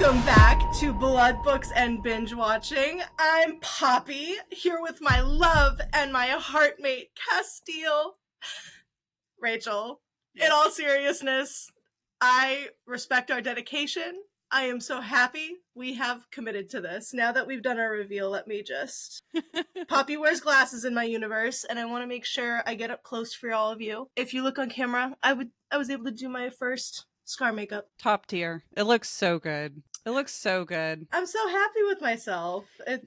Welcome back to Blood Books and Binge-Watching. I'm Poppy, here with my love and my heartmate, Casteel. Rachel, in all seriousness, I respect our dedication. I am so happy we have committed to this. Now that we've done our reveal, let me just... Poppy wears glasses in my universe, and I want to make sure I get up close for all of you. If you look on camera, I was able to do my first scar makeup. Top tier. It looks so good. It looks so good. I'm so happy with myself.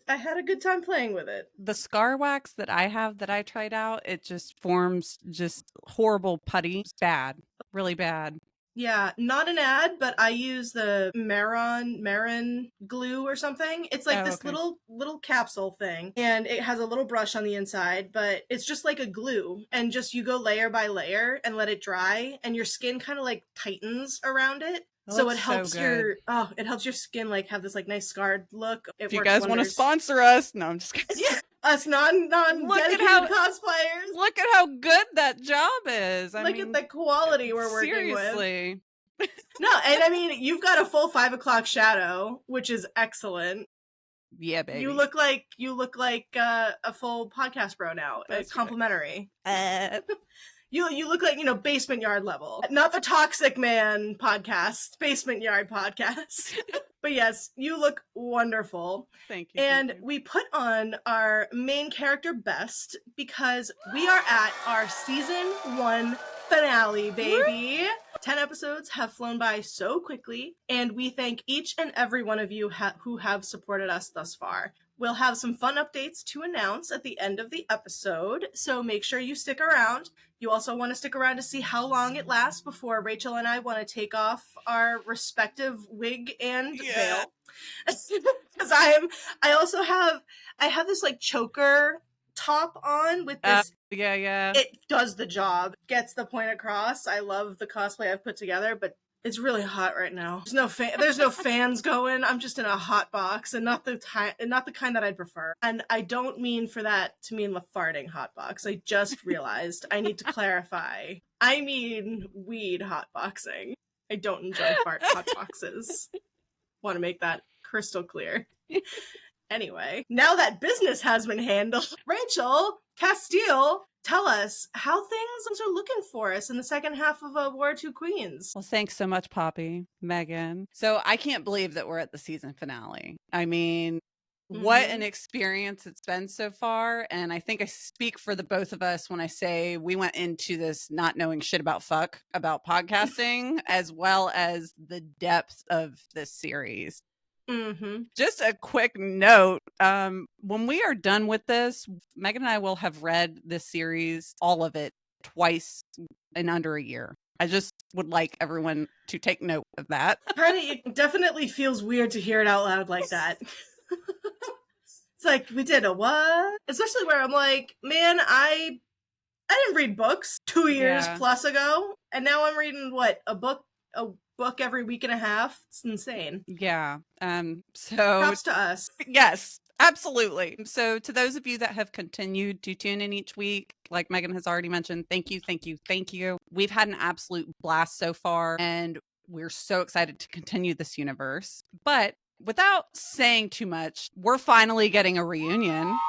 I had a good time playing with it. The scar wax that I have that I tried out, it just forms just horrible putty. Bad. Really bad. Yeah, not an ad, but I use the Marin glue or something. It's like this little capsule thing, and it has a little brush on the inside, but it's just like a glue, and just you go layer by layer and let it dry, and your skin kind of like tightens around it. So it helps it helps your skin like have this like nice scarred look. If you guys want to sponsor us, no, I'm just kidding. Yeah. Us non-dedicated cosplayers. Look at how good that job is. Look at the quality we're working seriously. with. No, and I mean, you've got a full 5 o'clock shadow, which is excellent. Yeah, baby. You look like a full podcast bro now. It's complimentary. You look like, basement yard level. Not the Toxic Man podcast, basement yard podcast. But yes, you look wonderful. Thank you. And we put on our main character best because we are at our season 1 finale, baby. 10 episodes have flown by so quickly, and we thank each and every one of you who have supported us thus far. We'll have some fun updates to announce at the end of the episode, so make sure you stick around. You also want to stick around to see how long it lasts before Rachel and I want to take off our respective wig and veil. Because I have this like choker top on with this. It does the job, gets the point across. I love the cosplay I've put together, but it's really hot right now. There's no fans going. I'm just in a hot box, and not the kind that I'd prefer. And I don't mean for that to mean the farting hot box. I just realized I need to clarify. I mean weed hot boxing. I don't enjoy hot boxes. Want to make that crystal clear. Anyway, now that business has been handled, Rachel, Casteel, tell us how things are looking for us in the second half of War of Two Queens. Well, thanks so much, Poppy, Megan. So I can't believe that we're at the season finale. I mean, what an experience it's been so far. And I think I speak for the both of us when I say we went into this not knowing shit about podcasting, as well as the depth of this series. Just a quick note. When we are done with this, Megan and I will have read this series, all of it, twice in under a year. I just would like everyone to take note of that. It definitely feels weird to hear it out loud like that. It's like, we did a what? Especially where I'm like, man, I didn't read books 2 years plus ago, and now I'm reading a book every week and a half. It's insane. Yeah. So props to us. Yes, absolutely. So to those of you that have continued to tune in each week, like Megan has already mentioned, thank you, thank you, thank you. We've had an absolute blast so far, and we're so excited to continue this universe. But without saying too much, we're finally getting a reunion.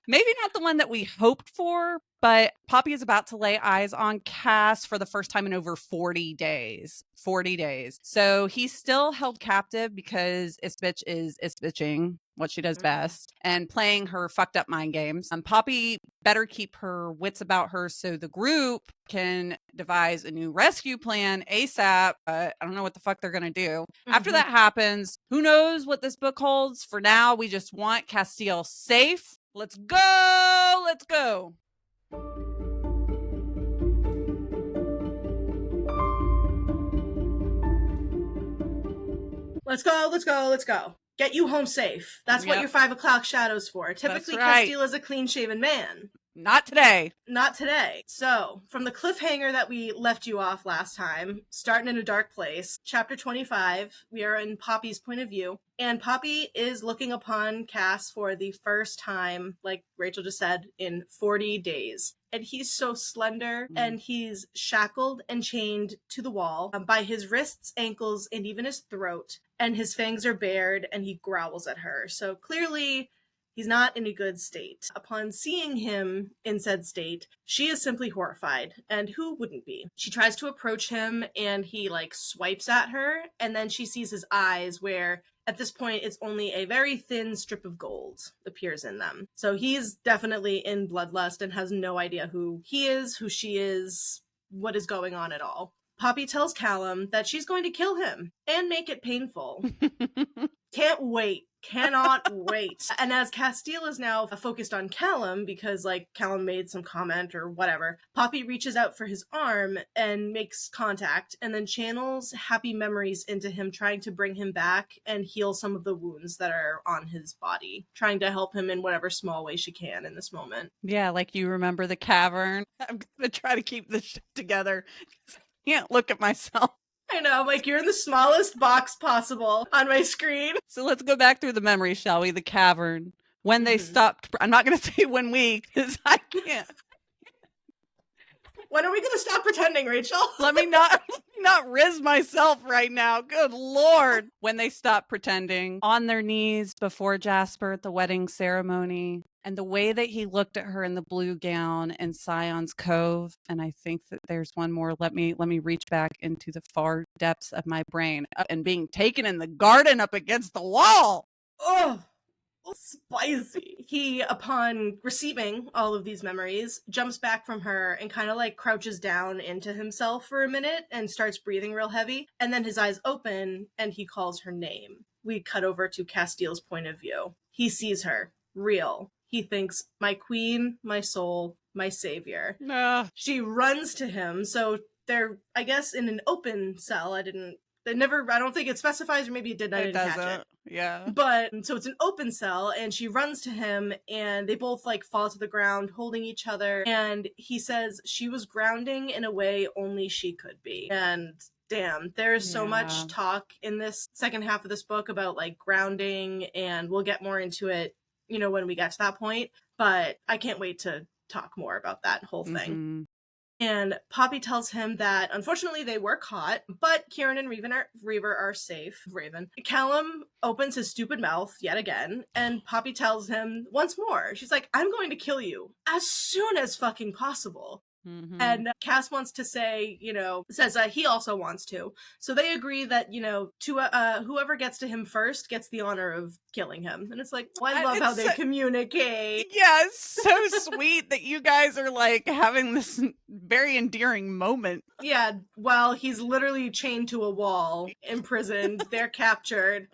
Maybe not the one that we hoped for, but Poppy is about to lay eyes on Cass for the first time in over 40 days. 40 days. So he's still held captive because Bitch is bitching, what she does best, and playing her fucked up mind games. Poppy better keep her wits about her so the group can devise a new rescue plan ASAP. I don't know what the fuck they're going to do. After that happens, who knows what this book holds? For now, we just want Casteel safe. Let's go! Let's go! Let's go, let's go, let's go. Get you home safe. That's what your 5 o'clock shadow's for. Typically, right. Casteel is a clean-shaven man. Not today. Not today. So, from the cliffhanger that we left you off last time, starting in a dark place, chapter 25, we are in Poppy's point of view. And Poppy is looking upon Cass for the first time, like Rachel just said, in 40 days. And he's so slender, and he's shackled and chained to the wall by his wrists, ankles, and even his throat. And his fangs are bared, and he growls at her. So clearly, he's not in a good state. Upon seeing him in said state, she is simply horrified, and who wouldn't be? She tries to approach him, and he, like, swipes at her, and then she sees his eyes, where at this point it's only a very thin strip of gold appears in them. So he's definitely in bloodlust and has no idea who he is, who she is, what is going on at all. Poppy tells Callum that she's going to kill him and make it painful. Can't wait. Cannot wait. And as Casteel is now focused on Callum, because, like, Callum made some comment or whatever, Poppy reaches out for his arm and makes contact, and then channels happy memories into him, trying to bring him back and heal some of the wounds that are on his body, trying to help him in whatever small way she can in this moment. Yeah, like you remember the cavern. I'm going to try to keep this shit together. I can't look at myself. I know, like, you're in the smallest box possible on my screen. So let's go back through the memories, shall we? The cavern. When they stopped. I'm not going to say when we, because I can't. When are we going to stop pretending, Rachel? Let me not riz myself right now. Good Lord. When they stopped pretending, on their knees before Jasper at the wedding ceremony, and the way that he looked at her in the blue gown in Scion's Cove. And I think that there's one more. Let me reach back into the far depths of my brain. And being taken in the garden up against the wall. Oh, spicy. He, upon receiving all of these memories, jumps back from her and kind of like crouches down into himself for a minute and starts breathing real heavy. And then his eyes open and he calls her name. We cut over to Casteel's point of view. He sees her. Real. He thinks, my queen, my soul, my savior. She runs to him. So they're, I guess, in an open cell. I don't think it specifies, or maybe it did. I didn't catch it. Yeah. But so it's an open cell, and she runs to him, and they both like fall to the ground, holding each other. And he says she was grounding in a way only she could be. And damn, there's so much talk in this second half of this book about like grounding, and we'll get more into it, you know, when we get to that point. But I can't wait to talk more about that whole thing. And Poppy tells him that, unfortunately, they were caught, but Kieran and Reaver are safe. Raven. Callum opens his stupid mouth yet again, and Poppy tells him once more, she's like, I'm going to kill you as soon as fucking possible. And Cass wants to say, you know, says he also wants to. So they agree that, you know, to whoever gets to him first gets the honor of killing him. And it's like, well, I love how they communicate. Yeah, it's so sweet that you guys are like having this very endearing moment. Yeah, while he's literally chained to a wall, imprisoned, they're captured.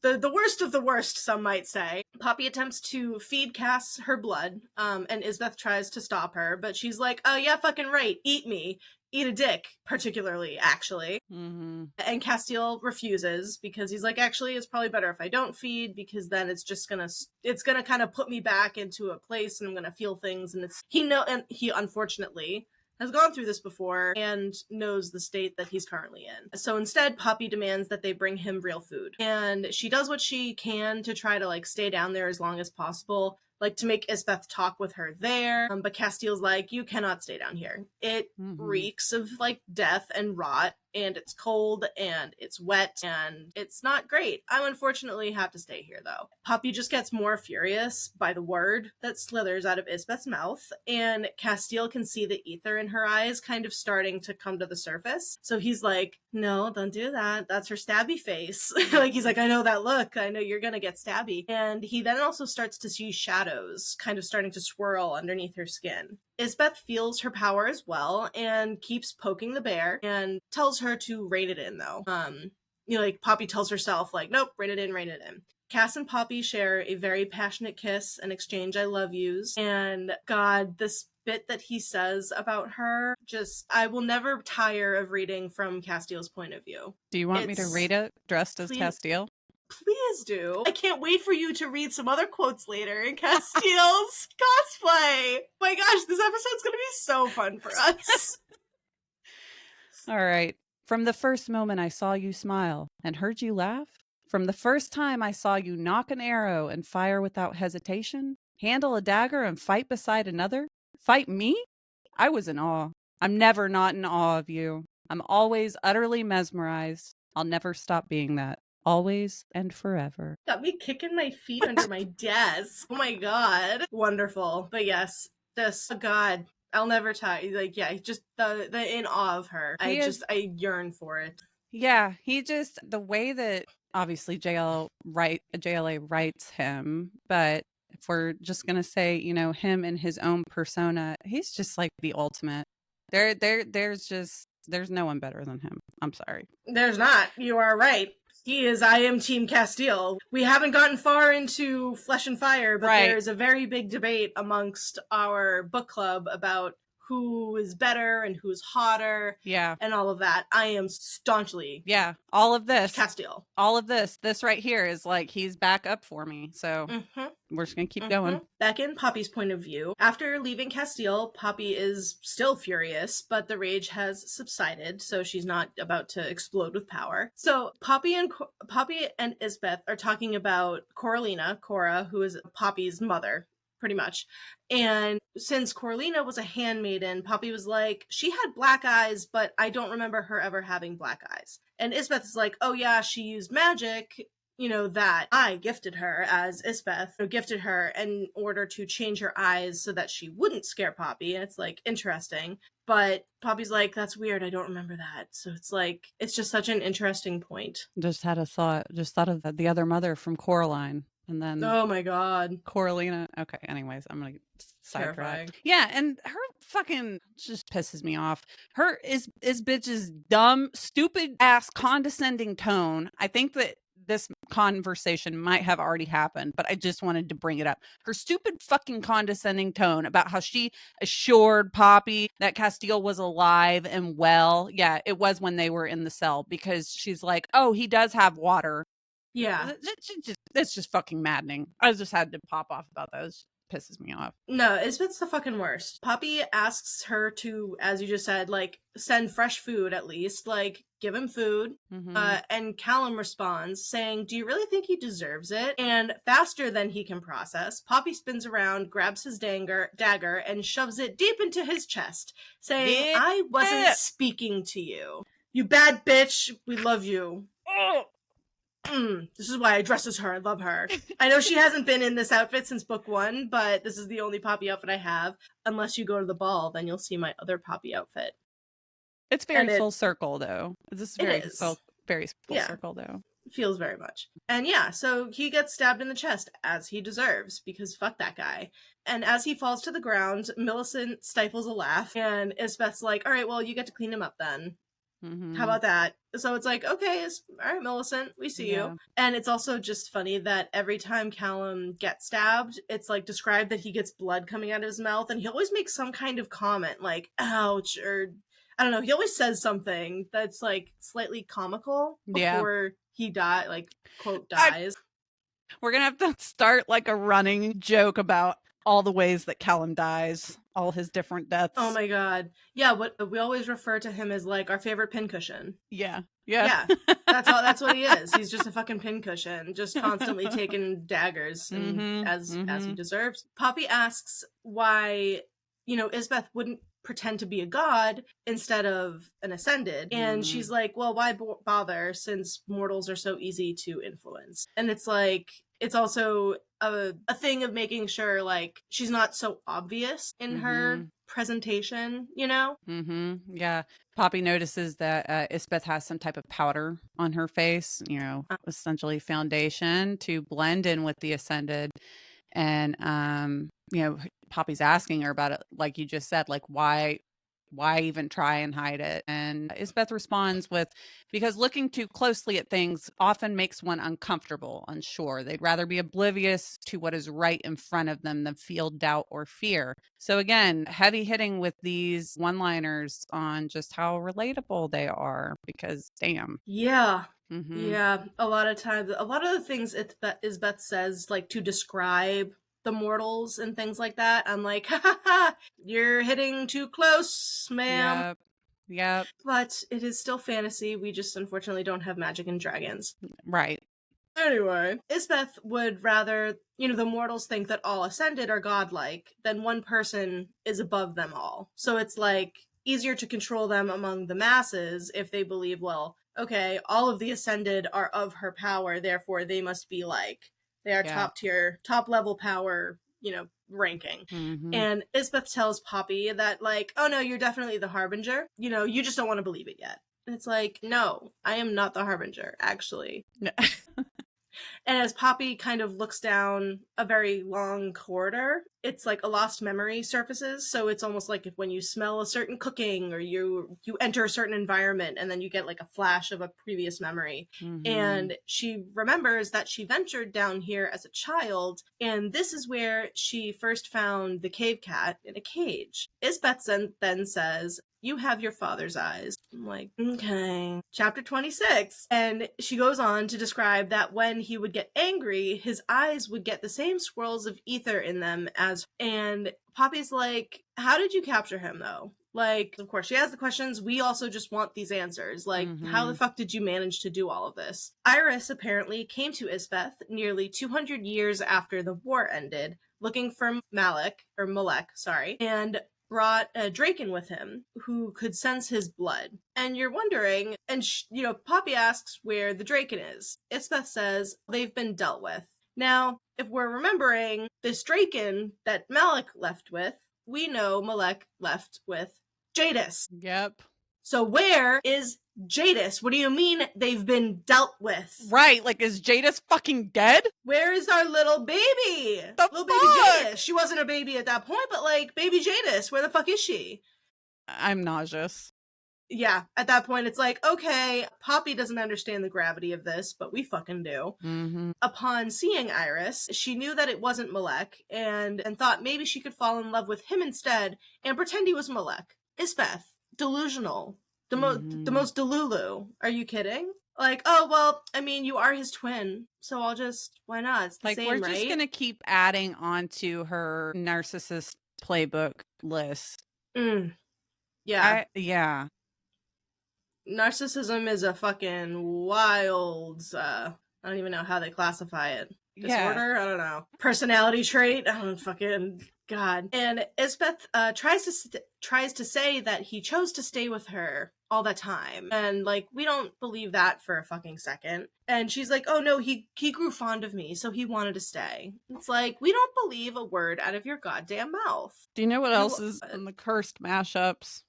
The worst of the worst, some might say. Poppy attempts to feed Cass her blood, and Isbeth tries to stop her, but she's like, oh yeah, fucking right, eat me. Eat a dick, particularly, actually. And Casteel refuses, because he's like, actually, it's probably better if I don't feed, because then it's gonna kind of put me back into a place, and I'm gonna feel things, and he unfortunately has gone through this before and knows the state that he's currently in. So instead, Poppy demands that they bring him real food. And she does what she can to try to like stay down there as long as possible, like to make Isbeth talk with her there. But Casteel's like, you cannot stay down here. It reeks of like death and rot, and it's cold and it's wet and it's not great. I unfortunately have to stay here though. Poppy just gets more furious by the word that slithers out of Isbeth's mouth, and Casteel can see the ether in her eyes kind of starting to come to the surface. So he's like, no, don't do that. That's her stabby face. Like, he's like, I know that look. I know you're gonna get stabby. And he then also starts to see shadows kind of starting to swirl underneath her skin. Isbeth feels her power as well and keeps poking the bear and tells her to rein it in, though. You know, like, Poppy tells herself, like, nope, rein it in, rein it in. Cass and Poppy share a very passionate kiss and exchange I love yous. And God, this bit that he says about her, just, I will never tire of reading from Casteel's point of view. Do you want me to read it dressed as Casteel? Please do. I can't wait for you to read some other quotes later in Casteel's cosplay. My gosh, this episode's gonna be so fun for us. All right. From the first moment I saw you smile and heard you laugh, from the first time I saw you knock an arrow and fire without hesitation, handle a dagger and fight beside another, fight me, I was in awe. I'm never not in awe of you. I'm always utterly mesmerized. I'll never stop being that. Always and forever. Got me kicking my feet under my desk. Oh my god. Wonderful. But yes, this, oh god, I'll never tire. Like, yeah, just the in awe of her. I yearn for it. Yeah, the way that obviously JLA writes him, but if we're just gonna say, him in his own persona, he's just like the ultimate. There's no one better than him. I'm sorry. There's not. You are right. I am Team Casteel. We haven't gotten far into Flesh and Fire, but there's a very big debate amongst our book club about who is better and who's hotter. Yeah. And all of that. I am staunchly. Yeah. All of this. Casteel. All of this. This right here is like he's back up for me. So we're just going to keep going. Back in Poppy's point of view, after leaving Casteel, Poppy is still furious, but the rage has subsided, so she's not about to explode with power. So Poppy and Isbeth are talking about Cora, who is Poppy's mother, pretty much. And since Coralina was a handmaiden, Poppy was like, she had black eyes, but I don't remember her ever having black eyes. And Isbeth is like, oh yeah, she used magic, that I gifted her as Isbeth, gifted her in order to change her eyes so that she wouldn't scare Poppy. And it's like, interesting. But Poppy's like, that's weird. I don't remember that. So it's like, it's just such an interesting point. Just thought of the other mother from Coraline. And then, oh my god, Coralina. Okay, anyways, I'm gonna sidetrack. Yeah, and her fucking just pisses me off. Her is bitch's dumb, stupid ass, condescending tone. I think that this conversation might have already happened, but I just wanted to bring it up. Her stupid fucking condescending tone about how she assured Poppy that Casteel was alive and well. Yeah, it was when they were in the cell, because she's like, oh, he does have water. Yeah. It's just fucking maddening. I just had to pop off about that. It pisses me off. No, Isbeth's the fucking worst. Poppy asks her to, as you just said, like, send fresh food at least, like, give him food. And Callum responds saying, do you really think he deserves it? And faster than he can process, Poppy spins around, grabs his dagger, and shoves it deep into his chest, saying, I wasn't speaking to you. You bad bitch. We love you. This is why I dress as her. I love her. I know she hasn't been in this outfit since book 1, but this is the only Poppy outfit I have. Unless you go to the ball, then you'll see my other Poppy outfit. It's very full circle, though. This is very full circle, though. Feels very much. And yeah, so he gets stabbed in the chest, as he deserves, because fuck that guy. And as he falls to the ground, Millicent stifles a laugh, and Isbeth's like, all right, well, you get to clean him up then. How about that? So it's like, okay, all right, Millicent, we see you. And it's also just funny that every time Callum gets stabbed, it's like described that he gets blood coming out of his mouth, and he always makes some kind of comment like, ouch, or I don't know, he always says something that's like slightly comical before he dies, like, quote, dies. We're gonna have to start like a running joke about all the ways that Callum dies, all his different deaths. Oh my god. Yeah, what we always refer to him as like our favorite pincushion. Yeah. That's what he is. He's just a fucking pincushion, just constantly taking daggers and as he deserves. Poppy asks why, Isbeth wouldn't pretend to be a god instead of an ascended. And she's like, well, why bother, since mortals are so easy to influence? And it's like, it's also a thing of making sure, like, she's not so obvious in her presentation, Yeah. Poppy notices that Isbeth has some type of powder on her face, essentially foundation to blend in with the ascended. And, Poppy's asking her about it, like you just said, like, why even try and hide it? And Isbeth responds with, because looking too closely at things often makes one uncomfortable, unsure. They'd rather be oblivious to what is right in front of them than feel doubt or fear. So again, heavy hitting with these one-liners on just how relatable they are, because damn. Yeah. Yeah, a lot of times, a lot of the things Isbeth says, like to describe the mortals and things like that, I'm like, ha ha ha, you're hitting too close, ma'am. Yep. Yep. But it is still fantasy. We just unfortunately don't have magic and dragons. Right. Anyway, Isbeth would rather, the mortals think that all ascended are godlike, than one person is above them all. So it's like easier to control them among the masses if they believe, well, okay, all of the ascended are of her power, therefore they must be like, they are Yeah. top tier, top level power, ranking. And Isbeth tells Poppy that, like, oh no, you're definitely the Harbinger. You just don't want to believe it yet. And it's like, no, I am not the Harbinger, actually. And as Poppy kind of looks down a very long corridor, it's like a lost memory surfaces. So it's almost like if when you smell a certain cooking or you enter a certain environment and then you get like a flash of a previous memory. And she remembers that she ventured down here as a child, and this is where she first found the cave cat in a cage. Isbeth then says, you have your father's eyes. I'm like, okay. Chapter 26. And she goes on to describe that when he would get angry, his eyes would get the same swirls of ether in them as. And Poppy's like, how did you capture him though? Like, of course, she has the questions. We also just want these answers. Like, how the fuck did you manage to do all of this? Iris apparently came to Isbeth nearly 200 years after the war ended, looking for Malek, and brought a Draken with him who could sense his blood. And you're wondering, and Poppy asks where the Draken is. Isbeth says they've been dealt with. Now, if we're remembering this Draken that Malek left with, we know Malek left with Jadis. Yep. So where is Jadis? What do you mean they've been dealt with? Right, like is Jadis fucking dead? Where is our little baby? Little baby Jadis. She wasn't a baby at that point, but like baby Jadis, where the fuck is she? I'm nauseous. Yeah, at that point it's like, okay, Poppy doesn't understand the gravity of this, but we fucking do. Upon seeing Iris, she knew that it wasn't Malek and thought maybe she could fall in love with him instead and pretend he was Malek. Isbeth, delusional. The most delulu. Are you kidding? Like, oh, well, I mean, you are his twin, so why not? It's the like, same, we're right? just gonna keep adding onto her narcissist playbook list. Yeah. Yeah. Narcissism is a fucking wild, I don't even know how they classify it. Disorder? I don't know. Personality trait? I don't fucking... God. And Isbeth tries to say that he chose to stay with her all the time. And, like, we don't believe that for a fucking second. And she's like, oh no, he grew fond of me, so he wanted to stay. It's like, we don't believe a word out of your goddamn mouth. Do you know what else is in the cursed mashups?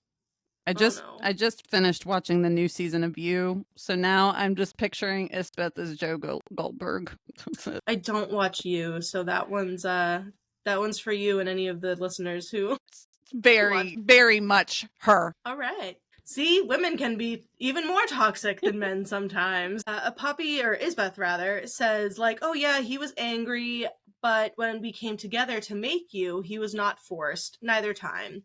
I just finished watching the new season of You, so now I'm just picturing Isbeth as Joe Goldberg. I don't watch You, so that one's for you and any of the listeners who very, very much her. All right. See, women can be even more toxic than men sometimes. Poppy, or Isbeth rather, says like, oh yeah, he was angry, but when we came together to make you, he was not forced, neither time.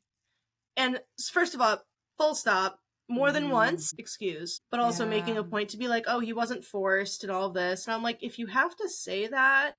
And first of all, full stop, more than once, excuse, but also making a point to be like, oh, he wasn't forced and all this. And I'm like, if you have to say that,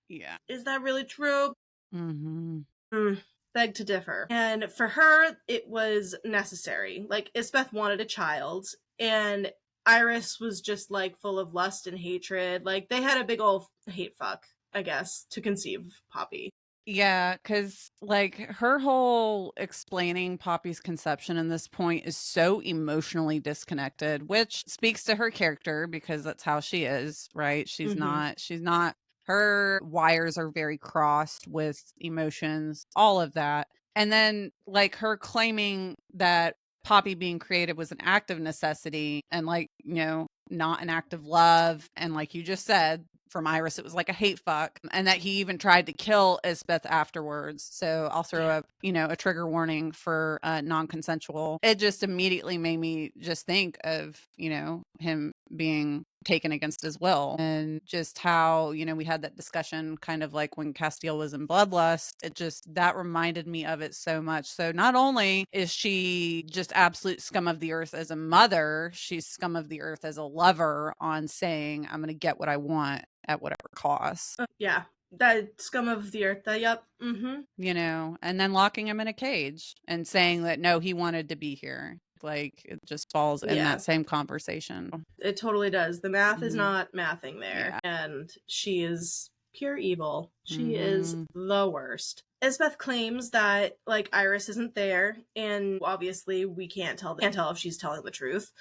is that really true? Beg to differ. And for her, it was necessary. Like, Isbeth wanted a child, and Iris was just, like, full of lust and hatred. Like, they had a big old hate fuck, I guess, to conceive Poppy. Yeah, because like her whole explaining Poppy's conception in this point is so emotionally disconnected, which speaks to her character because that's how she is, right? She's not, her wires are very crossed with emotions, all of that. And then like her claiming that Poppy being created was an act of necessity and like, not an act of love. And like you just said, from Iris, it was like a hate fuck, and that he even tried to kill Isbeth afterwards. So I'll throw up, a trigger warning for non-consensual. It just immediately made me just think of, him being taken against his will, and just how, you know, we had that discussion kind of like when Casteel was in Bloodlust. It just, that reminded me of it so much. So not only is she just absolute scum of the earth as a mother, she's scum of the earth as a lover, on saying, I'm going to get what I want at whatever cost. Yeah. That scum of the earth. Yep. Mm-hmm. You know, and then locking him in a cage and saying that no, he wanted to be here. Like, it just falls in that same conversation. It totally does. The math is not mathing there. Yeah. And she is pure evil. She is the worst. Isbeth claims that, like, Iris isn't there, and obviously we can't tell if she's telling the truth.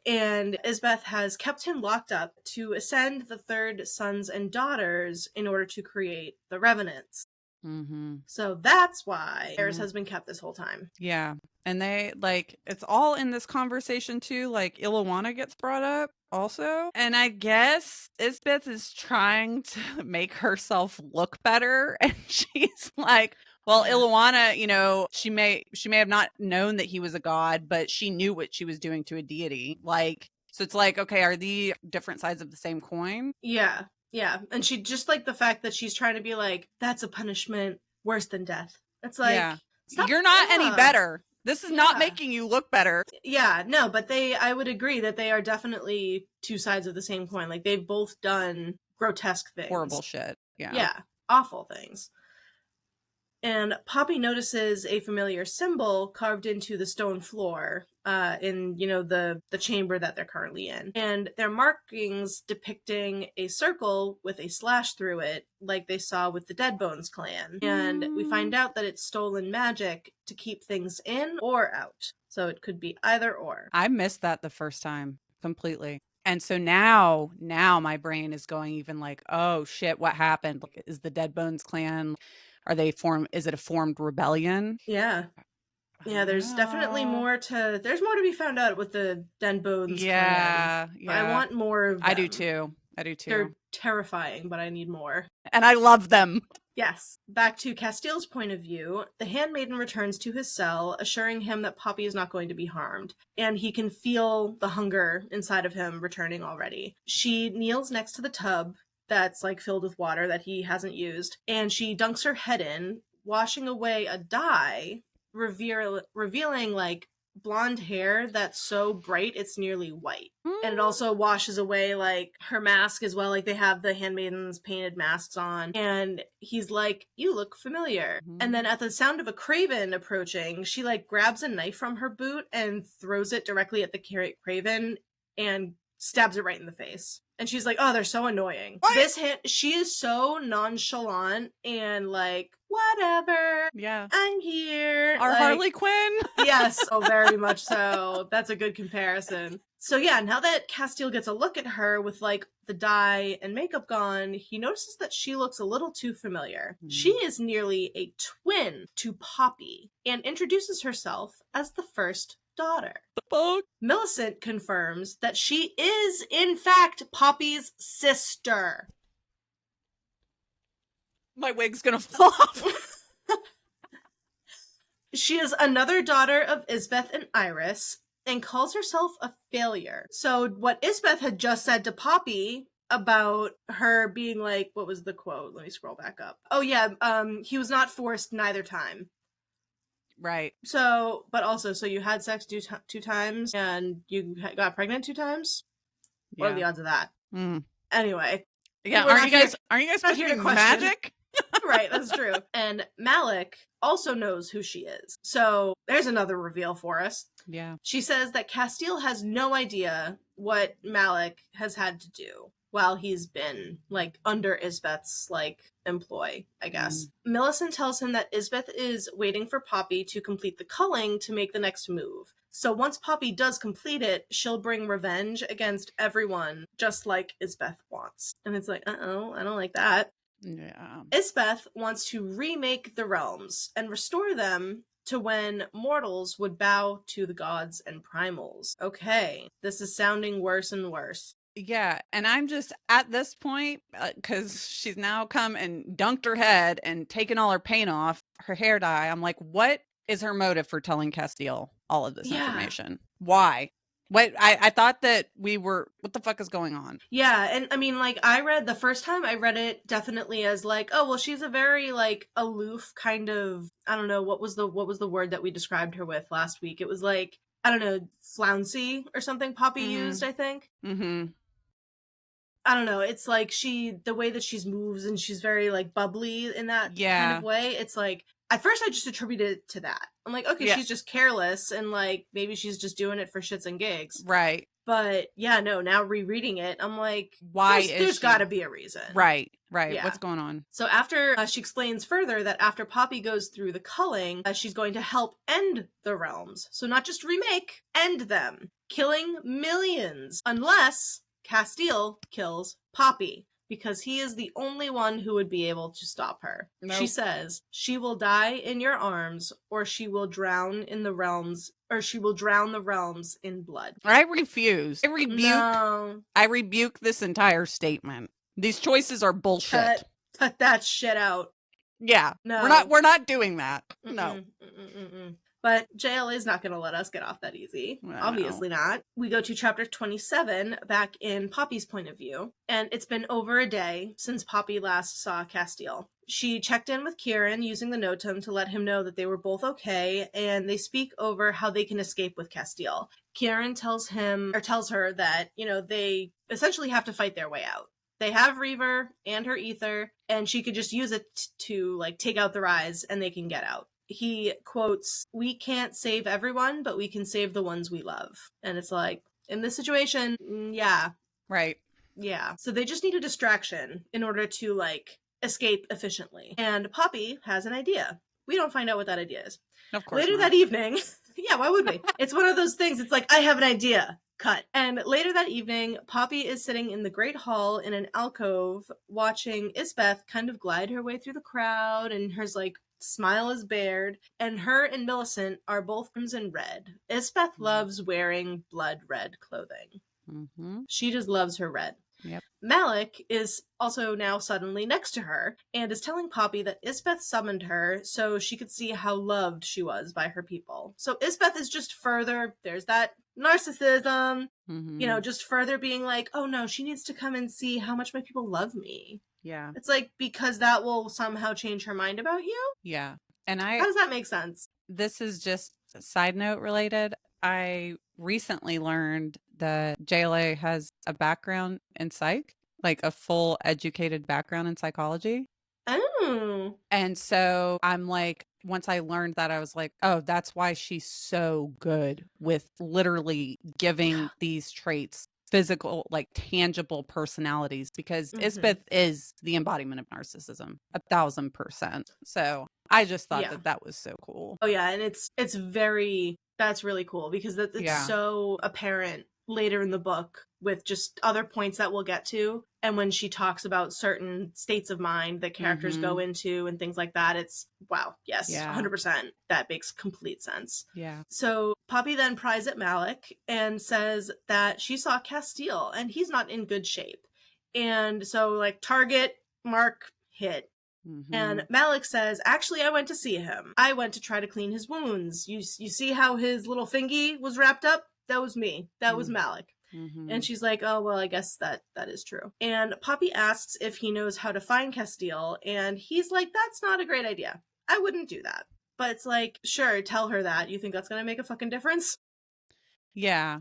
And Isbeth has kept him locked up to ascend the third sons and daughters in order to create the Revenants. So that's why Iris has been kept this whole time. Yeah. And they, like, it's all in this conversation too. Like, Illawarra gets brought up also. And I guess Isbeth is trying to make herself look better. And she's like, well, Illawarra, you know, she may have not known that he was a god, but she knew what she was doing to a deity. Like, so it's like, okay, are the different sides of the same coin? Yeah. Yeah. And she just, like, the fact that she's trying to be like, that's a punishment worse than death. It's like, you're not any better. This is not making you look better. Yeah, no, but I would agree that they are definitely two sides of the same coin. Like, they've both done grotesque things. Horrible shit. Yeah. Yeah, awful things. And Poppy notices a familiar symbol carved into the stone floor in, you know, the chamber that they're currently in. And they're markings depicting a circle with a slash through it, like they saw with the Deadbones clan. And we find out that it's stolen magic to keep things in or out. So it could be either or. I missed that the first time completely. And so now my brain is going even like, oh shit, what happened? Like, is the Deadbones clan, is it a formed rebellion? Yeah. Yeah, there's definitely there's more to be found out with the Deadbones clan. Yeah. I want more of them. I do too. They're terrifying, but I need more. And I love them. Yes. Back to Casteel's point of view, the handmaiden returns to his cell, assuring him that Poppy is not going to be harmed, and he can feel the hunger inside of him returning already. She kneels next to the tub that's, like, filled with water that he hasn't used, and she dunks her head in, washing away a dye, revealing, like, blonde hair that's so bright it's nearly white. And it also washes away, like, her mask as well. Like, they have the handmaidens painted masks on, and he's like, you look familiar. And then at the sound of a craven approaching, she, like, grabs a knife from her boot and throws it directly at the craven and stabs it right in the face. And she's like, oh, they're so annoying. She is so nonchalant and like, whatever. Yeah. I'm here. Our Harley Quinn. Yes. Oh, very much so. That's a good comparison. So yeah, now that Casteel gets a look at her with, like, the dye and makeup gone, he notices that she looks a little too familiar. She is nearly a twin to Poppy and introduces herself as the first daughter. The fuck? Millicent confirms that she is, in fact, Poppy's sister. My wig's gonna fall off. She is another daughter of Isbeth and Iris, and calls herself a failure. So what Isbeth had just said to Poppy about her being like, what was the quote? Let me scroll back up. Oh yeah, he was not forced neither time. Right. So, but also, so you had sex two times and you got pregnant 2 times? Yeah. What are the odds of that? Anyway. Yeah, aren't you guys supposed to be magic? Right, that's true. And Malik also knows who she is. So there's another reveal for us. Yeah. She says that Casteel has no idea what Malik has had to do while he's been, like, under Isbeth's, like, employ, I guess. Millicent tells him that Isbeth is waiting for Poppy to complete the culling to make the next move. So once Poppy does complete it, she'll bring revenge against everyone, just like Isbeth wants. And it's like, uh-oh, I don't like that. Yeah. Isbeth wants to remake the realms and restore them to when mortals would bow to the gods and primals. Okay, this is sounding worse and worse. Yeah, and I'm just at this point, because she's now come and dunked her head and taken all her paint off, her hair dye. I'm like, what is her motive for telling Casteel all of this information? Why? What I thought that we were, what the fuck is going on? Yeah, and I mean, like, I read the first time I read it definitely as like, oh well, she's a very like aloof kind of, I don't know, what was the word that we described her with last week? It was like, I don't know, flouncy or something Poppy used, I think. Mm-hmm. I don't know. It's like the way that she's moves and she's very like bubbly in that kind of way. It's like, at first I just attributed it to that. I'm like, okay, she's just careless and like maybe she's just doing it for shits and gigs. Right. But yeah, no, now rereading it, I'm like, why there's got to be a reason. Right. Yeah. What's going on? So after she explains further that after Poppy goes through the culling, she's going to help end the realms. So not just remake, end them, killing millions, unless Casteel kills Poppy, because he is the only one who would be able to stop her. Nope. She says, she will die in your arms, or she will drown in the realms, or she will drown the realms in blood. I refuse. No. I rebuke this entire statement. These choices are bullshit. Cut that shit out. Yeah. No. We're not doing that. Mm-mm, no. But JL is not going to let us get off that easy. Obviously not. We go to chapter 27, back in Poppy's point of view. And it's been over a day since Poppy last saw Casteel. She checked in with Kieran using the Notum to let him know that they were both okay, and they speak over how they can escape with Casteel. Kieran tells her that, they essentially have to fight their way out. They have Reaver and her ether, and she could just use it to like take out the rise and they can get out. He quotes, "We can't save everyone, but we can save the ones we love." And it's like, in this situation, yeah. Right. Yeah. So they just need a distraction in order to like escape efficiently. And Poppy has an idea. We don't find out what that idea is. Of course Later not. that evening, yeah, why would we? It's one of those things. It's like, I have an idea. Cut. And later that evening, Poppy is sitting in the Great Hall in an alcove watching Isbeth kind of glide her way through the crowd, and her like smile is bared, and her and Millicent are both crimson red. Isbeth loves wearing blood red clothing. Mm-hmm. She just loves her red. Yep. Malik is also now suddenly next to her and is telling Poppy that Isbeth summoned her so she could see how loved she was by her people. So Isbeth is just further, there's that narcissism, just further being like, oh no, she needs to come and see how much my people love me. Yeah. It's like, because that will somehow change her mind about you? Yeah. And how does that make sense? This is just side note related. I recently learned that JLA has a background in psych, like a full educated background in psychology. Oh. And so I'm like, once I learned that, I was like, oh, that's why she's so good with literally giving these traits physical, like tangible personalities, because Isbeth is the embodiment of narcissism, 1,000%. So I just thought that was so cool. Oh yeah, and it's very, that's really cool, because it's so apparent later in the book with just other points that we'll get to, and when she talks about certain states of mind that characters go into and things like that, it's wow, yes, 100%, that makes complete sense. Yeah. So Poppy then pries at Malik and says that she saw Casteel and he's not in good shape, and so like target, mark, hit. And Malik says, actually, I went to see him. I went to try to clean his wounds. You see how his little fingy was wrapped up? That was me. That was Malik. And she's like, oh, well, I guess that is true. And Poppy asks if he knows how to find Casteel, and he's like, that's not a great idea. I wouldn't do that. But it's like, sure, tell her that. You think that's going to make a fucking difference? Yeah.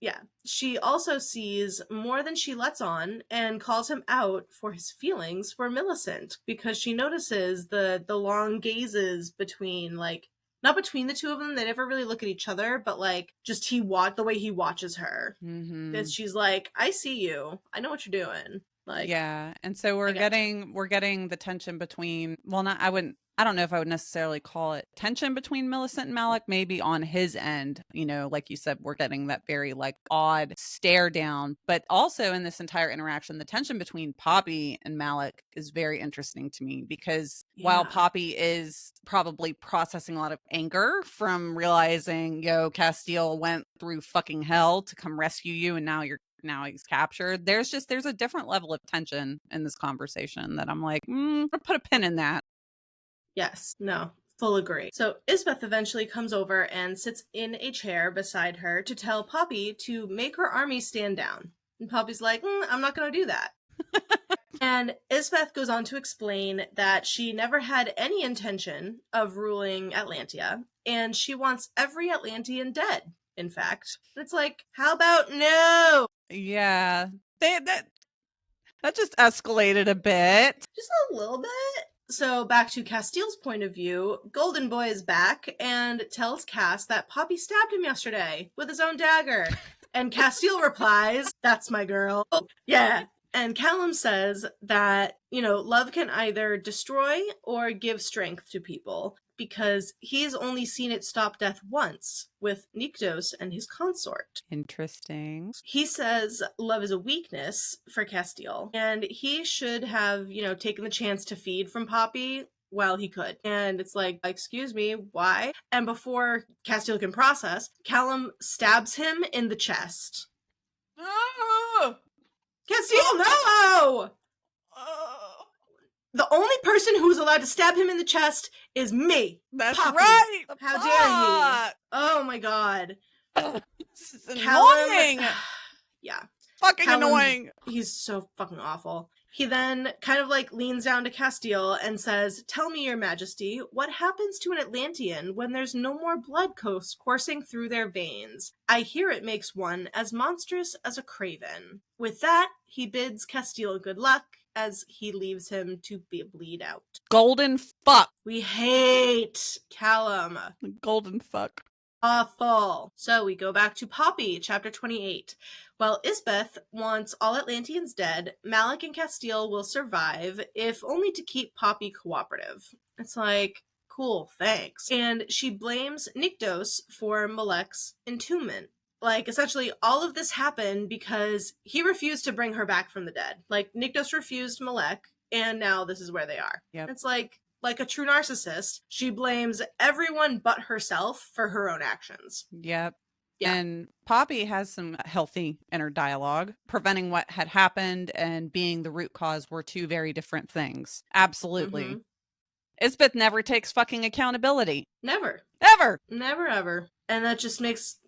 Yeah. She also sees more than she lets on and calls him out for his feelings for Millicent, because she notices the long gazes between, like, not between the two of them, they never really look at each other, but like just the way he watches her. Because she's like, I see you. I know what you're doing. Like, yeah. And so we're getting the tension between, well, I don't know if I would necessarily call it tension between Millicent and Malik, maybe on his end, like you said, we're getting that very like odd stare down, but also in this entire interaction, the tension between Poppy and Malik is very interesting to me, because while Poppy is probably processing a lot of anger from realizing, Casteel went through fucking hell to come rescue you, and now he's captured. There's a different level of tension in this conversation that I'm like, I'll put a pin in that. Yes, no, full agree. So Isbeth eventually comes over and sits in a chair beside her to tell Poppy to make her army stand down. And Poppy's like, I'm not going to do that. And Isbeth goes on to explain that she never had any intention of ruling Atlantia, and she wants every Atlantean dead, in fact. It's like, how about no? Yeah. That just escalated a bit. Just a little bit. So back to Casteel's point of view, Golden Boy is back and tells Cass that Poppy stabbed him yesterday with his own dagger. And Casteel replies, that's my girl. Oh, yeah. And Callum says that, love can either destroy or give strength to people, because he's only seen it stop death once with Nyktos and his consort. Interesting. He says love is a weakness for Casteel, and he should have, taken the chance to feed from Poppy while he could. And it's like, excuse me, why? And before Casteel can process, Callum stabs him in the chest. Oh! Casteel, no! The only person who's allowed to stab him in the chest is me. That's Poppy. right. How dare he? Oh my god. This is annoying. Yeah. Fucking Callum, annoying. He's so fucking awful. He then kind of leans down to Casteel and says, tell me, your majesty, what happens to an Atlantean when there's no more blood coursing through their veins? I hear it makes one as monstrous as a craven. With that, he bids Casteel good luck as he leaves him to bleed out. Golden fuck. We hate Callum. Golden fuck. Awful. So we go back to Poppy, chapter 28. While Isbeth wants all Atlanteans dead, Malik and Casteel will survive, if only to keep Poppy cooperative. It's like, cool, thanks. And she blames Nyktos for Malek's entombment. Essentially, all of this happened because he refused to bring her back from the dead. Nyktos refused Malek, and now this is where they are. Yep. It's like a true narcissist, she blames everyone but herself for her own actions. Yep. Yeah. And Poppy has some healthy inner dialogue. Preventing what had happened and being the root cause were two very different things. Absolutely. Mm-hmm. Isbeth never takes fucking accountability. Never. Ever. Never, ever. And that just makes,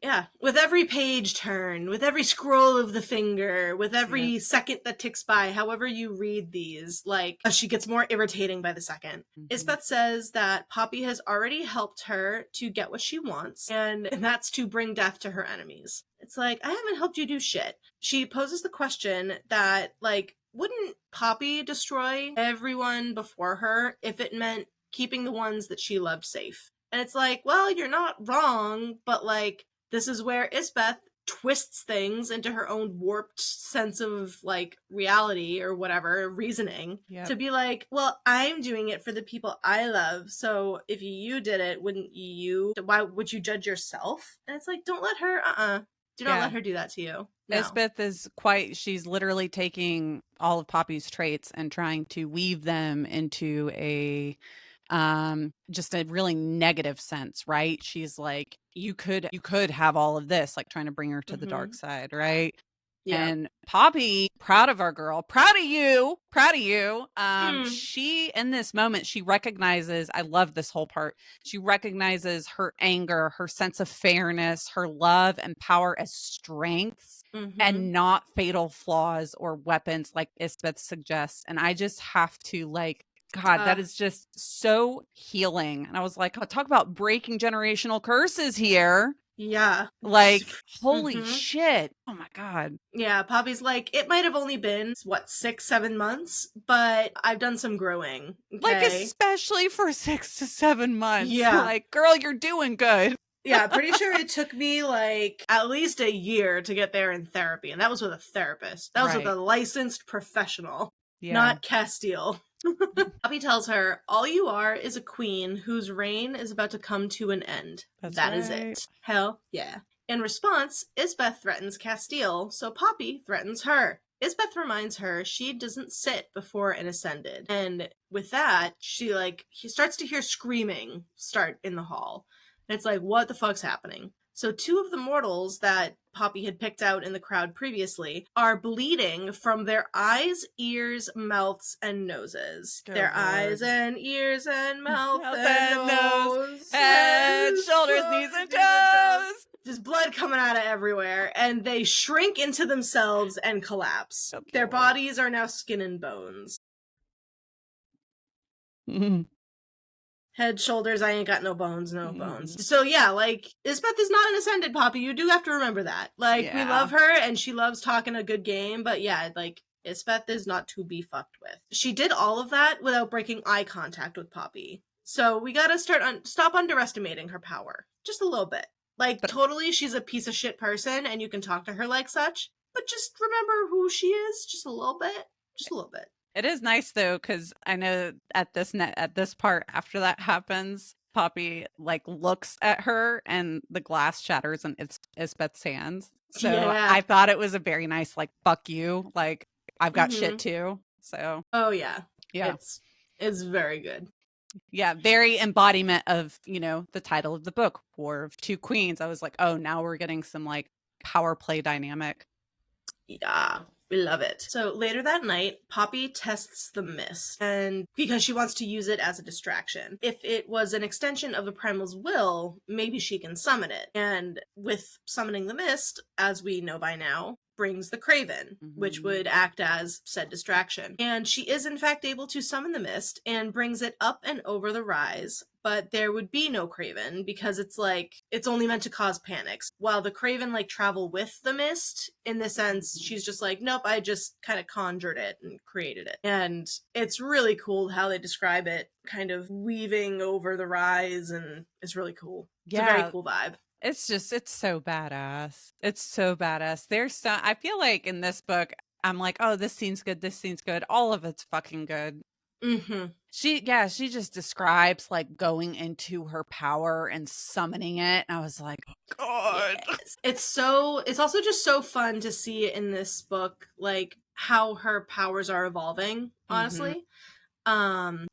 with every page turn, with every scroll of the finger, with every second that ticks by, however you read these, she gets more irritating by the second. Mm-hmm. Isbeth says that Poppy has already helped her to get what she wants, and that's to bring death to her enemies. It's like, I haven't helped you do shit. She poses the question that, wouldn't Poppy destroy everyone before her if it meant keeping the ones that she loved safe? And it's like, well, you're not wrong, but this is where Isbeth twists things into her own warped sense of reality or whatever, reasoning, to be like, well, I'm doing it for the people I love. So if you did it, why would you judge yourself? And it's like, don't let her, do not let her do that to you. No. Isbeth is she's literally taking all of Poppy's traits and trying to weave them into a just a really negative sense, right? She's like, you could have all of this, trying to bring her to the dark side, right? Yeah. And Poppy, proud of our girl, proud of you. She, in this moment, she recognizes, I love this whole part, she recognizes her anger, her sense of fairness, her love and power as strengths and not fatal flaws or weapons like Isbeth suggests. And I just have to God, that is just so healing. And I was like, talk about breaking generational curses here. Yeah. Holy shit. Oh my God. Yeah, Poppy's it might have only been, 6-7 months, but I've done some growing. Okay? Especially for 6 to 7 months. Yeah. Girl, you're doing good. Yeah, pretty sure it took me at least a year to get there in therapy. And that was with a therapist. That was with a licensed professional, not Casteel. Poppy tells her, all you are is a queen whose reign is about to come to an end. That is it. Hell yeah. In response, Isbeth threatens Casteel, so Poppy threatens her. Isbeth reminds her she doesn't sit before an ascended. And with that, he starts to hear screaming start in the hall. And it's like, what the fuck's happening? So 2 of the mortals that Poppy had picked out in the crowd previously are bleeding from their eyes, ears, mouths, and noses. Good their Lord. eyes and ears and mouth Mouth and and nose, nose. head, shoulders, knees, and toes. Just blood coming out of everywhere, and they shrink into themselves and collapse. Good Their Lord. bodies are now skin and bones. Head, shoulders, I ain't got no bones, no bones. So yeah, like, Isbeth is not an ascended, Poppy. You do have to remember that. Like, we Yeah. love her, and she loves talking a good game, but yeah, like, Isbeth is not to be fucked with. She did all of that without breaking eye contact with Poppy. So we gotta stop underestimating her power. Just a little bit. Like, totally, she's a piece of shit person, and you can talk to her like such, but just remember who she is, just a little bit. Just a little bit. It is nice though, because I know at this part after that happens, Poppy like looks at her and the glass shatters in Isbeth's hands. So Yeah. I thought it was a very nice like fuck you, like I've got shit too. So oh yeah, yeah, it's very good. Yeah, very embodiment of, you know, the title of the book, War of Two Queens. I was like, oh, now we're getting some like power play dynamic. Yeah, we love it. So later that night, Poppy tests the mist, and because she wants to use it as a distraction. If it was an extension of the Primal's will, maybe she can summon it. And with summoning the mist, as we know by now, brings the Craven, which would act as said distraction. And she is in fact able to summon the mist and brings it up and over the rise, but there would be no Craven because it's like, it's only meant to cause panics. While the Craven like travel with the mist, in the sense, she's just like, nope, I just kind of conjured it and created it. And it's really cool how they describe it, kind of weaving over the rise, and it's really cool. It's a very cool vibe. It's so badass. It's so badass. I feel like in this book, I'm like, oh, this scene's good. This scene's good. All of it's fucking good. She just describes like going into her power and summoning it. And I was like, oh, God. Yes. It's also just so fun to see in this book, like how her powers are evolving, honestly.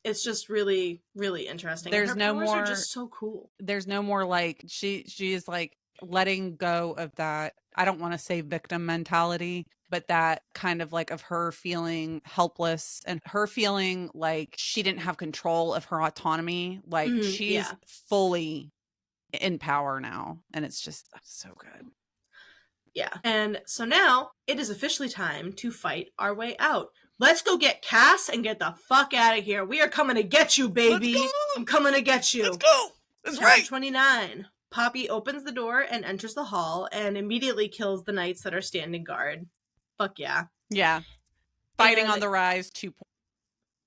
It's just really, really interesting. There's her no powers more are just so cool. There's no more like she is like letting go of that, I don't want to say victim mentality, but that kind of like of her feeling helpless and her feeling like she didn't have control of her autonomy. Like she's fully in power now, and it's just so good. Yeah. And so now it is officially time to fight our way out. Let's go get Cass and get the fuck out of here. We are coming to get you, baby. Let's go. I'm coming to get you. Let's go. That's Chapter right. 29. Poppy opens the door and enters the hall and immediately kills the knights that are standing guard. Fuck yeah. Yeah. Fighting on the rise 2 points.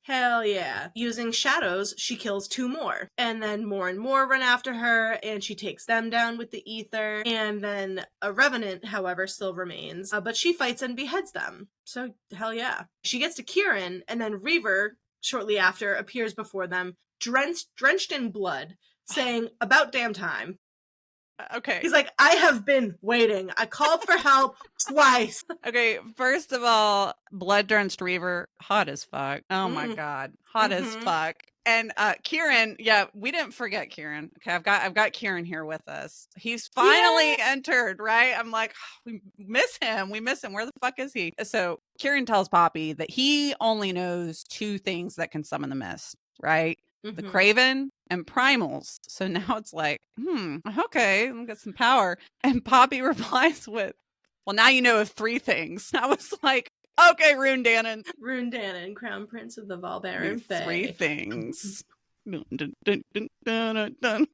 Hell yeah. Using shadows, she kills 2 more. And then more and more run after her, and she takes them down with the ether. And then a revenant, however, still remains. But she fights and beheads them. So, hell yeah. She gets to Kieran, and then Reaver, shortly after, appears before them, drenched in blood, saying, about damn time. Okay. He's like, I have been waiting. I called for help twice. Okay, first of all, blood-drenched Reaver, hot as fuck. Oh my God. Hot as fuck. And Kieran, yeah, we didn't forget Kieran. Okay, I've got Kieran here with us. He's finally entered, right? I'm like, oh, we miss him. Where the fuck is he? So Kieran tells Poppy that he only knows 2 things that can summon the mist, right? The Craven and Primals. So now it's like, okay, let me get some power. And Poppy replies with, well, now you know of 3 things. I was like, okay, Rune Dannon. Rune Dannon, Crown Prince of the Valbaran Fae. 3 things. Dun, dun, dun, dun, dun, dun.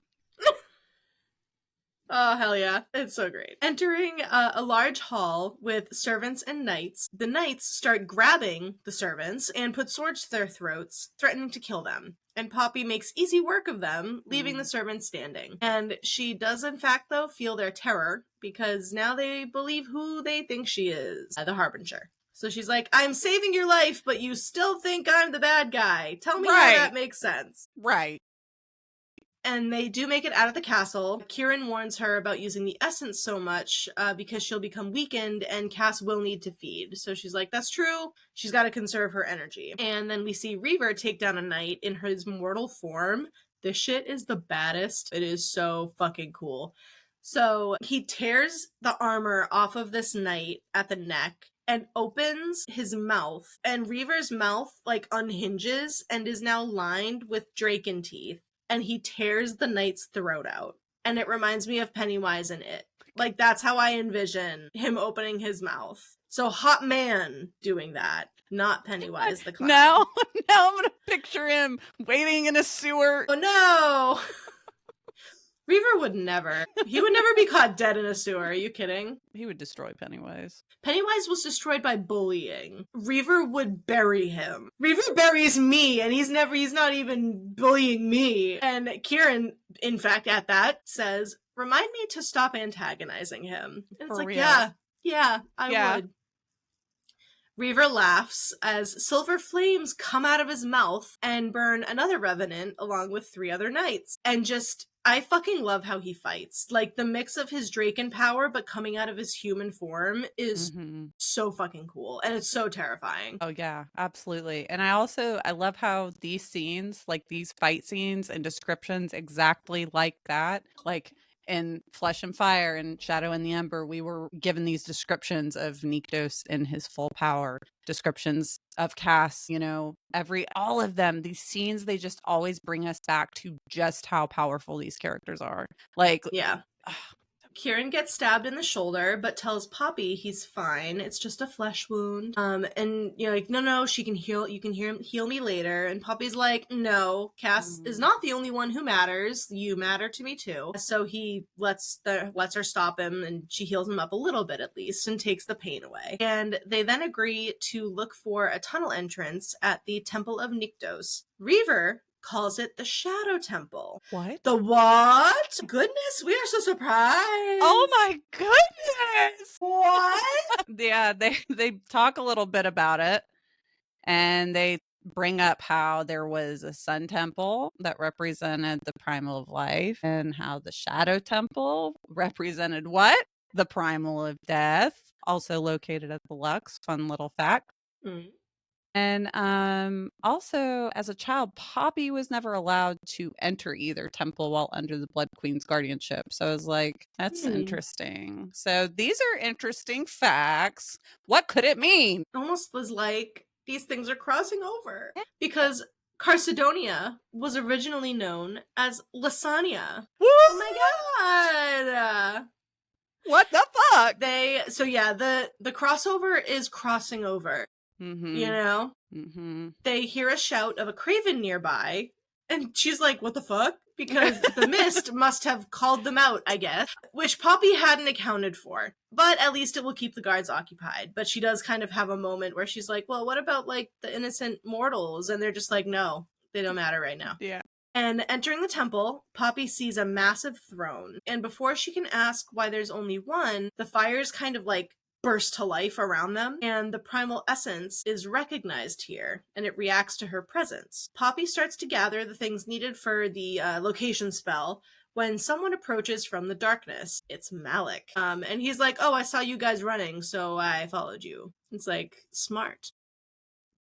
Oh, hell yeah. It's so great. Entering a large hall with servants and knights, the knights start grabbing the servants and put swords to their throats, threatening to kill them. And Poppy makes easy work of them, leaving the servants standing. And she does, in fact, though, feel their terror, because now they believe who they think she is, the Harbinger. So she's like, I'm saving your life, but you still think I'm the bad guy. Tell me how that makes sense. Right. And they do make it out of the castle. Kieran warns her about using the essence so much because she'll become weakened and Cass will need to feed. So she's like, that's true. She's got to conserve her energy. And then we see Reaver take down a knight in his mortal form. This shit is the baddest. It is so fucking cool. So he tears the armor off of this knight at the neck and opens his mouth, and Reaver's mouth like unhinges and is now lined with draken teeth, and he tears the knight's throat out. And it reminds me of Pennywise in It. Like, that's how I envision him opening his mouth. So Hot Man doing that, not Pennywise the clown. Now I'm gonna picture him waiting in a sewer. Oh no! Reaver would never. He would never be caught dead in a sewer. Are you kidding? He would destroy Pennywise. Pennywise was destroyed by bullying. Reaver would bury him. Reaver buries me, and he's not even bullying me. And Kieran, in fact, at that, says, remind me to stop antagonizing him. And it's like, real? Yeah, I would. Reaver laughs as silver flames come out of his mouth and burn another revenant along with 3 other knights. And just, I fucking love how he fights. Like, the mix of his Draken power but coming out of his human form is so fucking cool. And it's so terrifying. Oh yeah, absolutely. And I love how these scenes, like these fight scenes and descriptions exactly like that, like in Flesh and Fire and Shadow and the Ember, we were given these descriptions of Nyktos in his full power, descriptions of Cass, all of them, these scenes, they just always bring us back to just how powerful these characters are. Like, yeah. Kieran gets stabbed in the shoulder, but tells Poppy he's fine. It's just a flesh wound. And like, no, she can heal. You can heal me later. And Poppy's like, no, Cass is not the only one who matters. You matter to me too. So he lets her stop him, and she heals him up a little bit at least, and takes the pain away. And they then agree to look for a tunnel entrance at the Temple of Nyktos. Reaver calls it the Shadow Temple. What? The what? Goodness, we are so surprised. Oh my goodness. What? Yeah, they talk a little bit about it, and they bring up how there was a sun temple that represented the primal of life, and how the Shadow Temple represented what? The primal of death, also located at the Lux. Fun little fact. And also, as a child, Poppy was never allowed to enter either temple while under the Blood Queen's guardianship. So I was like, that's interesting. So these are interesting facts. What could it mean? Almost was like, these things are crossing over. Because Carcedonia was originally known as Lasagna. Woo! Oh my god! What the fuck? The crossover is crossing over. They hear a shout of a craven nearby, and she's like, what the fuck? Because the mist must have called them out, I guess, which Poppy hadn't accounted for. But at least it will keep the guards occupied. But she does kind of have a moment where she's like, well, what about, like, the innocent mortals? And they're just like, no, they don't matter right now. Yeah. And entering the temple, Poppy sees a massive throne. And before she can ask why there's only one, the fires kind of, like, burst to life around them, and the primal essence is recognized here, and it reacts to her presence. Poppy starts to gather the things needed for the location spell when someone approaches from the darkness. It's Malik. And he's like, oh, I saw you guys running, so I followed you. It's like, smart.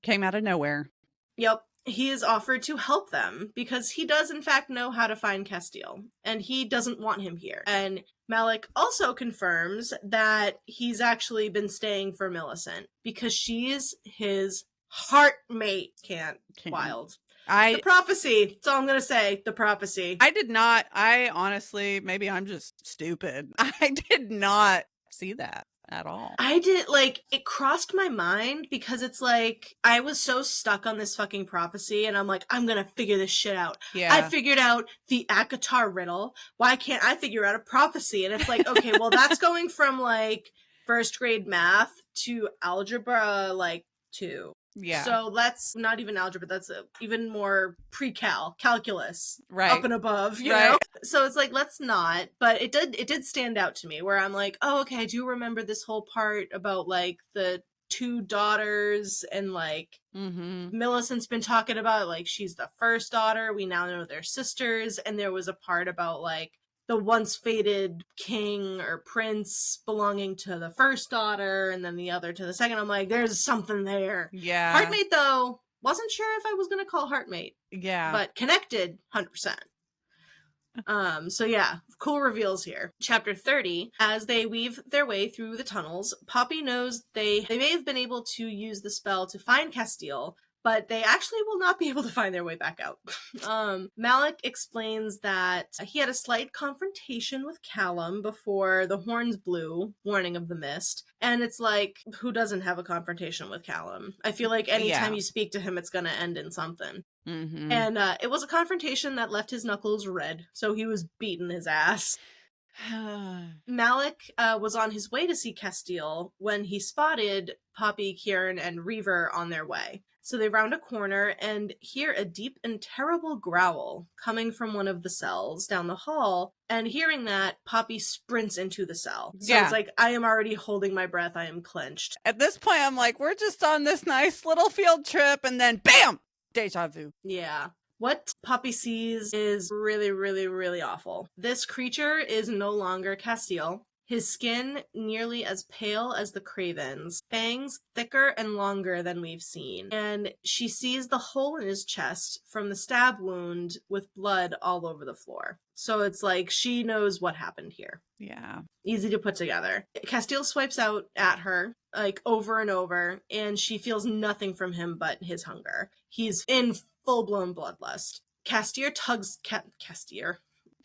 Came out of nowhere. Yep. He is offered to help them because he does in fact know how to find Casteel, and he doesn't want him here. And Malik also confirms that he's actually been staying for Millicent because she's his heartmate. Can't. Wild. The prophecy. That's all I'm going to say. The prophecy. I honestly, maybe I'm just stupid. I did not see that at all. I did, like, it crossed my mind because it's like, I was so stuck on this fucking prophecy, and I'm like, I'm gonna figure this shit out. Yeah. I figured out the Akatar riddle. Why can't I figure out a prophecy? And it's like, okay, well, that's going from, like, first grade math to algebra, like, 2. Yeah. So that's not even algebra. That's even more calculus, right, up and above, you know? So it's like, let's not. But it did stand out to me where I'm like, oh, okay, I do remember this whole part about, like, the 2 daughters, and, like, Millicent's been talking about, like, she's the first daughter. We now know they're sisters. And there was a part about, like, the once fated king or prince belonging to the first daughter, and then the other to the second. I'm like, there's something there. Yeah. Heartmate, though, wasn't sure if I was going to call Heartmate. Yeah. But connected, 100%. So yeah, cool reveals here. Chapter 30, as they weave their way through the tunnels, Poppy knows they may have been able to use the spell to find Casteel, but they actually will not be able to find their way back out. Malik explains that he had a slight confrontation with Callum before the horns blew, warning of the mist. And it's like, who doesn't have a confrontation with Callum? I feel like anytime you speak to him, it's going to end in something. Mm-hmm. And it was a confrontation that left his knuckles red, so he was beating his ass. Malik was on his way to see Casteel when he spotted Poppy, Kieran, and Reaver on their way. So they round a corner and hear a deep and terrible growl coming from one of the cells down the hall. And hearing that, Poppy sprints into the cell. So it's like, I am already holding my breath. I am clenched. At this point, I'm like, we're just on this nice little field trip, and then bam! Deja vu. Yeah. What Poppy sees is really, really, really awful. This creature is no longer Casteel. His skin nearly as pale as the Craven's, fangs thicker and longer than we've seen. And she sees the hole in his chest from the stab wound with blood all over the floor. So it's like she knows what happened here. Yeah. Easy to put together. Casteel swipes out at her, like over and over, and she feels nothing from him but his hunger. He's in full-blown bloodlust.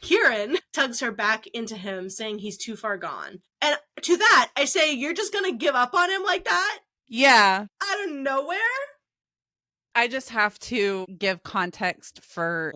Kieran tugs her back into him, saying he's too far gone. And to that, I say, you're just gonna give up on him like that? Yeah. Out of nowhere? I just have to give context for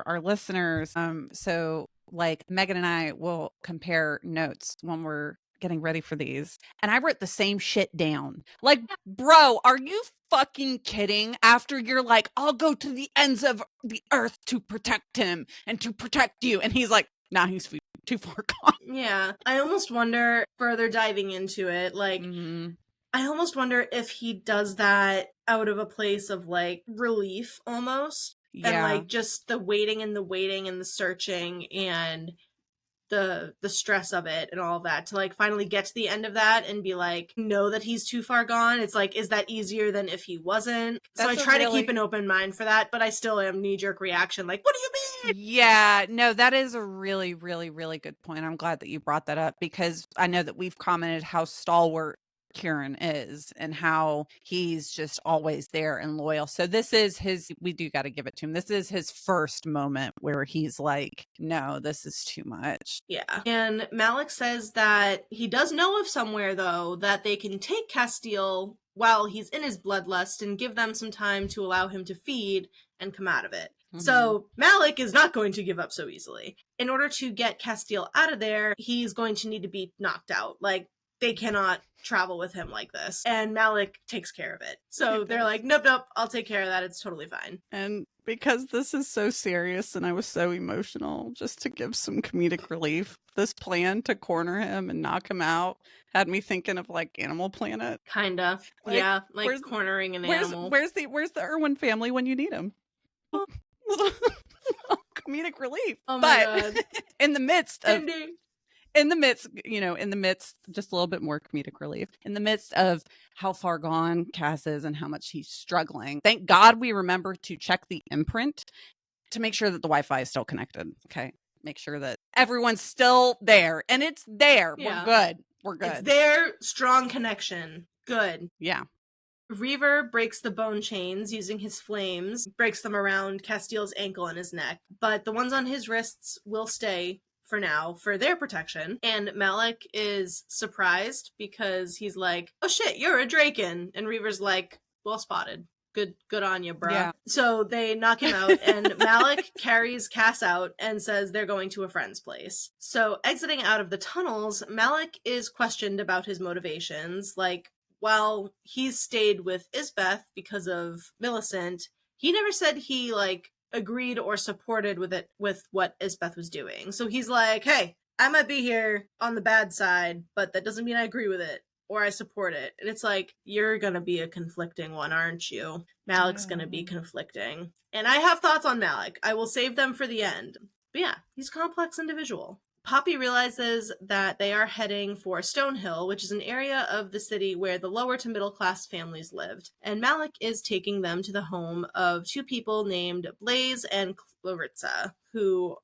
our listeners. So like Megan and I will compare notes when we're getting ready for these. And I wrote the same shit down. Like, bro, are you fucking kidding? After you're like, I'll go to the ends of the earth to protect him and to protect you. And he's like, nah, he's too far gone. Yeah. I almost wonder, further diving into it, like, I almost wonder if he does that out of a place of like relief almost. Yeah. And like just the waiting and the searching and the stress of it and all of that to like finally get to the end of that and be like, know that he's too far gone. It's like, is that easier than if he wasn't? So I try to keep an open mind for that, but I still am knee-jerk reaction like, what do you mean? Yeah, no, that is a really, really, really good point. I'm glad that you brought that up because I know that we've commented how stalwart Kieran is and how he's just always there and loyal. So this is we do got to give it to him. This is his first moment where he's like, no, this is too much. Yeah. And Malik says that he does know of somewhere though that they can take Casteel while he's in his bloodlust and give them some time to allow him to feed and come out of it. So Malik is not going to give up so easily. In order to get Casteel out of there, he's going to need to be knocked out. Like, they cannot travel with him like this. And Malik takes care of it. So they're like, nope, I'll take care of that. It's totally fine. And because this is so serious and I was so emotional, just to give some comedic relief, this plan to corner him and knock him out had me thinking of like Animal Planet. Kinda. Like, yeah, like cornering an animal. Where's the Irwin family when you need them? Little comedic relief. Oh my God. in the midst, just a little bit more comedic relief. In the midst of how far gone Cass is and how much he's struggling, thank God we remember to check the imprint to make sure that the Wi-Fi is still connected. Okay. Make sure that everyone's still there. And it's there. Yeah. We're good. It's there. Strong connection. Good. Yeah. Reaver breaks the bone chains using his flames, breaks them around Casteel's ankle and his neck, but the ones on his wrists will stay for now for their protection. And Malik is surprised because he's like, oh shit, you're a Draken. And Reaver's like, well spotted. Good on you, bruh. Yeah. So they knock him out and Malik carries Cass out and says they're going to a friend's place. So exiting out of the tunnels, Malik is questioned about his motivations. Like, while he's stayed with Isbeth because of Millicent, he never said he like agreed or supported with what Isbeth was doing. So he's like, hey, I might be here on the bad side, but that doesn't mean I agree with it or I support it. And it's like, you're gonna be a conflicting one, aren't you? Malik's gonna be conflicting. And I have thoughts on Malik. I will save them for the end. But yeah, he's a complex individual. Poppy realizes that they are heading for Stonehill, which is an area of the city where the lower to middle class families lived. And Malik is taking them to the home of two people named Blaze and Claritza, who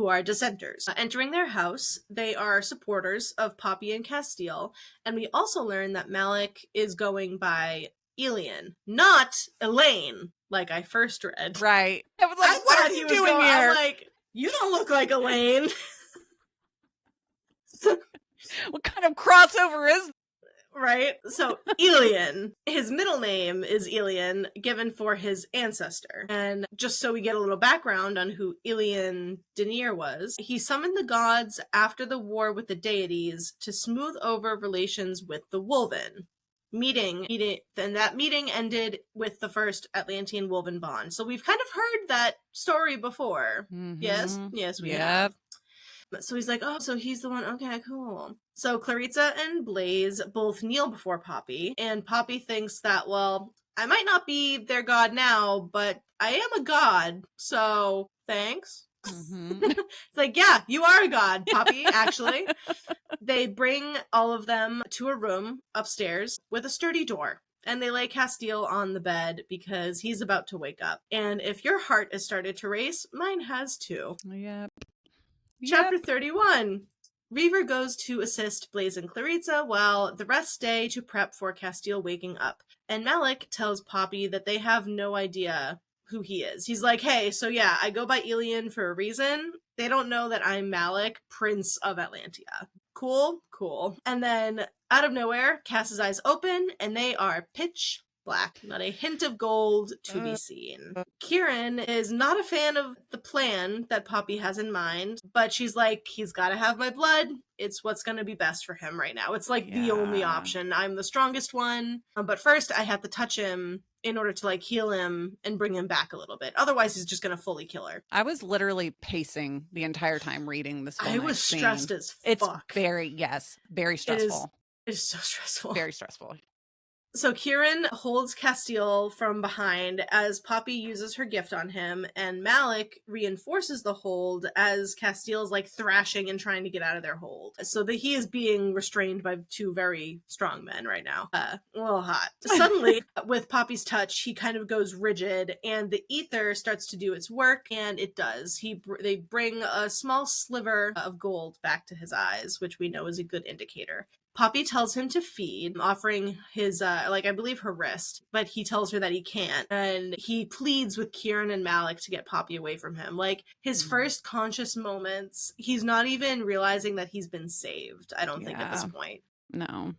are dissenters. Entering their house, they are supporters of Poppy and Casteel, and we also learn that Malik is going by Elian, not Elaine, like I first read. Right. I was like, what are you doing here? I'm like, you don't look like Elaine. What kind of crossover is right? So Elian, his middle name is Elian, given for his ancestor. And just so we get a little background on who Elian Denier was, he summoned the gods after the war with the deities to smooth over relations with the Wolven. And that meeting ended with the first Atlantean Wolven bond. So we've kind of heard that story before. Yes, we have. So he's like, oh, so he's the one. Okay, cool. So Claritza and Blaze both kneel before Poppy, and Poppy thinks that, well, I might not be their god now, but I am a god, so thanks. It's like, yeah, you are a god, Poppy, actually. They bring all of them to a room upstairs with a sturdy door. And they lay Casteel on the bed because he's about to wake up. And if your heart has started to race, mine has too. Yep. Chapter 31. Reaver goes to assist Blaze and Claritza while the rest stay to prep for Casteel waking up. And Malik tells Poppy that they have no idea who he is. He's like, hey, so yeah, I go by Elian for a reason. They don't know that I'm Malik, Prince of Atlantia. Cool. And then, out of nowhere, Cass's eyes open, and they are pitch black, not a hint of gold to be seen. Kieran is not a fan of the plan that Poppy has in mind, but she's like, he's gotta have my blood. It's what's gonna be best for him right now. It's like the only option. I'm the strongest one, but first I have to touch him in order to like heal him and bring him back a little bit. Otherwise he's just gonna fully kill her. I was literally pacing the entire time reading this. I was stressed as fuck. It's very stressful. It is so stressful. Very stressful. So Kieran holds Casteel from behind as Poppy uses her gift on him, and Malik reinforces the hold as Casteel is like thrashing and trying to get out of their hold. So that he is being restrained by two very strong men right now. A little hot. Suddenly, with Poppy's touch, he kind of goes rigid, and the ether starts to do its work, and it does. They bring a small sliver of gold back to his eyes, which we know is a good indicator. Poppy tells him to feed, offering his, I believe her wrist, but he tells her that he can't. And he pleads with Kieran and Malik to get Poppy away from him. Like, his first conscious moments, he's not even realizing that he's been saved, I don't think, at this point. No.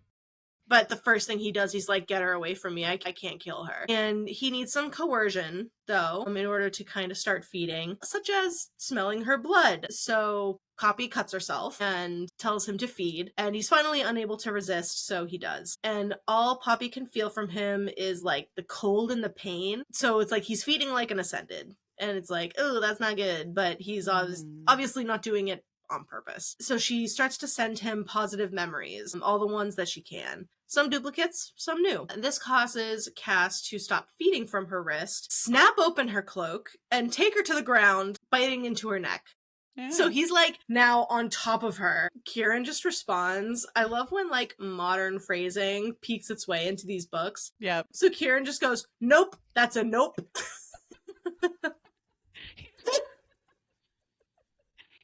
But the first thing he does, he's like, get her away from me. I can't kill her. And he needs some coercion, though, in order to kind of start feeding, such as smelling her blood. So Poppy cuts herself and tells him to feed, and he's finally unable to resist, so he does. And all Poppy can feel from him is like the cold and the pain. So it's like he's feeding like an ascended. And it's like, oh, that's not good. But he's obviously not doing it on purpose. So she starts to send him positive memories, all the ones that she can. Some duplicates, some new. And this causes Cass to stop feeding from her wrist, snap open her cloak, and take her to the ground, biting into her neck. Yeah. So he's like now on top of her. Kieran just responds. I love when like modern phrasing peeks its way into these books. Yep. So Kieran just goes, nope, that's a nope.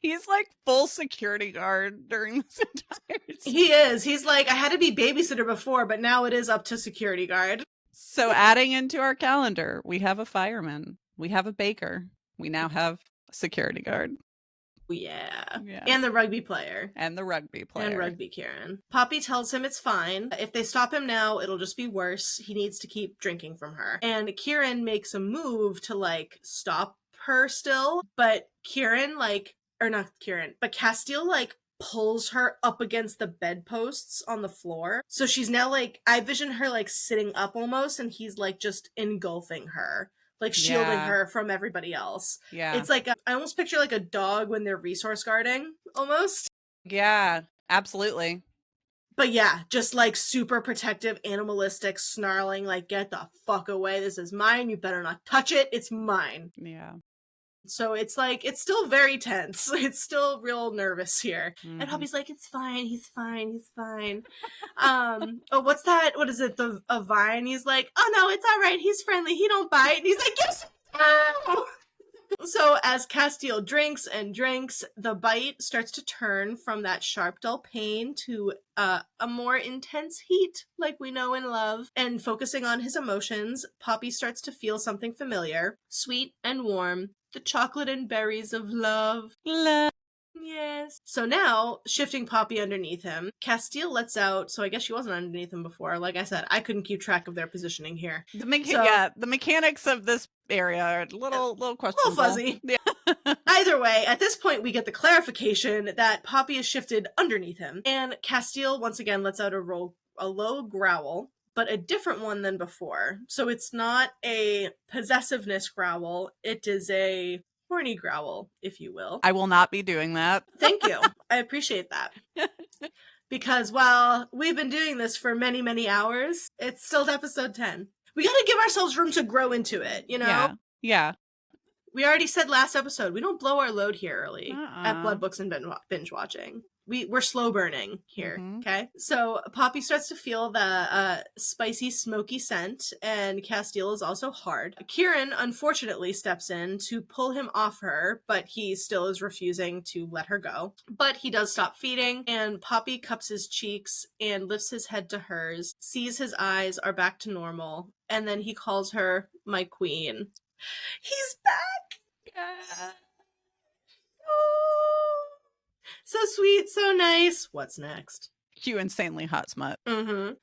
He's like full security guard during this entire season. He is. He's like, I had to be babysitter before, but now it is up to security guard. So adding into our calendar, we have a fireman. We have a baker. We now have a security guard. Yeah. And the rugby player. And rugby Kieran. Poppy tells him it's fine. If they stop him now, it'll just be worse. He needs to keep drinking from her. And Kieran makes a move to like stop her still, but Casteel like pulls her up against the bedposts on the floor. So she's now like, I vision her like sitting up almost, and he's like just engulfing her, like shielding her from everybody else. Yeah. It's like, I almost picture like a dog when they're resource guarding almost. Yeah, absolutely. But yeah, just like super protective, animalistic, snarling, like, get the fuck away. This is mine. You better not touch it. It's mine. Yeah. So it's like, it's still very tense. It's still real nervous here. And Poppy's like, it's fine. He's fine. He's fine. Oh, what's that? What is it? A vine? He's like, oh no, it's all right. He's friendly. He don't bite. And he's like, yes. So as Casteel drinks and drinks, the bite starts to turn from that sharp, dull pain to a more intense heat, like we know and love. And focusing on his emotions, Poppy starts to feel something familiar, sweet and warm, the chocolate and berries of love. Love. Yes. So now, shifting Poppy underneath him, Casteel lets out, so I guess she wasn't underneath him before. Like I said, I couldn't keep track of their positioning here. The mechanics of this area are a little questionable. A little fuzzy. Yeah. Either way, at this point, we get the clarification that Poppy is shifted underneath him, and Casteel once again lets out a low growl, but a different one than before. So it's not a possessiveness growl, it is a horny growl, if you will. I will not be doing that. Thank you. I appreciate that. Because while we've been doing this for many, many hours, it's still episode 10. We gotta give ourselves room to grow into it, you know? Yeah. We already said last episode, we don't blow our load here early at Blood Books and Binge Watching. We're slow burning here, okay? So Poppy starts to feel the spicy, smoky scent, and Casteel is also hard. Kieran, unfortunately, steps in to pull him off her, but he still is refusing to let her go. But he does stop feeding, and Poppy cups his cheeks and lifts his head to hers, sees his eyes are back to normal, and then he calls her my queen. He's back! Yeah. Oh. So sweet, so nice. What's next? Cue insanely hot smut.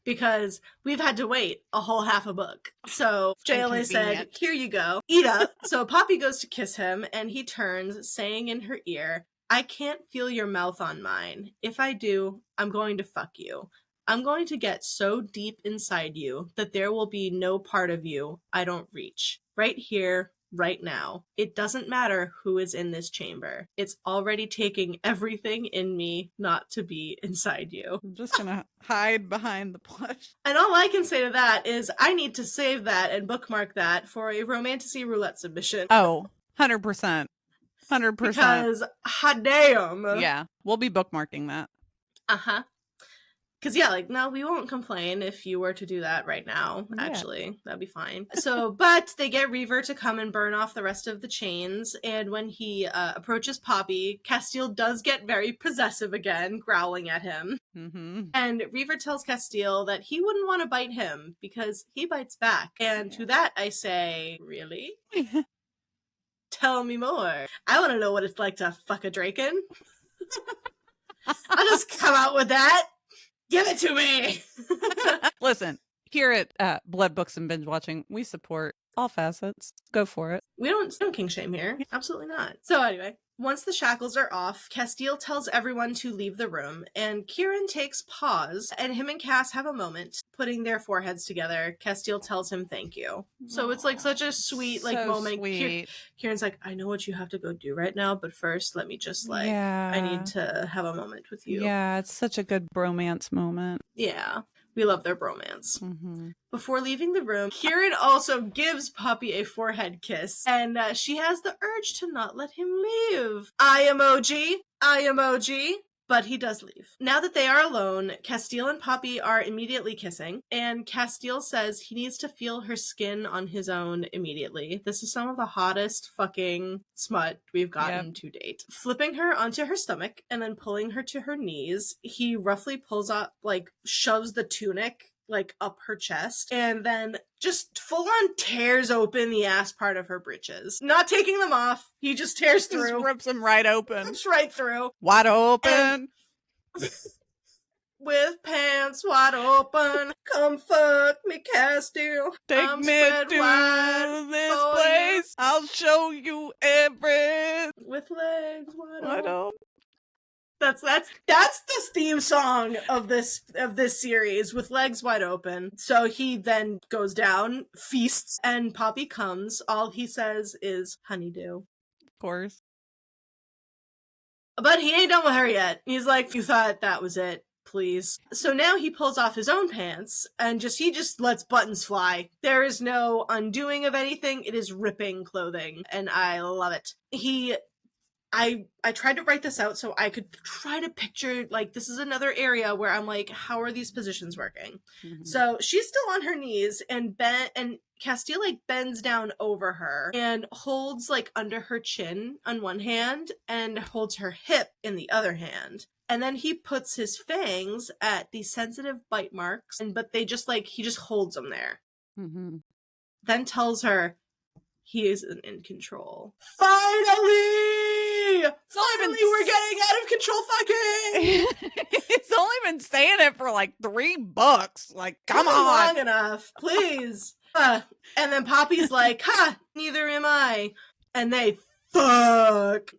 Because we've had to wait a whole half a book. So JLA said, here you go. Eat up. So Poppy goes to kiss him, and he turns, saying in her ear, I can't feel your mouth on mine. If I do, I'm going to fuck you. I'm going to get so deep inside you that there will be no part of you I don't reach. Right here, right now. It doesn't matter who is in this chamber. It's already taking everything in me not to be inside you. I'm just gonna hide behind the plush. And all I can say to that is I need to save that and bookmark that for a Romantasy Roulette submission. Oh, 100%. 100%. Because, hot damn. Yeah, we'll be bookmarking that. Uh-huh. Because, yeah, like, no, we won't complain if you were to do that right now, actually. That'd be fine. So, but they get Reaver to come and burn off the rest of the chains, and when he approaches Poppy, Casteel does get very possessive again, growling at him. And Reaver tells Casteel that he wouldn't want to bite him, because he bites back. And to that, I say, really? Tell me more. I want to know what it's like to fuck a Draken. I'll just come out with that. Give it to me! Listen, here at Blood Books and Binge Watching, we support all facets. Go for it. We don't king shame here. Absolutely not. So anyway, once the shackles are off, Casteel tells everyone to leave the room, and Kieran takes pause, and him and Cass have a moment, putting their foreheads together. Casteel tells him thank you. So it's like such a sweet moment. Sweet. Kieran's like, I know what you have to go do right now, but first let me just I need to have a moment with you. Yeah, it's such a good bromance moment. Yeah. We love their bromance. Before leaving the room, Kieran also gives Poppy a forehead kiss, and she has the urge to not let him leave. Eye emoji. But he does leave. Now that they are alone, Casteel and Poppy are immediately kissing, and Casteel says he needs to feel her skin on his own immediately. This is some of the hottest fucking smut we've gotten to date. Flipping her onto her stomach and then pulling her to her knees, he roughly pulls up, shoves the tunic up her chest, and then just full on tears open the ass part of her breeches. Not taking them off. He just tears through. Just rips them right open. Rips right through. Wide open. With pants wide open. Come fuck me, Casteel. Take me to this place. I'll show you everything. With legs wide open. Open. That's the theme song of this series, with legs wide open. So he then goes down, feasts, and Poppy comes. All he says is honeydew. Of course. But he ain't done with her yet. He's like, you thought that was it. please. So now he pulls off his own pants and he just lets buttons fly. There is no undoing of anything. It is ripping clothing, and I love it. I tried to write this out so I could try to picture, like, this is another area where I'm like, how are these positions working? Mm-hmm. So she's still on her knees, and Casteel, like, bends down over her and holds, like, under her chin on one hand and holds her hip in the other hand. And then he puts his fangs at the sensitive bite marks, but he just holds them there. Mm-hmm. Then tells her he isn't in control. Finally! Finally, we're getting out of control fucking! He's only been saying it for like 3 books. Like, come on! Long enough, please. And then Poppy's like, ha, neither am I. And they fuck.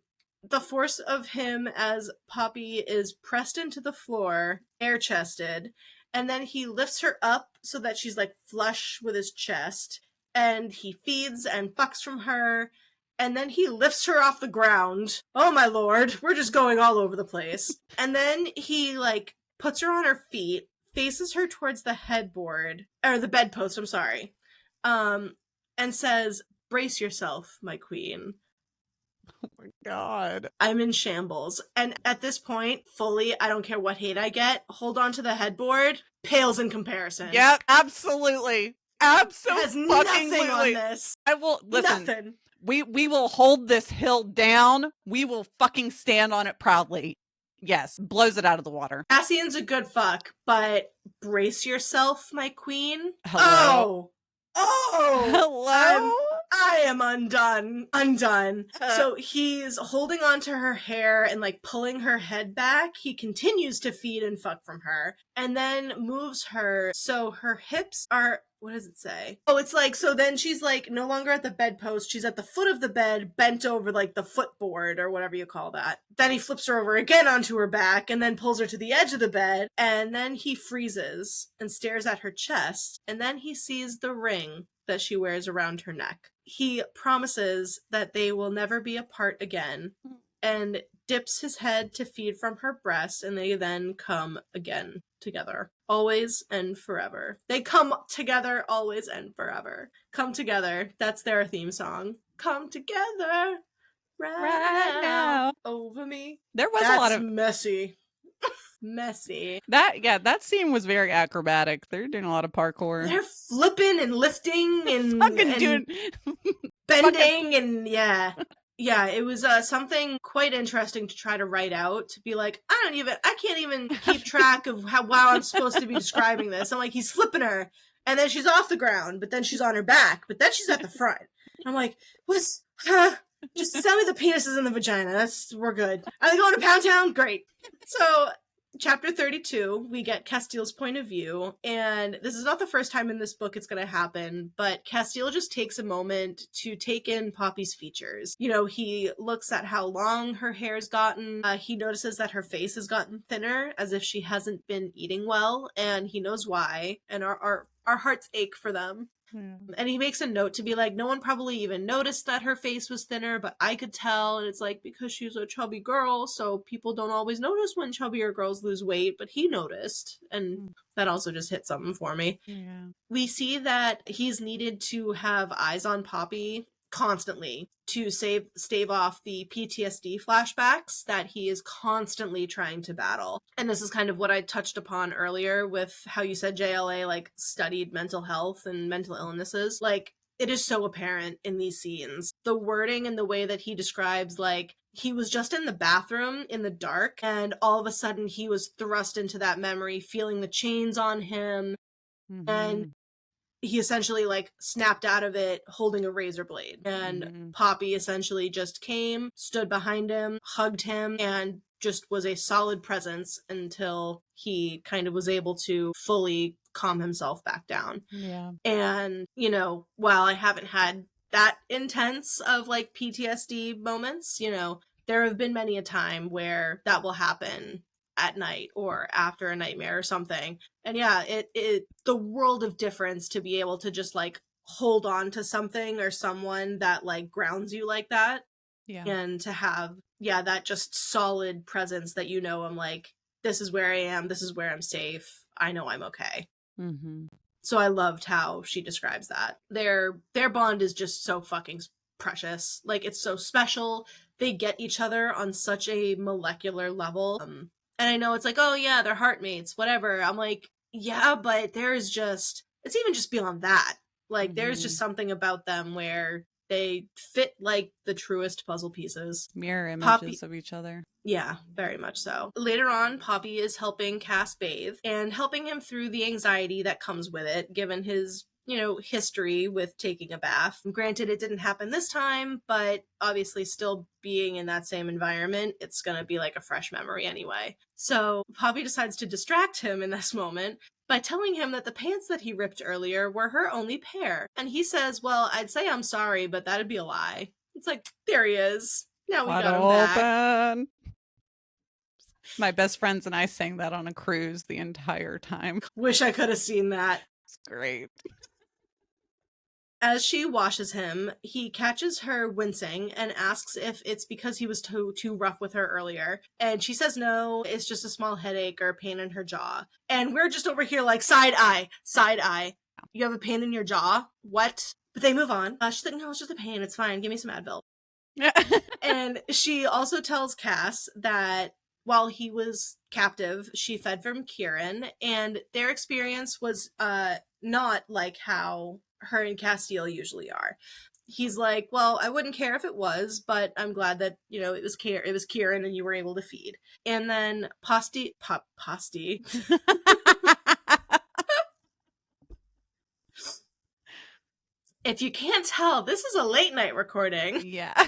The force of him as Poppy is pressed into the floor, bare-chested, and then he lifts her up so that she's like flush with his chest, and he feeds and fucks from her, and then he lifts her off the ground. Oh my lord, we're just going all over the place. And then he like puts her on her feet, faces her towards the headboard, or the bedpost, I'm sorry, and says, "Brace yourself, my queen." Oh my god. I'm in shambles. And at this point, fully, I don't care what hate I get, hold on to the headboard, pales in comparison. Yep, absolutely. Absolutely. Has nothing on this. I will listen. Nothing. We will hold this hill down. We will fucking stand on it proudly. Yes, blows it out of the water. Cassian's a good fuck, but brace yourself, my queen. Hello. Oh, hello. I am undone. So he's holding on to her hair and like pulling her head back. He continues to feed and fuck from her, and then moves her so her hips are, what does it say? Oh, it's like, so then she's like no longer at the bedpost. She's at the foot of the bed, bent over like the footboard or whatever you call that. Then he flips her over again onto her back and then pulls her to the edge of the bed. And then he freezes and stares at her chest. And then he sees the ring that she wears around her neck. He promises that they will never be apart again and dips his head to feed from her breast, and they then come again together. Always and forever. They come together always and forever. Come together. That's their theme song. Come together right now over me. There was a lot of messy. Messy. That scene was very acrobatic. They're doing a lot of parkour. They're flipping and lifting and fucking doing bending and yeah, it was something quite interesting to try to write out, to be like, I can't even keep track of how I'm supposed to be describing this. I'm like, he's flipping her, and then she's off the ground, but then she's on her back, but then she's at the front. I'm like, just sell me the penises and the vagina. We're good. Are they going to Pound Town? Great. So, Chapter 32, we get Casteel's point of view, and this is not the first time in this book it's going to happen, but Casteel just takes a moment to take in Poppy's features. You know, he looks at how long her hair's gotten, he notices that her face has gotten thinner, as if she hasn't been eating well, and he knows why, and our hearts ache for them. And he makes a note to be like, no one probably even noticed that her face was thinner, but I could tell. And it's like, because she's a chubby girl, so people don't always notice when chubbier girls lose weight, but he noticed. And that also just hit something for me. Yeah. We see that he's needed to have eyes on Poppy constantly to stave off the PTSD flashbacks that he is constantly trying to battle. And this is kind of what I touched upon earlier with how you said JLA like studied mental health and mental illnesses. Like, it is so apparent in these scenes. The wording and the way that he describes, like, he was just in the bathroom in the dark and all of a sudden he was thrust into that memory, feeling the chains on him. And he essentially like snapped out of it holding a razor blade, and Poppy essentially just came, stood behind him, hugged him, and just was a solid presence until he kind of was able to fully calm himself back down. Yeah. And, you know, while I haven't had that intense of like PTSD moments, you know, there have been many a time where that will happen at night or after a nightmare or something. And yeah, it the world of difference to be able to just like hold on to something or someone that like grounds you like that. Yeah. And to have, that just solid presence that, you know, I'm like, this is where I am. This is where I'm safe. I know I'm okay. Mm-hmm. So I loved how she describes that. Their bond is just so fucking precious. Like, it's so special. They get each other on such a molecular level. And I know it's like, oh yeah, they're heartmates, whatever. I'm like, yeah, but there's just, it's even just beyond that. Like, there's just something about them where they fit like the truest puzzle pieces. Mirror Poppy, images of each other. yeah, very much so. Later on, Poppy is helping Cass bathe and helping him through the anxiety that comes with it, given his, history with taking a bath. Granted, it didn't happen this time, but obviously still being in that same environment, it's gonna be like a fresh memory anyway. So Poppy decides to distract him in this moment by telling him that the pants that he ripped earlier were her only pair. And he says, well, I'd say I'm sorry, but that'd be a lie. It's like, there he is. Now we got him back. Open. My best friends and I sang that on a cruise the entire time. Wish I could have seen that. It's great. As she washes him, he catches her wincing and asks if it's because he was too rough with her earlier. And she says no, it's just a small headache or pain in her jaw. And we're just over here like, side eye. You have a pain in your jaw? What? But they move on. She's like, no, it's just a pain. It's fine. Give me some Advil. And she also tells Cass that while he was captive, she fed from Kieran, and their experience was not like how her and Casteel usually are. He's like, well, I wouldn't care if it was, but I'm glad that, it was Kieran and you were able to feed. And then Posty. If you can't tell, this is a late night recording. Yeah.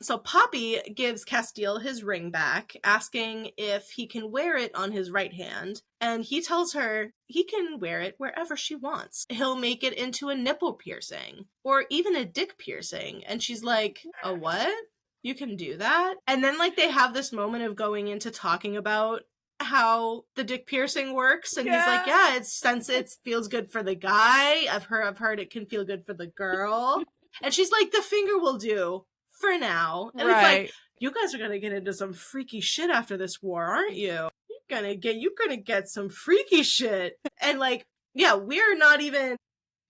So Poppy gives Casteel his ring back, asking if he can wear it on his right hand, and he tells her he can wear it wherever she wants. He'll make it into a nipple piercing, or even a dick piercing. And she's like, a what? You can do that? And then, like, they have this moment of going into talking about how the dick piercing works, and he's like, yeah, since it feels good for the guy, I've heard it can feel good for the girl. And she's like, the finger will do for now. And it's like, you guys are gonna get into some freaky shit after this war, aren't you? You're gonna get some freaky shit. And like, yeah, we're not even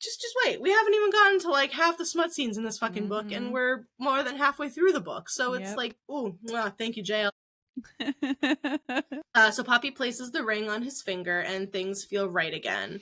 just wait. We haven't even gotten to like half the smut scenes in this fucking book, and we're more than halfway through the book. So it's like, ooh, thank you, JL. So Poppy places the ring on his finger and things feel right again.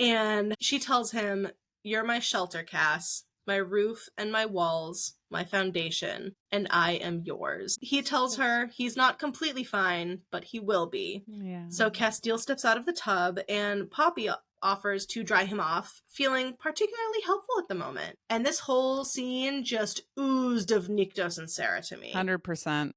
And she tells him, you're my shelter, Cass, my roof and my walls, my foundation, and I am yours. He tells her he's not completely fine, but he will be. Yeah. So Casteel steps out of the tub, and Poppy offers to dry him off, feeling particularly helpful at the moment. And this whole scene just oozed of Nyktos and Sarah to me. 100%.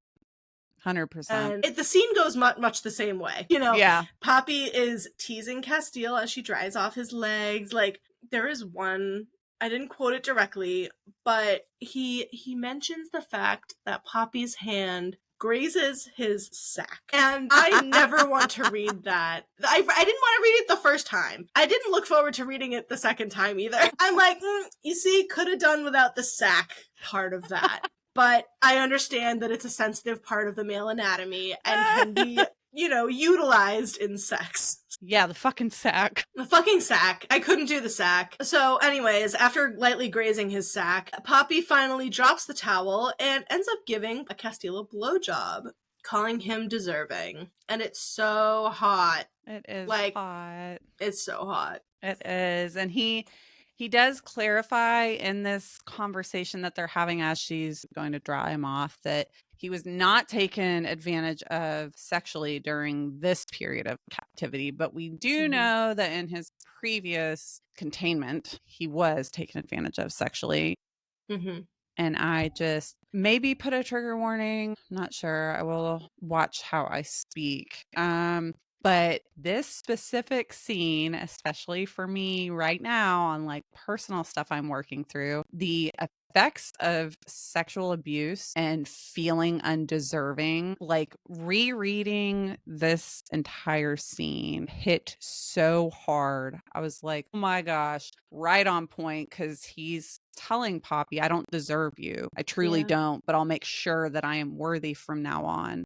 100%. And the scene goes much the same way. Yeah. Poppy is teasing Casteel as she dries off his legs. Like, there is one, I didn't quote it directly, but he mentions the fact that Poppy's hand grazes his sack. And I never want to read that. I didn't want to read it the first time. I didn't look forward to reading it the second time either. I'm like, you see, could have done without the sack part of that. But I understand that it's a sensitive part of the male anatomy and can be, utilized in sex. Yeah, the fucking sack. The fucking sack. I couldn't do the sack. So anyways, after lightly grazing his sack, Poppy finally drops the towel and ends up giving a Casteel a blowjob, calling him deserving. And it's so hot. It is hot. It's so hot. It is. And he does clarify in this conversation that they're having as she's going to dry him off that he was not taken advantage of sexually during this period of captivity. But we do know that in his previous containment, he was taken advantage of sexually. Mm-hmm. And I just maybe put a trigger warning. Not sure. I will watch how I speak. But this specific scene, especially for me right now on like personal stuff I'm working through, the effects of sexual abuse and feeling undeserving, like rereading this entire scene hit so hard. I was like, oh my gosh, right on point, because he's telling Poppy, I don't deserve you. I truly don't, but I'll make sure that I am worthy from now on.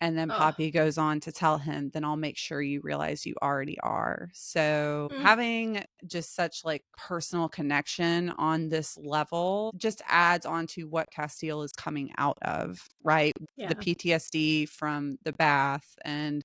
And then Poppy goes on to tell him, then I'll make sure you realize you already are. So having just such like personal connection on this level just adds on to what Casteel is coming out of, right? Yeah. The PTSD from the bath and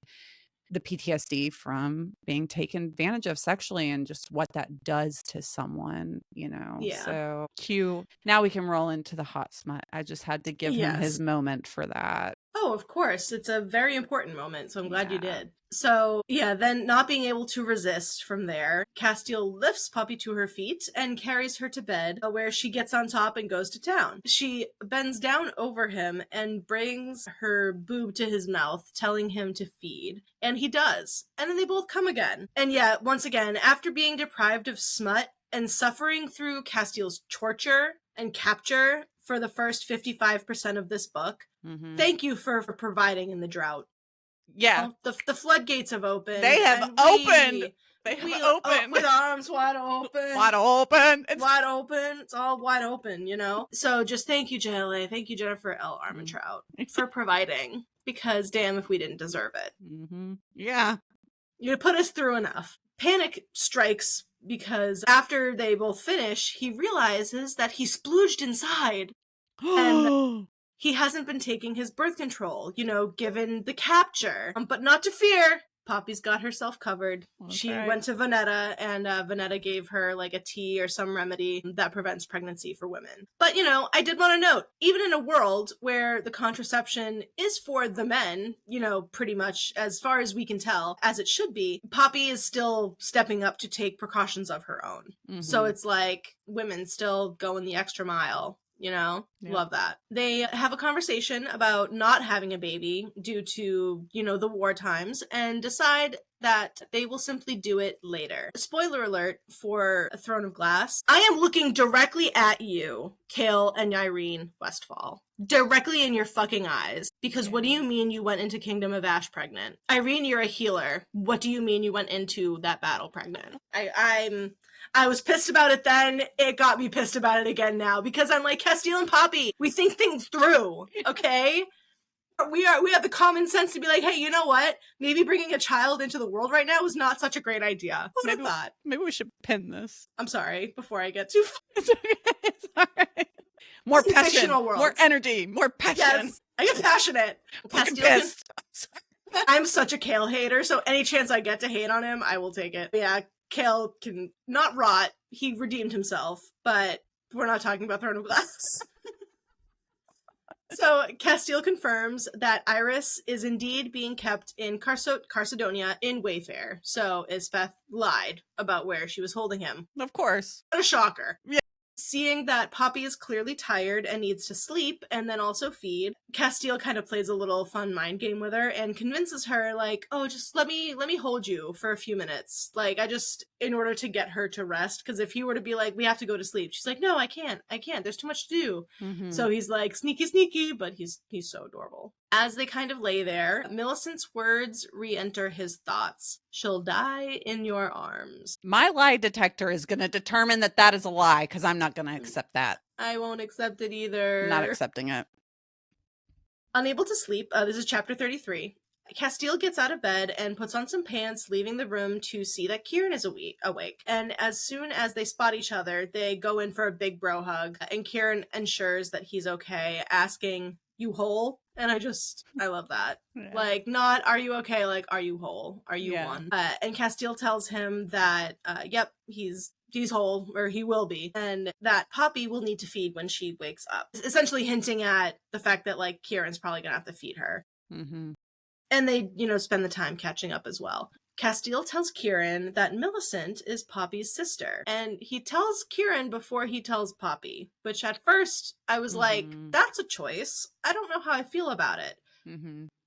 the PTSD from being taken advantage of sexually and just what that does to someone, you know? Yeah. So cue. Now we can roll into the hot smut. I just had to give him his Yes. moment for that. Oh, of course. It's a very important moment, so I'm glad you did. So, yeah, then not being able to resist from there, Casteel lifts Poppy to her feet and carries her to bed, where she gets on top and goes to town. She bends down over him and brings her boob to his mouth, telling him to feed. And he does. And then they both come again. And yeah, once again, after being deprived of smut and suffering through Casteel's torture and capture for the first 55% of this book, thank you for providing in the drought. Yeah. The floodgates have opened. They have opened. They have opened. With arms wide open. Wide open. Wide open. It's all wide open, you know? So just thank you, JLA. Thank you, Jennifer L. Armentrout, for providing. Because damn if we didn't deserve it. Yeah. You put us through enough. Panic strikes because after they both finish, he realizes that he splooged inside. And he hasn't been taking his birth control, you know, given the capture. But not to fear. Poppy's got herself covered. That's she right. went to Vanetta, and Vanetta gave her like a tea or some remedy that prevents pregnancy for women. But, you know, I did want to note, even in a world where the contraception is for the men, you know, pretty much as far as we can tell, as it should be, Poppy is still stepping up to take precautions of her own. So it's like women still going the extra mile. You know, love that. They have a conversation about not having a baby due to, you know, the war times and decide that they will simply do it later. Spoiler alert for A Throne of Glass. I am looking directly at you, Kale and Irene Westfall. Directly in your fucking eyes. Because what do you mean you went into Kingdom of Ash pregnant? Irene, you're a healer. What do you mean you went into that battle pregnant? I was pissed about it then. It got me pissed about it again now because I'm like, Casteel and Poppy, we think things through, okay? We have the common sense to be like, hey, you know what? Maybe bringing a child into the world right now is not such a great idea. Maybe we should pin this. I'm sorry, before I get too It's okay. It's all right. More passion, world. more energy, more passion. Yes, I get passionate. Fucking pissed. I'm such a Kale hater, so any chance I get to hate on him, I will take it. Yeah, Kale can not rot. He redeemed himself, but we're not talking about Throne of Glass. So Casteel confirms that Iris is indeed being kept in Carsodonia in Wayfair. So Isbeth lied about where she was holding him. Of course. What a shocker. Yeah. Seeing that Poppy is clearly tired and needs to sleep and then also feed, Casteel kind of plays a little fun mind game with her and convinces her, like, oh, just let me hold you for a few minutes. Like, in order to get her to rest, because if he were to be like, we have to go to sleep, she's like, no, I can't. There's too much to do. So he's like, sneaky, but he's so adorable. As they kind of lay there, Millicent's words re-enter his thoughts. She'll die in your arms. My lie detector is going to determine that is a lie because I'm not going to accept that. I won't accept it either. Not accepting it. Unable to sleep, this is chapter 33. Casteel gets out of bed and puts on some pants, leaving the room to see that Kieran is awake. And as soon as they spot each other, they go in for a big bro hug. And Kieran ensures that he's okay, asking, you whole? And I love that. Yeah. Like, not, are you okay? Like, are you whole? Are you one? And Casteel tells him that, yep, he's whole, or he will be, and that Poppy will need to feed when she wakes up. Essentially hinting at the fact that, like, Kieran's probably gonna have to feed her. And they, spend the time catching up as well. Casteel tells Kieran that Millicent is Poppy's sister, and he tells Kieran before he tells Poppy, which at first I was like, that's a choice. I don't know how I feel about it.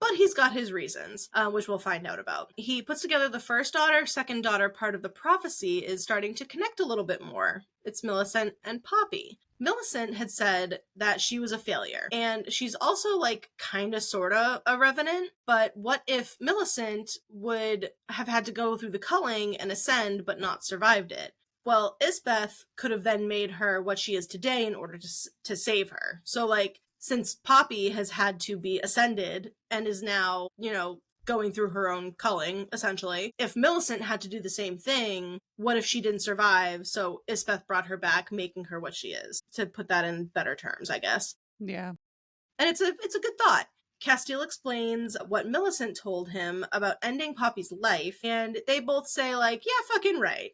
But he's got his reasons, which we'll find out about. He puts together the first daughter, second daughter part of the prophecy is starting to connect a little bit more. It's Millicent and Poppy. Millicent had said that she was a failure, and she's also, like, kinda sorta a revenant, but what if Millicent would have had to go through the culling and ascend but not survived it? Well, Isbeth could have then made her what she is today in order to save her. So, like, since Poppy has had to be ascended and is now, going through her own culling, essentially. If Millicent had to do the same thing, what if she didn't survive? So Isbeth brought her back, making her what she is, to put that in better terms, I guess. Yeah. And it's a good thought. Casteel explains what Millicent told him about ending Poppy's life, and they both say, like, yeah, fucking right.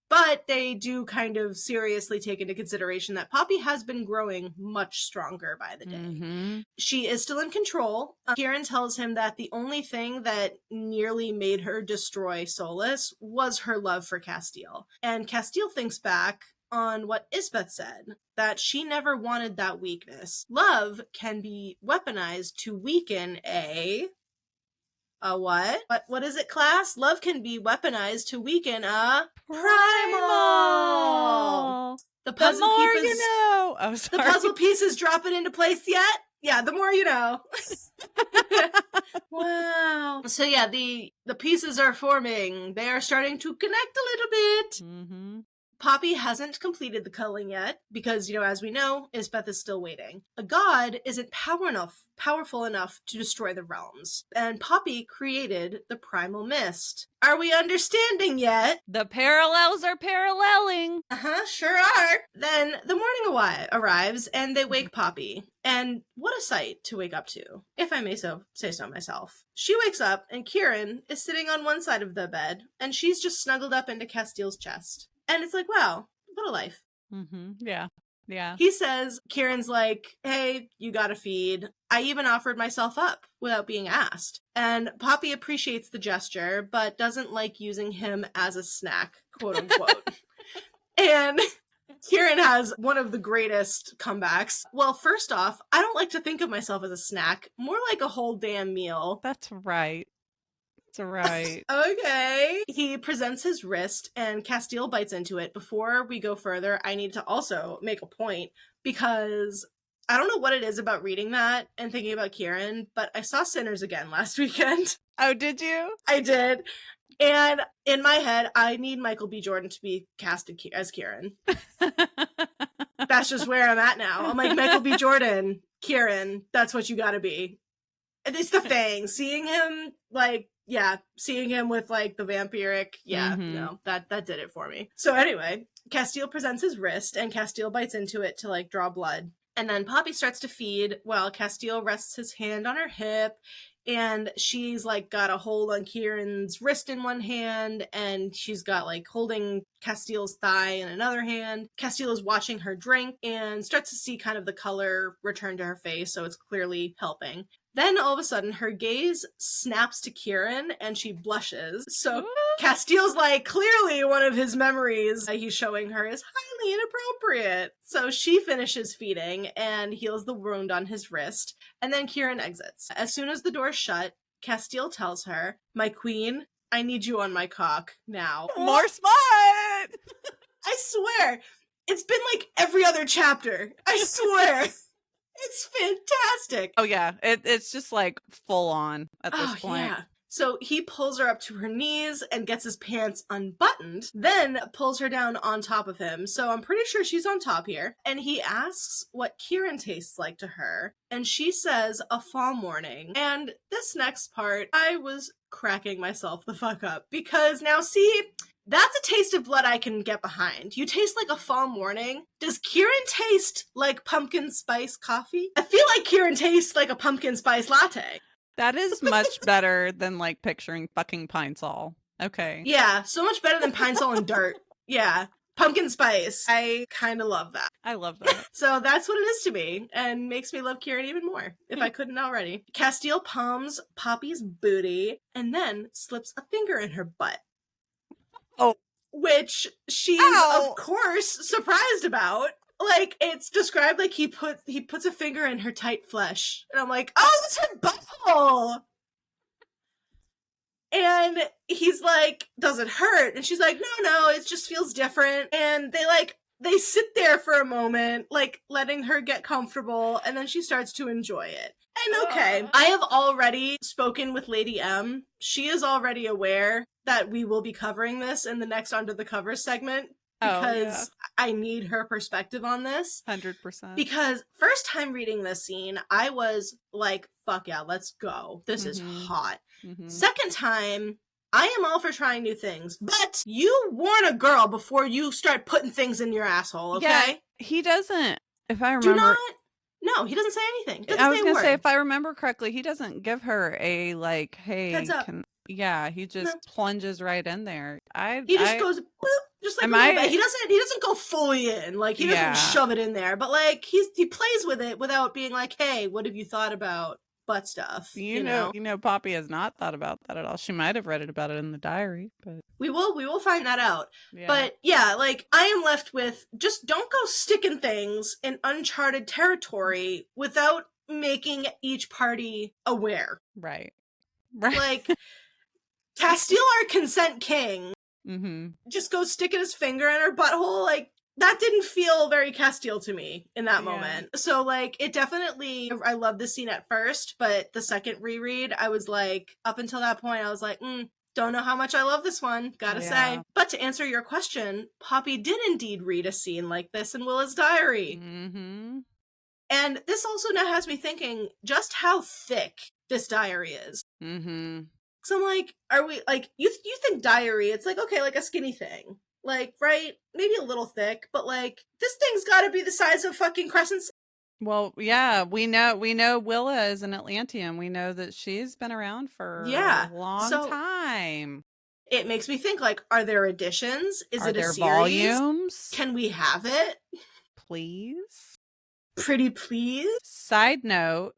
But they do kind of seriously take into consideration that Poppy has been growing much stronger by the day. Mm-hmm. She is still in control. Kieran tells him that the only thing that nearly made her destroy Solus was her love for Casteel. And Casteel thinks back on what Isbeth said, that she never wanted that weakness. Love can be weaponized to weaken a what? What is it, class? Love can be weaponized to weaken a primal. The puzzle the more pieces, you know. Oh, sorry. The puzzle pieces dropping into place yet? Yeah, the more you know. Wow. So yeah, the pieces are forming. They are starting to connect a little bit. Mm-hmm. Poppy hasn't completed the culling yet because, as we know, Isbeth is still waiting. A god isn't powerful enough to destroy the realms, and Poppy created the primal mist. Are we understanding yet? The parallels are paralleling. Sure are. Then the morning arrives, and they wake Poppy. And what a sight to wake up to, if I may say so myself. She wakes up, and Kieran is sitting on one side of the bed, and she's just snuggled up into Casteel's chest. And it's like, wow, what a life. Mm-hmm. Yeah. Yeah. He says, Kieran's like, hey, you gotta feed. I even offered myself up without being asked. And Poppy appreciates the gesture, but doesn't like using him as a snack, quote unquote. And Kieran has one of the greatest comebacks. Well, first off, I don't like to think of myself as a snack, more like a whole damn meal. That's right. That's right. Okay. He presents his wrist and Casteel bites into it. Before we go further, I need to also make a point because I don't know what it is about reading that and thinking about Kieran, but I saw Sinners again last weekend. Oh, did you? I did. And in my head, I need Michael B. Jordan to be casted as Kieran. That's just where I'm at now. I'm like, Michael B. Jordan, Kieran, that's what you gotta be. And it's the thing. Seeing him, seeing him with, like, the vampiric, no, that did it for me. So anyway, Casteel presents his wrist, and Casteel bites into it to, like, draw blood. And then Poppy starts to feed while Casteel rests his hand on her hip, and she's, like, got a hold on Kieran's wrist in one hand, and she's got, like, holding Casteel's thigh in another hand. Casteel is watching her drink and starts to see kind of the color return to her face, so it's clearly helping. Then, all of a sudden, her gaze snaps to Kieran, and she blushes. So, Casteel's like, clearly one of his memories that he's showing her is highly inappropriate. So, she finishes feeding and heals the wound on his wrist, and then Kieran exits. As soon as the door's shut, Casteel tells her, my queen, I need you on my cock now. More smart! I swear, it's been like every other chapter. I swear. It's fantastic. Oh, yeah. It's just, like, full on at this point. Yeah. So he pulls her up to her knees and gets his pants unbuttoned, then pulls her down on top of him. So I'm pretty sure she's on top here. And he asks what Kieran tastes like to her. And she says a fall morning. And this next part, I was cracking myself the fuck up. Because now, see, that's a taste of blood I can get behind. You taste like a fall morning. Does Kieran taste like pumpkin spice coffee? I feel like Kieran tastes like a pumpkin spice latte. That is much better than, like, picturing fucking Pine Sol. Okay. Yeah, so much better than Pine Sol and dirt. Yeah. Pumpkin spice. I kind of love that. I love that. So that's what it is to me, and makes me love Kieran even more, if I couldn't already. Casteel palms Poppy's booty, and then slips a finger in her butt. Oh. Which she's, of course, surprised about. Like, it's described like he puts a finger in her tight flesh. And I'm like, oh, it's her butthole! And he's like, does it hurt? And she's like, no, it just feels different. And they sit there for a moment, like, letting her get comfortable, and then she starts to enjoy it. And okay, I have already spoken with Lady M. She is already aware that we will be covering this in the next Under the Covers segment. because I need her perspective on this. 100%. Because first time reading this scene, I was like, fuck yeah, let's go. This is hot. Second time, I am all for trying new things, but you warn a girl before you start putting things in your asshole, okay? Yeah, he doesn't, if I remember. Do not. No, he doesn't say anything. I was going to say, if I remember correctly, he doesn't give her a, like, hey, heads up. He just plunges right in there. He just goes, boop, just like a little bit. He doesn't go fully in. Like, he doesn't shove it in there. But, like, he plays with it without being like, hey, what have you thought about butt stuff? You know, Poppy has not thought about that at all. She might have read about it in the diary, but we will find that out. Yeah. But yeah, like, I am left with, just don't go sticking things in uncharted territory without making each party aware. Right. Like, Casteel, our consent king, just goes sticking his finger in her butthole. Like, that didn't feel very Casteel to me in that moment. So, like, it definitely, I love this scene at first, but the second reread, I was like, up until that point, I was like, don't know how much I love this one, gotta say. But to answer your question, Poppy did indeed read a scene like this in Willa's diary. And this also now has me thinking just how thick this diary is. So I'm like, are we, like, you think diary, it's like, okay, like a skinny thing. Like, right? Maybe a little thick, but, like, this thing's gotta be the size of fucking Crescent. Well, yeah, we know Willa is an Atlantean. We know that she's been around for a long time. It makes me think, like, are there additions? Is it a series? Volumes? Can we have it? Please? Pretty please? Side note,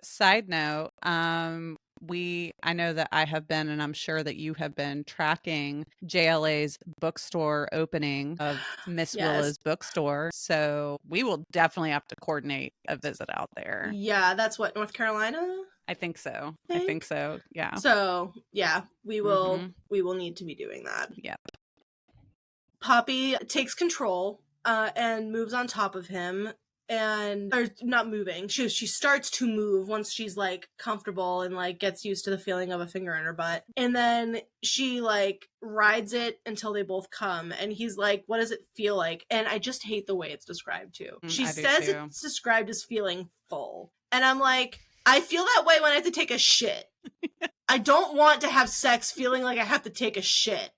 I know that I have been, and I'm sure that you have been tracking JLA's bookstore opening of Miss Willa's bookstore. So we will definitely have to coordinate a visit out there. Yeah, that's what, North Carolina? I think so. I think so. Yeah. So yeah, we will need to be doing that. Yep. Poppy takes control and moves on top of him. Or not moving. She starts to move once she's, like, comfortable and, like, gets used to the feeling of a finger in her butt. And then she, like, rides it until they both come. And he's like, what does it feel like? And I just hate the way it's described too. She says it's described as feeling full. And I'm like, I feel that way when I have to take a shit. I don't want to have sex feeling like I have to take a shit.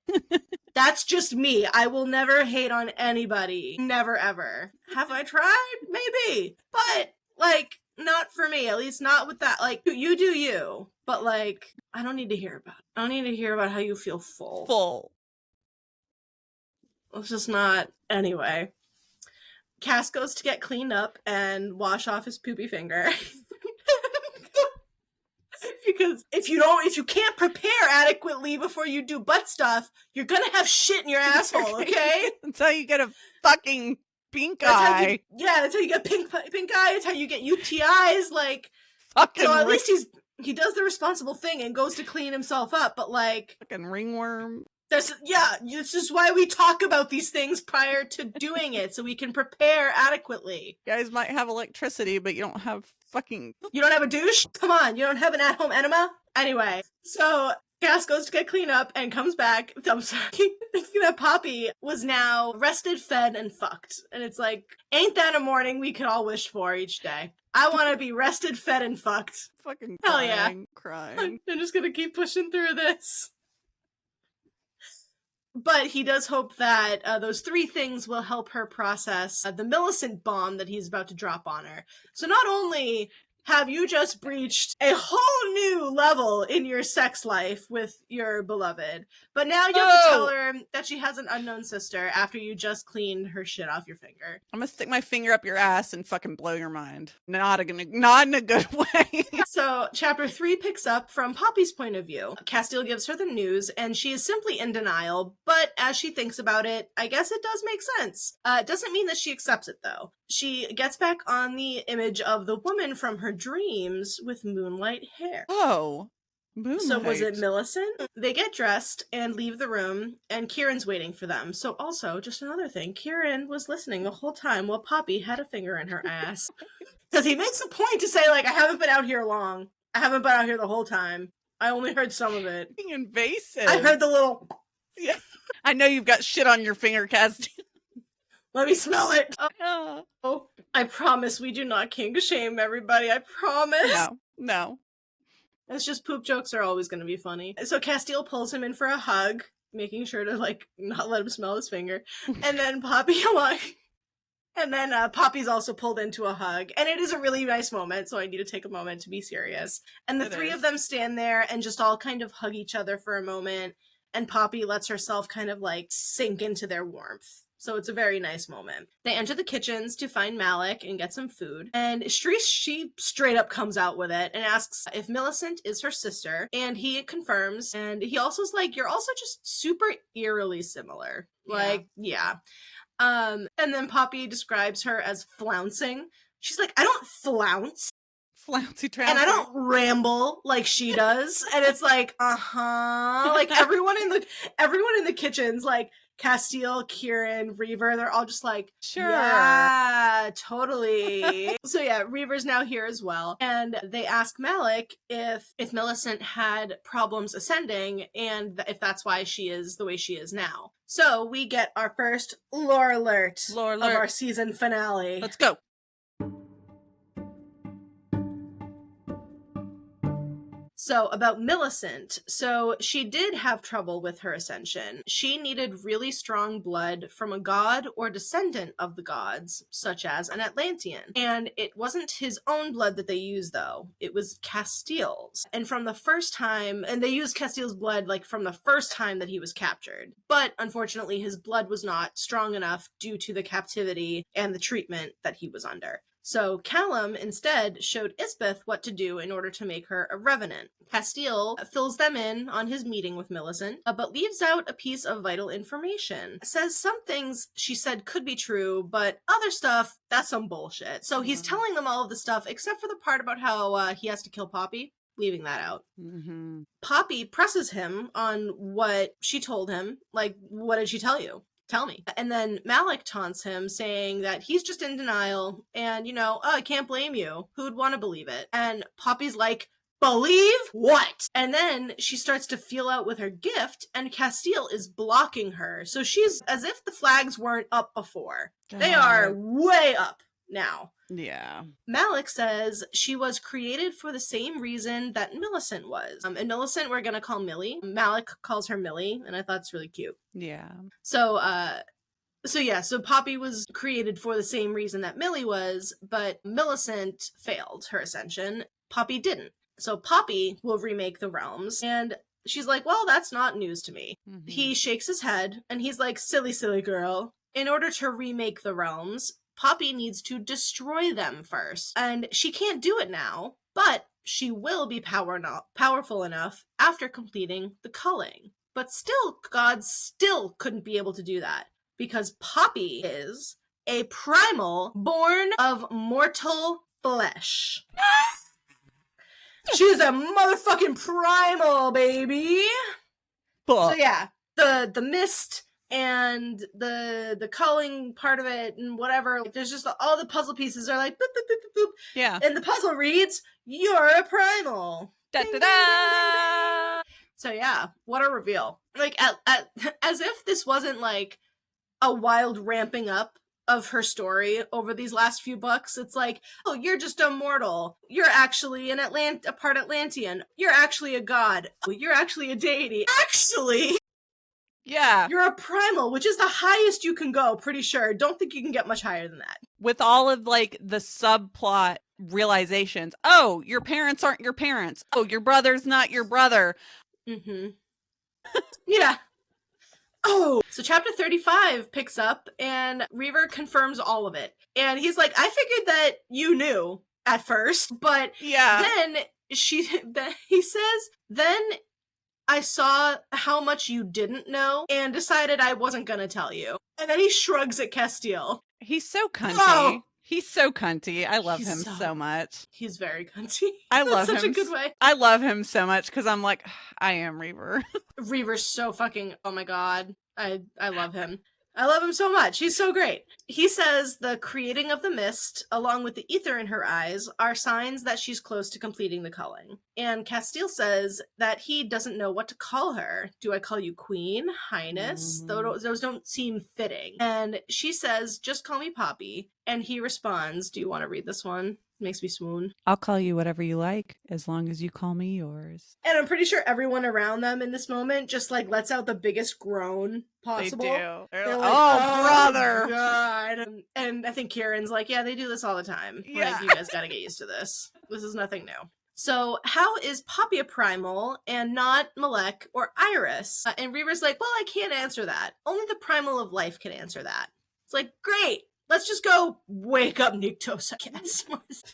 That's just me. I will never hate on anybody. Never, ever. Have I tried? Maybe. But, like, not for me. At least not with that. Like, you do you. But, like, I don't need to hear about it. I don't need to hear about how you feel full. It's just not. Anyway. Cass goes to get cleaned up and wash off his poopy finger. Because if you can't prepare adequately before you do butt stuff, you're gonna have shit in your asshole, okay? That's how you get a fucking pink eye. That's how you get pink eye. That's how you get UTIs. Like, fucking so at least he does the responsible thing and goes to clean himself up. But, like, fucking ringworm. This is why we talk about these things prior to doing it, so we can prepare adequately. You guys might have electricity, but you don't have You don't have a douche? Come on, you don't have an at-home enema? Anyway, so Cass goes to get cleaned up and comes back. I'm sorry. That Poppy was now rested, fed, and fucked. And it's like, ain't that a morning we could all wish for each day? I want to be rested, fed, and fucked. Fucking hell crying. I'm just gonna keep pushing through this. But he does hope that those three things will help her process the Millicent bomb that he's about to drop on her. So not only have you just breached a whole new level in your sex life with your beloved, but now you have to tell her that she has an unknown sister after you just cleaned her shit off your finger. I'm gonna stick my finger up your ass and fucking blow your mind. Not in a good way. So chapter 3 picks up from Poppy's point of view. Casteel gives her the news and she is simply in denial, but as she thinks about it, I guess it does make sense. It doesn't mean that she accepts it though. She gets back on the image of the woman from her dreams with moonlight hair. Oh, moonlight. So was it Millicent? They get dressed and leave the room, and Kieran's waiting for them. So also, just another thing, Kieran was listening the whole time while Poppy had a finger in her ass. Because he makes a point to say, like, I haven't been out here long. I haven't been out here the whole time. I only heard some of it. Being invasive. I heard the little... Yeah. I know you've got shit on your finger, Casteel. Let me smell it. Oh. Oh, I promise we do not kink shame everybody. I promise. No. It's just poop jokes are always going to be funny. So Casteel pulls him in for a hug, making sure to like not let him smell his finger. And then Poppy's also pulled into a hug. And it is a really nice moment, so I need to take a moment to be serious. And the three of them stand there and just all kind of hug each other for a moment. And Poppy lets herself kind of like sink into their warmth. So it's a very nice moment. They enter the kitchens to find Malik and get some food. And she straight up comes out with it and asks if Millicent is her sister. And he confirms. And he also is like, you're also just super eerily similar. Like, yeah. And then Poppy describes her as flouncing. She's like, I don't flounce. Flouncy trouncy. And I don't ramble like she does. And it's like, like everyone in the kitchen's like, Casteel, Kieran, Reaver, they're all just like, sure. Yeah, totally. So yeah, Reaver's now here as well. And they ask Malik if Millicent had problems ascending and if that's why she is the way she is now. So we get our first lore alert of our season finale. Let's go. So about Millicent, so she did have trouble with her ascension. She needed really strong blood from a god or descendant of the gods, such as an Atlantean. And it wasn't his own blood that they used, though. It was Casteel's. And from the first time, and they used Casteel's blood like from the first time that he was captured. But unfortunately, his blood was not strong enough due to the captivity and the treatment that he was under. So Callum instead showed Isbeth what to do in order to make her a revenant. Casteel fills them in on his meeting with Millicent, but leaves out a piece of vital information. Says some things she said could be true, but other stuff, that's some bullshit. So he's telling them all of the stuff, except for the part about how he has to kill Poppy, leaving that out. Mm-hmm. Poppy presses him on what she told him. Like, what did she tell you? Tell me. And then Malik taunts him, saying that he's just in denial, and, I can't blame you. Who'd want to believe it? And Poppy's like, believe what? And then she starts to feel out with her gift, and Casteel is blocking her. So she's as if the flags weren't up before. God. They are way up now. Yeah. Malik says she was created for the same reason that Millicent was. And Millicent we're going to call Millie. Malik calls her Millie, and I thought it's really cute. Yeah. So Poppy was created for the same reason that Millie was, but Millicent failed her ascension. Poppy didn't. So Poppy will remake the realms, and she's like, well, that's not news to me. Mm-hmm. He shakes his head, and he's like, silly, silly girl. In order to remake the realms, Poppy needs to destroy them first, and she can't do it now, but she will be powerful enough after completing the culling. But still, gods still couldn't be able to do that, because Poppy is a primal born of mortal flesh. She's a motherfucking primal, baby! So yeah, the mist and the culling part of it and whatever, like, there's just all the puzzle pieces are like boop, boop, boop, boop, boop. Yeah. And the puzzle reads, you're a primal. Da, da, da. So yeah, what a reveal. Like, as if this wasn't like a wild ramping up of her story over these last few books. It's like, oh, you're just a mortal. You're actually a part Atlantean. You're actually a god. Oh, you're actually a deity. Actually, yeah, you're a primal, which is the highest you can go, pretty sure. Don't think you can get much higher than that. With all of like the subplot realizations. Oh, your parents aren't your parents. Oh, your brother's not your brother. Mm-hmm. Yeah. Oh, so chapter 35 picks up and Reaver confirms all of it. And he's like, I figured that you knew at first, but then he says, then I saw how much you didn't know and decided I wasn't going to tell you. And then he shrugs at Casteel. He's so cunty. Oh! He's so cunty. I love him so much. He's very cunty. I love him. Such a good way. I love him so much because I'm like, I am Reaver. Reaver's so fucking, oh my god. I love him. I love him so much. He's so great. He says the creating of the mist, along with the ether in her eyes, are signs that she's close to completing the culling. And Casteel says that he doesn't know what to call her. Do I call you Queen? Highness? Those don't seem fitting. And she says, just call me Poppy. And he responds, do you want to read this one? Makes me swoon. I'll call you whatever you like, as long as you call me yours. And I'm pretty sure everyone around them in this moment just like lets out the biggest groan possible. They do. They're like, oh, brother. God. And I think Kieran's like, yeah, they do this all the time. Yeah. Like, you guys gotta get used to this. This is nothing new. So how is Poppy a primal and not Malek or Iris? And Reaver's like, well, I can't answer that. Only the primal of life can answer that. It's like, great. Let's just go wake up Nyktos, I guess.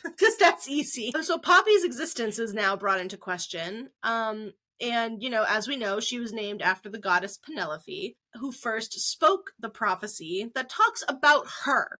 Because that's easy. So Poppy's existence is now brought into question. And, you know, as we know, she was named after the goddess Penelope, who first spoke the prophecy that talks about her.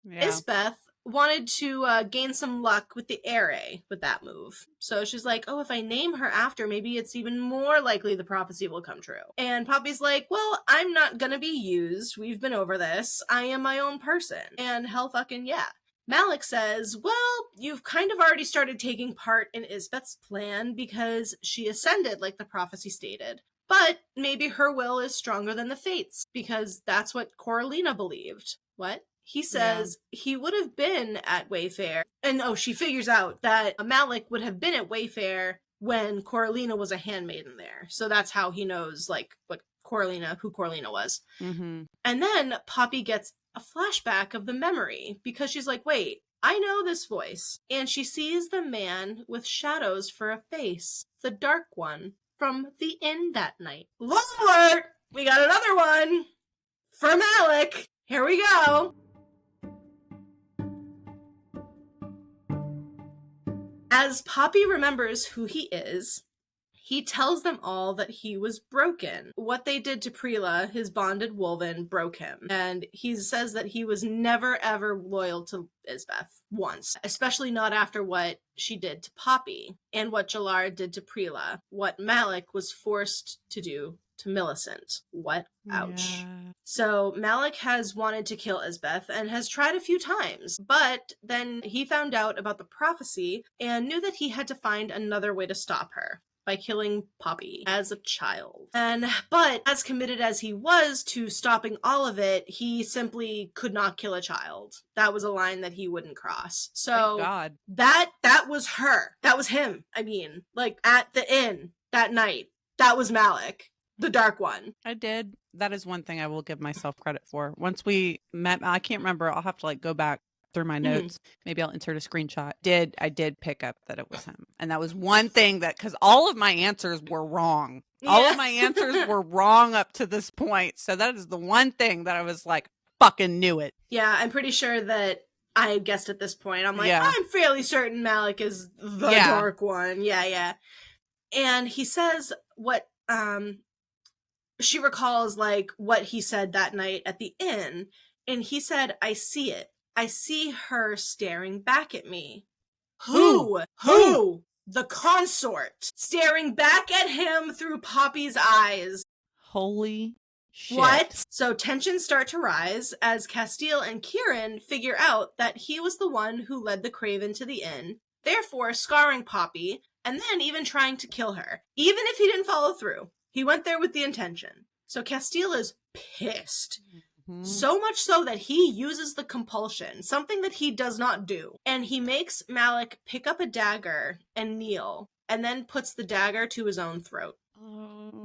Yeah. Isbeth wanted to gain some luck with the Ere with that move. So she's like, oh, if I name her after, maybe it's even more likely the prophecy will come true. And Poppy's like, well, I'm not gonna be used. We've been over this. I am my own person. And hell fucking yeah. Malek says, well, you've kind of already started taking part in Isbeth's plan because she ascended like the prophecy stated. But maybe her will is stronger than the fates because that's what Coralina believed. What? He says he would have been at Wayfair. And she figures out that Malek would have been at Wayfair when Coralina was a handmaiden there. So that's how he knows, like, who Coralina was. Mm-hmm. And then Poppy gets a flashback of the memory because she's like, wait, I know this voice. And she sees the man with shadows for a face, the dark one from the inn that night. Lord, we got another one for Malek. Here we go. As Poppy remembers who he is, he tells them all that he was broken. What they did to Prila, his bonded Wolven, broke him. And he says that he was never ever loyal to Isbeth once, especially not after what she did to Poppy and what Jalar did to Prila, what Malek was forced to do to Millicent. What? Ouch. Yeah. So Malek has wanted to kill Isbeth and has tried a few times, but then he found out about the prophecy and knew that he had to find another way to stop her by killing Poppy as a child. But as committed as he was to stopping all of it, he simply could not kill a child. That was a line that he wouldn't cross. So Thank God. that was her. That was him. I mean, like at the inn that night, that was Malek. The dark one. I did. That is one thing I will give myself credit for. Once we met, I can't remember. I'll have to go back through my notes. Maybe I'll insert a screenshot. I did pick up that it was him. And that was one thing that, because all of my answers were wrong. Yeah. All of my answers were wrong up to this point. So that is the one thing that I was like, fucking knew it. Yeah, I'm pretty sure that I guessed at this point. I'm like, I'm fairly certain Malek is the dark one. Yeah. And he says what, she recalls like what he said that night at the inn, and he said, I see it. I see her staring back at me. Who? The consort. Staring back at him through Poppy's eyes. Holy shit. What? So tensions start to rise as Casteel and Kieran figure out that he was the one who led the Craven to the inn, therefore scarring Poppy, and then even trying to kill her. Even if he didn't follow through. He went there with the intention. So Casteel is pissed. Mm-hmm. So much so that he uses the compulsion, something that he does not do. And he makes Malek pick up a dagger and kneel, and then puts the dagger to his own throat.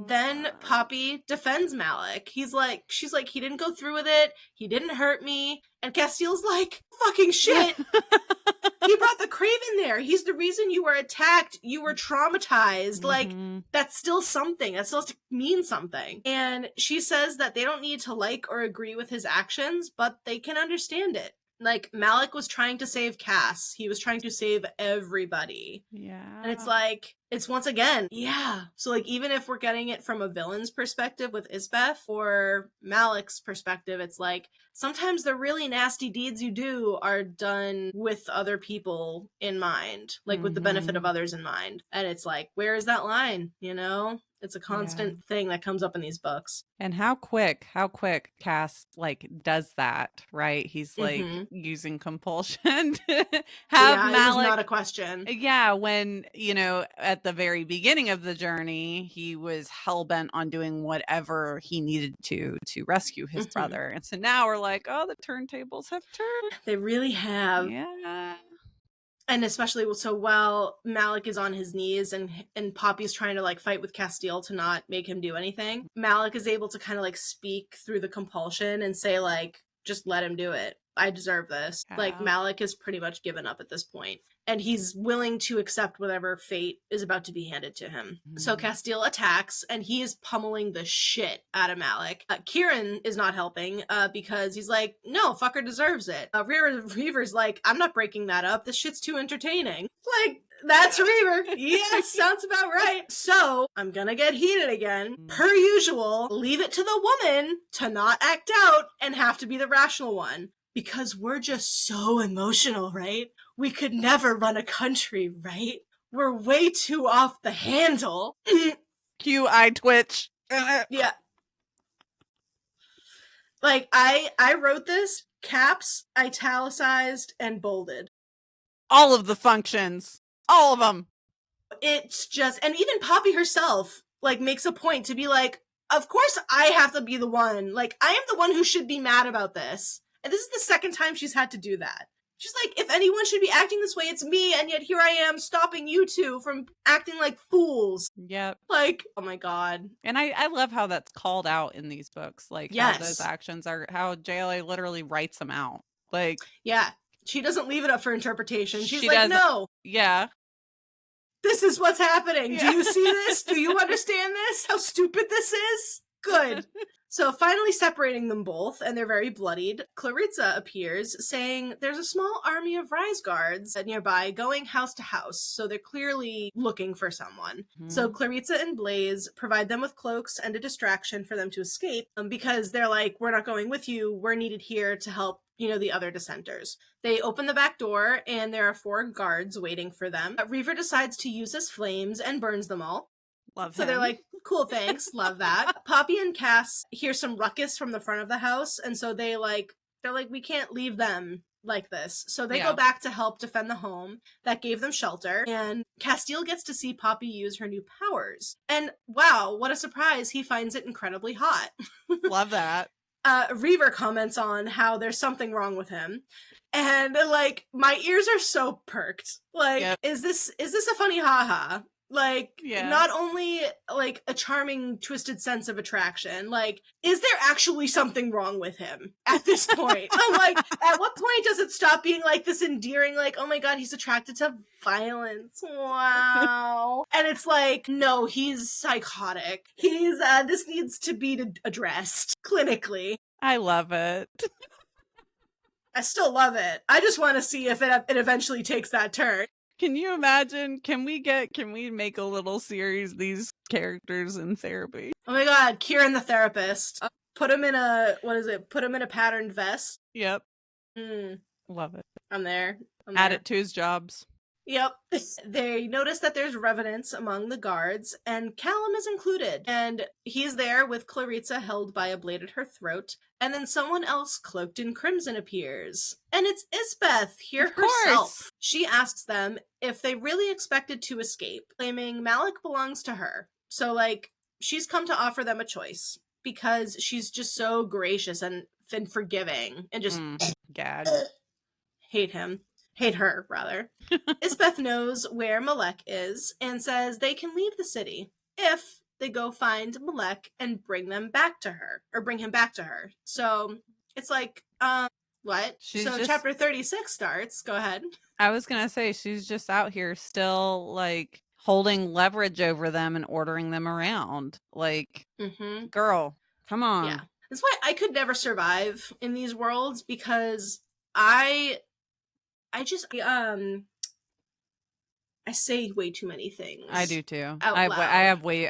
Then Poppy defends Malek. She's like, he didn't go through with it. He didn't hurt me. And Casteel's like, fucking shit. He brought the Craven there. He's the reason you were attacked. You were traumatized. Mm-hmm. Like, that's still something. That still means something. And she says that they don't need to like or agree with his actions, but they can understand it. Like, Malek was trying to save Cass. He was trying to save everybody. Yeah. And it's like, it's once again, So, like, even if we're getting it from a villain's perspective with Isbeth or Malek's perspective, it's like, sometimes the really nasty deeds you do are done with other people in mind, like with the benefit of others in mind. And it's like, where is that line, you know? It's a constant thing that comes up in these books. And how quick Cass like does that, right? He's like using compulsion to have It was Malik. not a question. Yeah, when, at the very beginning of the journey, he was hell-bent on doing whatever he needed to rescue his brother. And so now we're like, oh, the turntables have turned. They really have. Yeah. And especially so while Malik is on his knees and Poppy's trying to like fight with Casteel to not make him do anything, Malik is able to kind of like speak through the compulsion and say like, just let him do it. I deserve this. Like Malik is pretty much given up at this point. And he's willing to accept whatever fate is about to be handed to him. So Casteel attacks, and he is pummeling the shit out of Malik. Kieran is not helping because he's like, no, fucker deserves it. Reaver's like, I'm not breaking that up. This shit's too entertaining. Like, that's Reaver. Yes, sounds about right. So I'm gonna get heated again. Per usual, leave it to the woman to not act out and have to be the rational one. Because we're just so emotional, right? We could never run a country, right? We're way too off the handle. Cue eye twitch. Yeah. Like, I wrote this, caps, italicized, and bolded. All of the functions. All of them. It's just, and even Poppy herself, like, makes a point to be like, of course I have to be the one. Like, I am the one who should be mad about this. And this is the second time she's had to do that. She's like, if anyone should be acting this way, it's me, and yet here I am stopping you two from acting like fools. Yep. Like, oh my god. And I love how that's called out in these books. Like, how those actions are, how JLA literally writes them out. Like, yeah. She doesn't leave it up for interpretation. She's like, no. Yeah. This is what's happening. Yeah. Do you see this? Do you understand this? How stupid this is? Good. So finally separating them both, and they're very bloodied, Clarissa appears, saying there's a small army of Rise Guards nearby going house to house, so they're clearly looking for someone. So Clarissa and Blaze provide them with cloaks and a distraction for them to escape, because they're like, we're not going with you, we're needed here to help, the other dissenters. They open the back door, and there are 4 guards waiting for them. Reaver decides to use his flames and burns them all. Love so him. They're like, cool, thanks, love that. Poppy and Cass hear some ruckus from the front of the house, and so they're like, we can't leave them like this. So they go back to help defend the home that gave them shelter, and Casteel gets to see Poppy use her new powers. And wow, what a surprise, he finds it incredibly hot. Love that. Reaver comments on how there's something wrong with him. And like, my ears are so perked. Like, is this a funny haha? Like, not only, like, a charming, twisted sense of attraction, like, is there actually something wrong with him at this point? I'm like, at what point does it stop being, like, this endearing, like, oh my god, he's attracted to violence, wow. And it's like, no, he's psychotic. He's, this needs to be addressed clinically. I love it. I still love it. I just want to see if it eventually takes that turn. Can you imagine? Can we make a little series, these characters in therapy? Oh my god, Kieran the therapist. Put him in put him in a patterned vest. Yep. Love it. I'm there. Add it to his jobs. Yep. They notice that there's revenants among the guards, and Callum is included. And he's there with Clarissa held by a blade at her throat. And then someone else cloaked in crimson appears. And it's Isbeth here herself. She asks them if they really expected to escape, claiming Malik belongs to her. So, like, she's come to offer them a choice because she's just so gracious and forgiving and just gag. Hate him. Hate her, rather. Isbeth knows where Malek is and says they can leave the city if they go find Malek and bring him back to her. So it's like, what? Chapter 36 starts. Go ahead. I was going to say, she's just out here still, like, holding leverage over them and ordering them around. Like, girl, come on. Yeah. That's why I could never survive in these worlds, because I say way too many things. I do too. I have way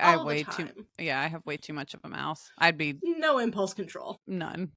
too much of a mouth. I'd be no impulse control. None.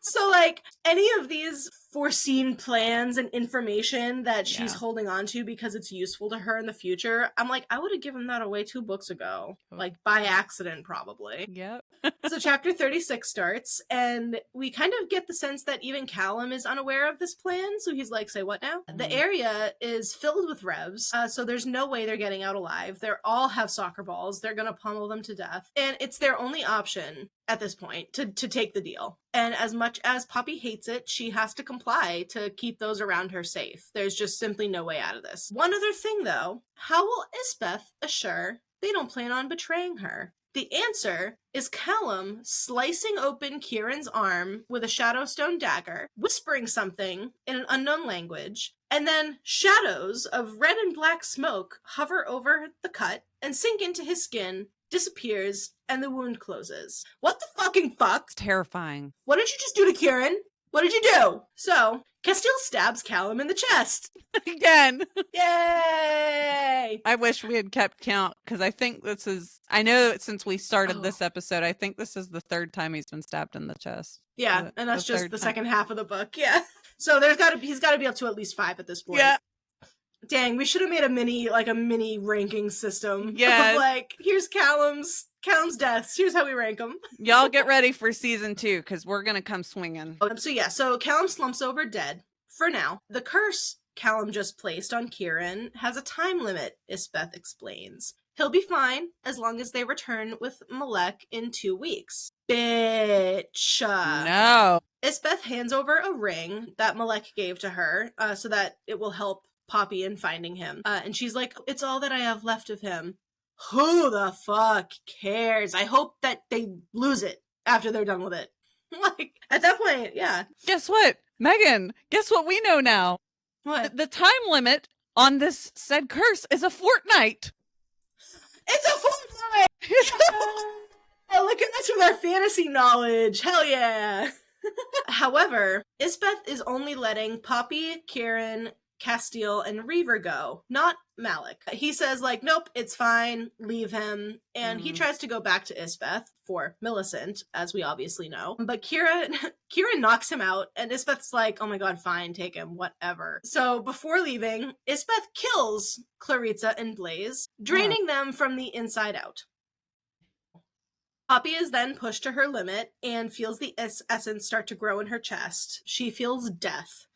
So, like, any of these foreseen plans and information that she's holding on to because it's useful to her in the future. I'm like, I would have given that away 2 books ago. Like, by accident, probably. Yep. So chapter 36 starts, and we kind of get the sense that even Callum is unaware of this plan, so he's like, say what now? The area is filled with revs, so there's no way they're getting out alive. They all have soccer balls. They're gonna pummel them to death. And it's their only option at this point to take the deal. And as much as Poppy hates it, she has to comply to keep those around her safe. There's just simply no way out of this. One other thing, though, how will Isbeth assure they don't plan on betraying her? The answer is Callum slicing open Kieran's arm with a Shadowstone dagger, whispering something in an unknown language, and then shadows of red and black smoke hover over the cut and sink into his skin, disappears, and the wound closes. What the fucking fuck? It's terrifying. What did you just do to Kieran? What did you do? So, Casteel stabs Callum in the chest. Again. Yay! I wish we had kept count, because I think this is, I know since we started this episode, I think this is the 3rd time he's been stabbed in the chest. Yeah, and that's just the second half of the book. Yeah. So he's got to be up to at least 5 at this point. Yeah. Dang, we should have made a mini ranking system. Yeah. Of like, here's Callum's deaths. Here's how we rank them. Y'all get ready for season 2, because we're going to come swinging. So Callum slumps over dead. For now, the curse Callum just placed on Kieran has a time limit, Isbeth explains. He'll be fine as long as they return with Malek in 2 weeks. Bitch. No. Isbeth hands over a ring that Malek gave to her so that it will help Poppy in finding him. And she's like, it's all that I have left of him. Who the fuck cares? I hope that they lose it after they're done with it. Like, at that point, yeah. Guess what? Megan, guess what we know now? What? The time limit on this said curse is a fortnight. It's a fortnight! Oh, look at us with our fantasy knowledge. Hell yeah. However, Isbeth is only letting Poppy, Kieran, Casteel, and Reaver go, not Malek. He says, like, nope, it's fine, leave him. And he tries to go back to Isbeth for Millicent, as we obviously know. But Kieran knocks him out, and Isbeth's like, oh my god, fine, take him, whatever. So before leaving, Isbeth kills Claritza and Blaze, draining them from the inside out. Poppy is then pushed to her limit and feels the essence start to grow in her chest. She feels death.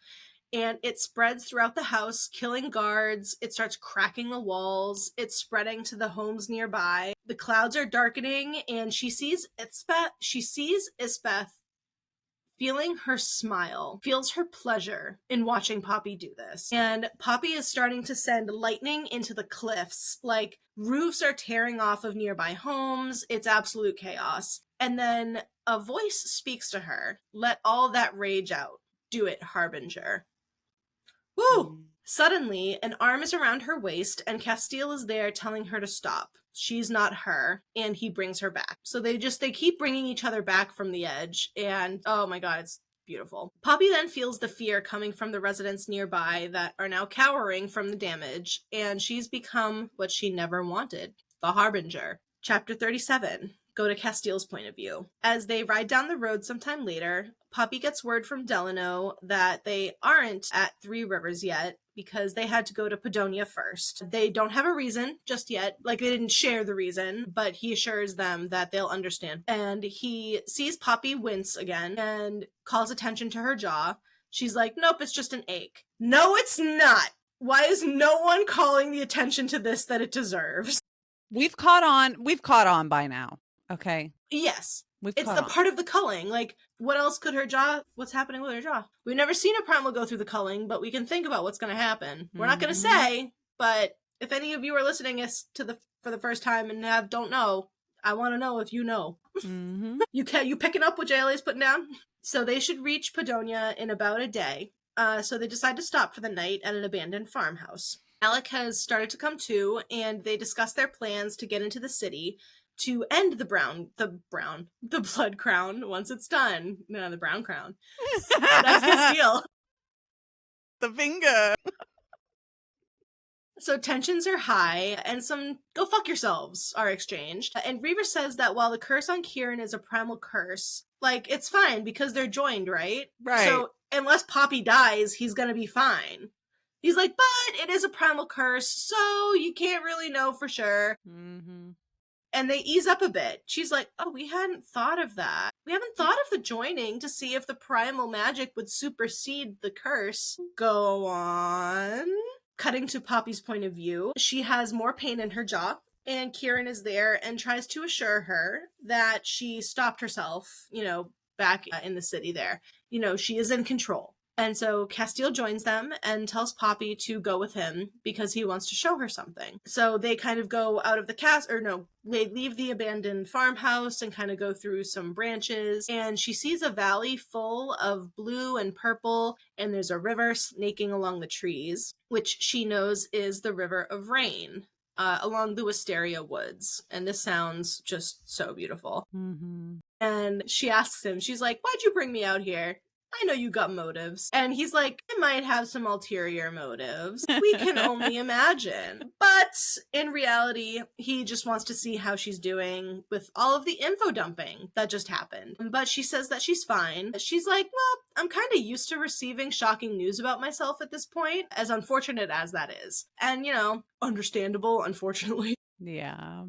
And it spreads throughout the house, killing guards. It starts cracking the walls. It's spreading to the homes nearby. The clouds are darkening, and she sees Isbeth feeling her smile, feels her pleasure in watching Poppy do this. And Poppy is starting to send lightning into the cliffs. Like, roofs are tearing off of nearby homes. It's absolute chaos. And then a voice speaks to her. Let all that rage out. Do it, Harbinger. Woo! Suddenly, an arm is around her waist, and Casteel is there telling her to stop. She's not her, and he brings her back. So they keep bringing each other back from the edge, and oh my god, it's beautiful. Poppy then feels the fear coming from the residents nearby that are now cowering from the damage, and she's become what she never wanted, the Harbinger. Chapter 37. Go to Casteel's point of view. As they ride down the road sometime later, Poppy gets word from Delano that they aren't at 3 Rivers yet because they had to go to Padonia first. They don't have a reason just yet. Like, they didn't share the reason, but he assures them that they'll understand. And he sees Poppy wince again and calls attention to her jaw. She's like, nope, it's just an ache. No, it's not. Why is no one calling the attention to this that it deserves? We've caught on by now. Okay. Yes. It's a part of the culling. Like, what else could what's happening with her jaw? We've never seen a primal go through the culling, but we can think about what's going to happen. We're not going to say, but if any of you are listening for the first time and don't know, I want to know if you know. You picking up what JLA's putting down? So they should reach Padonia in about a day. So they decide to stop for the night at an abandoned farmhouse. Alec has started to come to, and they discuss their plans to get into the city to end the blood crown once it's done. No, the brown crown. That's Casteel. The finger. So tensions are high, and some "go fuck yourselves" are exchanged. And Reaver says that while the curse on Kieran is a primal curse, like, it's fine because they're joined, right? Right. So unless Poppy dies, he's gonna be fine. He's like, but it is a primal curse, so you can't really know for sure. Mm-hmm. And they ease up a bit. She's like, oh, we hadn't thought of that. We haven't thought of the joining to see if the primal magic would supersede the curse. Go on. Cutting to Poppy's point of view, she has more pain in her jaw, and Kieran is there and tries to assure her that she stopped herself, back in the city there. She is in control. And so Casteel joins them and tells Poppy to go with him because he wants to show her something. So they kind of go out of the they leave the abandoned farmhouse and kind of go through some branches. And she sees a valley full of blue and purple, and there's a river snaking along the trees, which she knows is the River of Rain. Along the Wisteria Woods. And this sounds just so beautiful. Mm-hmm. And she asks him, she's like, why'd you bring me out here? I know you got motives. And he's like, I might have some ulterior motives. We can only imagine. But in reality, he just wants to see how she's doing with all of the info dumping that just happened. But she says that she's fine. She's like, well, I'm kind of used to receiving shocking news about myself at this point, as unfortunate as that is. And, understandable, unfortunately. Yeah.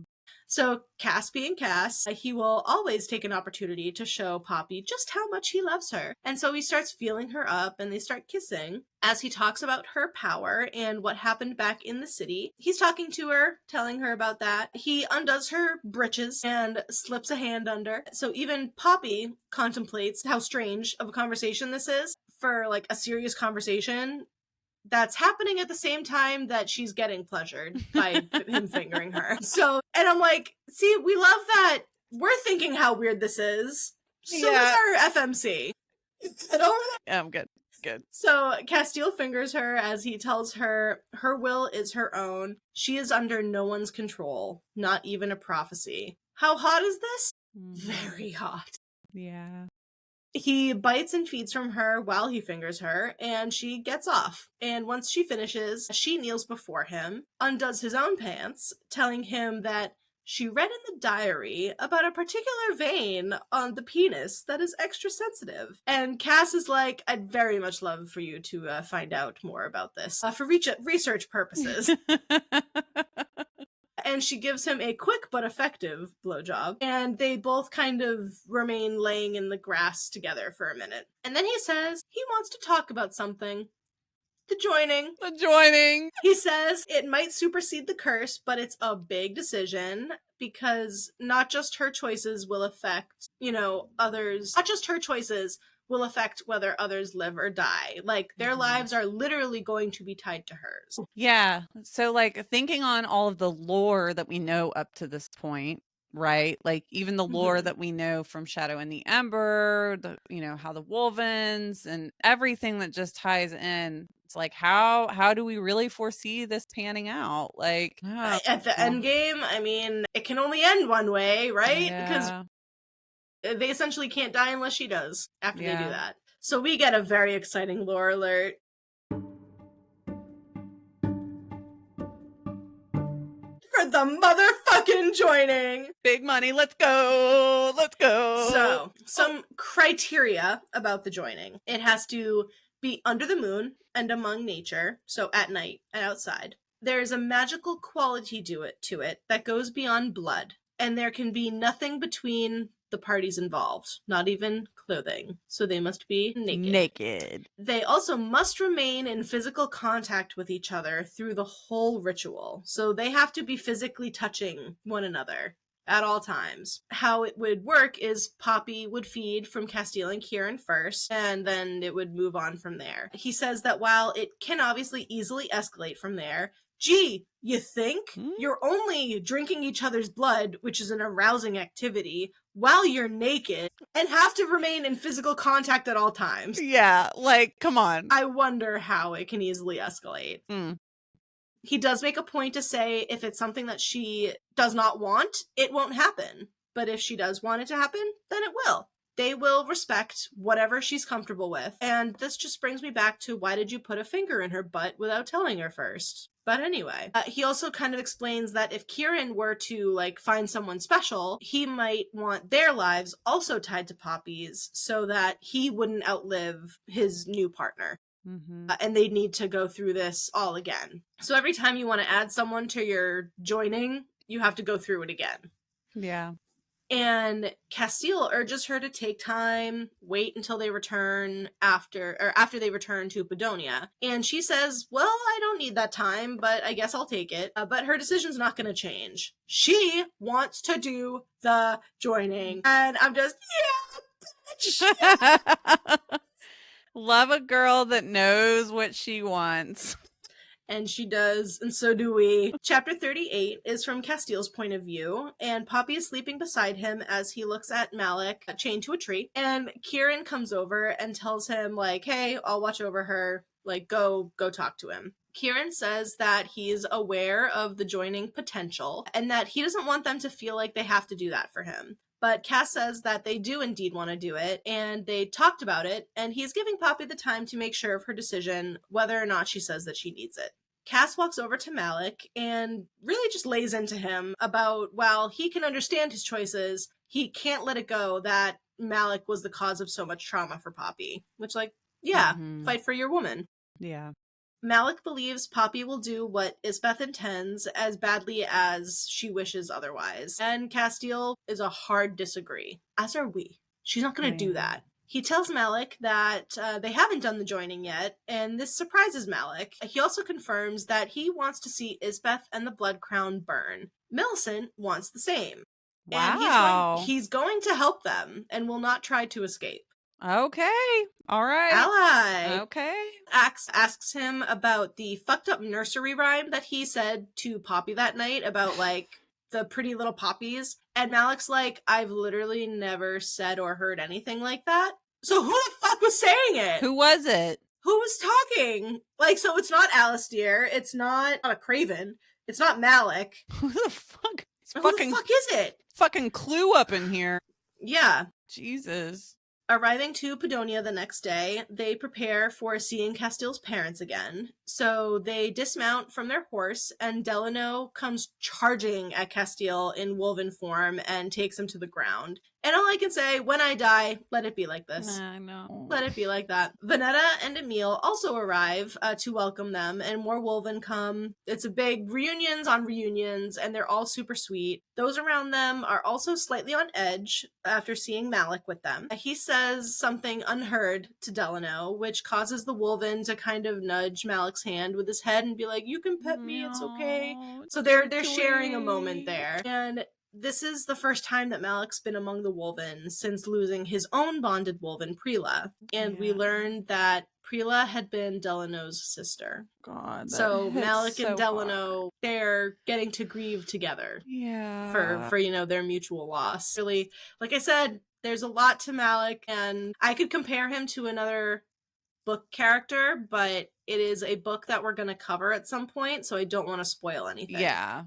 So Cass being Cass, he will always take an opportunity to show Poppy just how much he loves her. And so he starts feeling her up and they start kissing. As he talks about her power and what happened back in the city, he's talking to her, telling her about that. He undoes her breeches and slips a hand under. So even Poppy contemplates how strange of a conversation this is for like a serious conversation that's happening at the same time that she's getting pleasured by him fingering her. So, and I'm like, see, we love that. We're thinking how weird this is. So is our FMC. Get over that. Yeah, I'm good. Good. So Casteel fingers her as he tells her her will is her own. She is under no one's control, not even a prophecy. How hot is this? Very hot. Yeah. He bites and feeds from her while he fingers her, and she gets off. And once she finishes, she kneels before him, undoes his own pants, telling him that she read in the diary about a particular vein on the penis that is extra sensitive. And Cass is like, I'd very much love for you to find out more about this for research purposes. And she gives him a quick but effective blowjob. And they both kind of remain laying in the grass together for a minute. And then he says he wants to talk about something. The joining. The joining. He says it might supersede the curse, but it's a big decision because not just her choices will affect, others. Not just her choices will affect whether others live or die. Like, their lives are literally going to be tied to hers. Yeah. So, like, thinking on all of the lore that we know up to this point, right? Like, even the lore that we know from Shadow and the Ember, how the Wolvens and everything that just ties in. It's like, how do we really foresee this panning out? Like, at the end game, I mean, it can only end one way, right? Yeah. Because they essentially can't die unless she does after they do that. So we get a very exciting lore alert. For the motherfucking joining! Big money, let's go! Let's go! So, some criteria about the joining. It has to be under the moon and among nature, so at night and outside. There's a magical quality to it that goes beyond blood, and there can be nothing between the parties involved, not even clothing. So they must be naked. They also must remain in physical contact with each other through the whole ritual. So they have to be physically touching one another at all times. How it would work is Poppy would feed from Casteel and Kieran first, and then it would move on from there. He says that while it can obviously easily escalate from there, gee, you think? You're only drinking each other's blood, which is an arousing activity, while you're naked, and have to remain in physical contact at all times. Yeah, like, come on. I wonder how it can easily escalate. He does make a point to say if it's something that she does not want, it won't happen. But if she does want it to happen, then it will. They will respect whatever she's comfortable with. And this just brings me back to, why did you put a finger in her butt without telling her first? But anyway, he also kind of explains that if Kieran were to like find someone special, he might want their lives also tied to Poppy's so that he wouldn't outlive his new partner. And they'd need to go through this all again. So every time you want to add someone to your joining, you have to go through it again. Yeah. And Casteel urges her to take time, wait until they return after they return to Padonia. And she says, well, I don't need that time, but I guess I'll take it. But her decision's not going to change. She wants to do the joining. And I'm just, yeah, bitch. Love a girl that knows what she wants. And she does, and so do we. Chapter 38 is from Casteel's point of view, and Poppy is sleeping beside him as he looks at Malik chained to a tree. And Kieran comes over and tells him, like, hey, I'll watch over her. Like, go talk to him. Kieran says that he's aware of the joining potential and that he doesn't want them to feel like they have to do that for him. But Cass says that they do indeed want to do it, and they talked about it, and he's giving Poppy the time to make sure of her decision, whether or not she says that she needs it. Cass walks over to Malik and really just lays into him about, while he can understand his choices, he can't let it go that Malik was the cause of so much trauma for Poppy. Which, like, yeah, fight for your woman. Yeah. Malik believes Poppy will do what Isbeth intends as badly as she wishes otherwise. And Casteel is a hard disagree, as are we. She's not going to do that. He tells Malik that they haven't done the joining yet, and this surprises Malik. He also confirms that he wants to see Isbeth and the Blood Crown burn. Millicent wants the same. Wow. And he's going to help them and will not try to escape. Okay. All right. Ally. Okay. Asks him about the fucked up nursery rhyme that he said to Poppy that night about, like, the pretty little poppies. And Malik's like, I've literally never said or heard anything like that. So who the fuck was saying it? Who was it? Who was talking? Like, so it's not Alistair. It's not a Craven. It's not Malik. Who the fuck? Who the fuck is it? Fucking Clue up in here. Yeah. Jesus. Arriving to Padonia the next day, they prepare for seeing Casteel's parents again. So they dismount from their horse, and Delano comes charging at Casteel in woven form and takes him to the ground. And all I can say, when I die, let it be like this. I know. Let it be like that. Vanetta and Emil also arrive to welcome them, and more woven come. It's a big reunions on reunions, and they're all super sweet. Those around them are also slightly on edge after seeing Malik with them. He says something unheard to Delano, which causes the woven to kind of nudge Malik's hand with his head and be like, you can pet me, it's okay. So they're sharing a moment there. And this is the first time that Malik's been among the woven since losing his own bonded woven, Prila. And we learned that Prila had been Delano's sister. God. So Malik and Delano, they're getting to grieve together. Yeah. For their mutual loss. Really, like I said, there's a lot to Malik, and I could compare him to another book character, but it is a book that we're going to cover at some point, so I don't want to spoil anything. Yeah.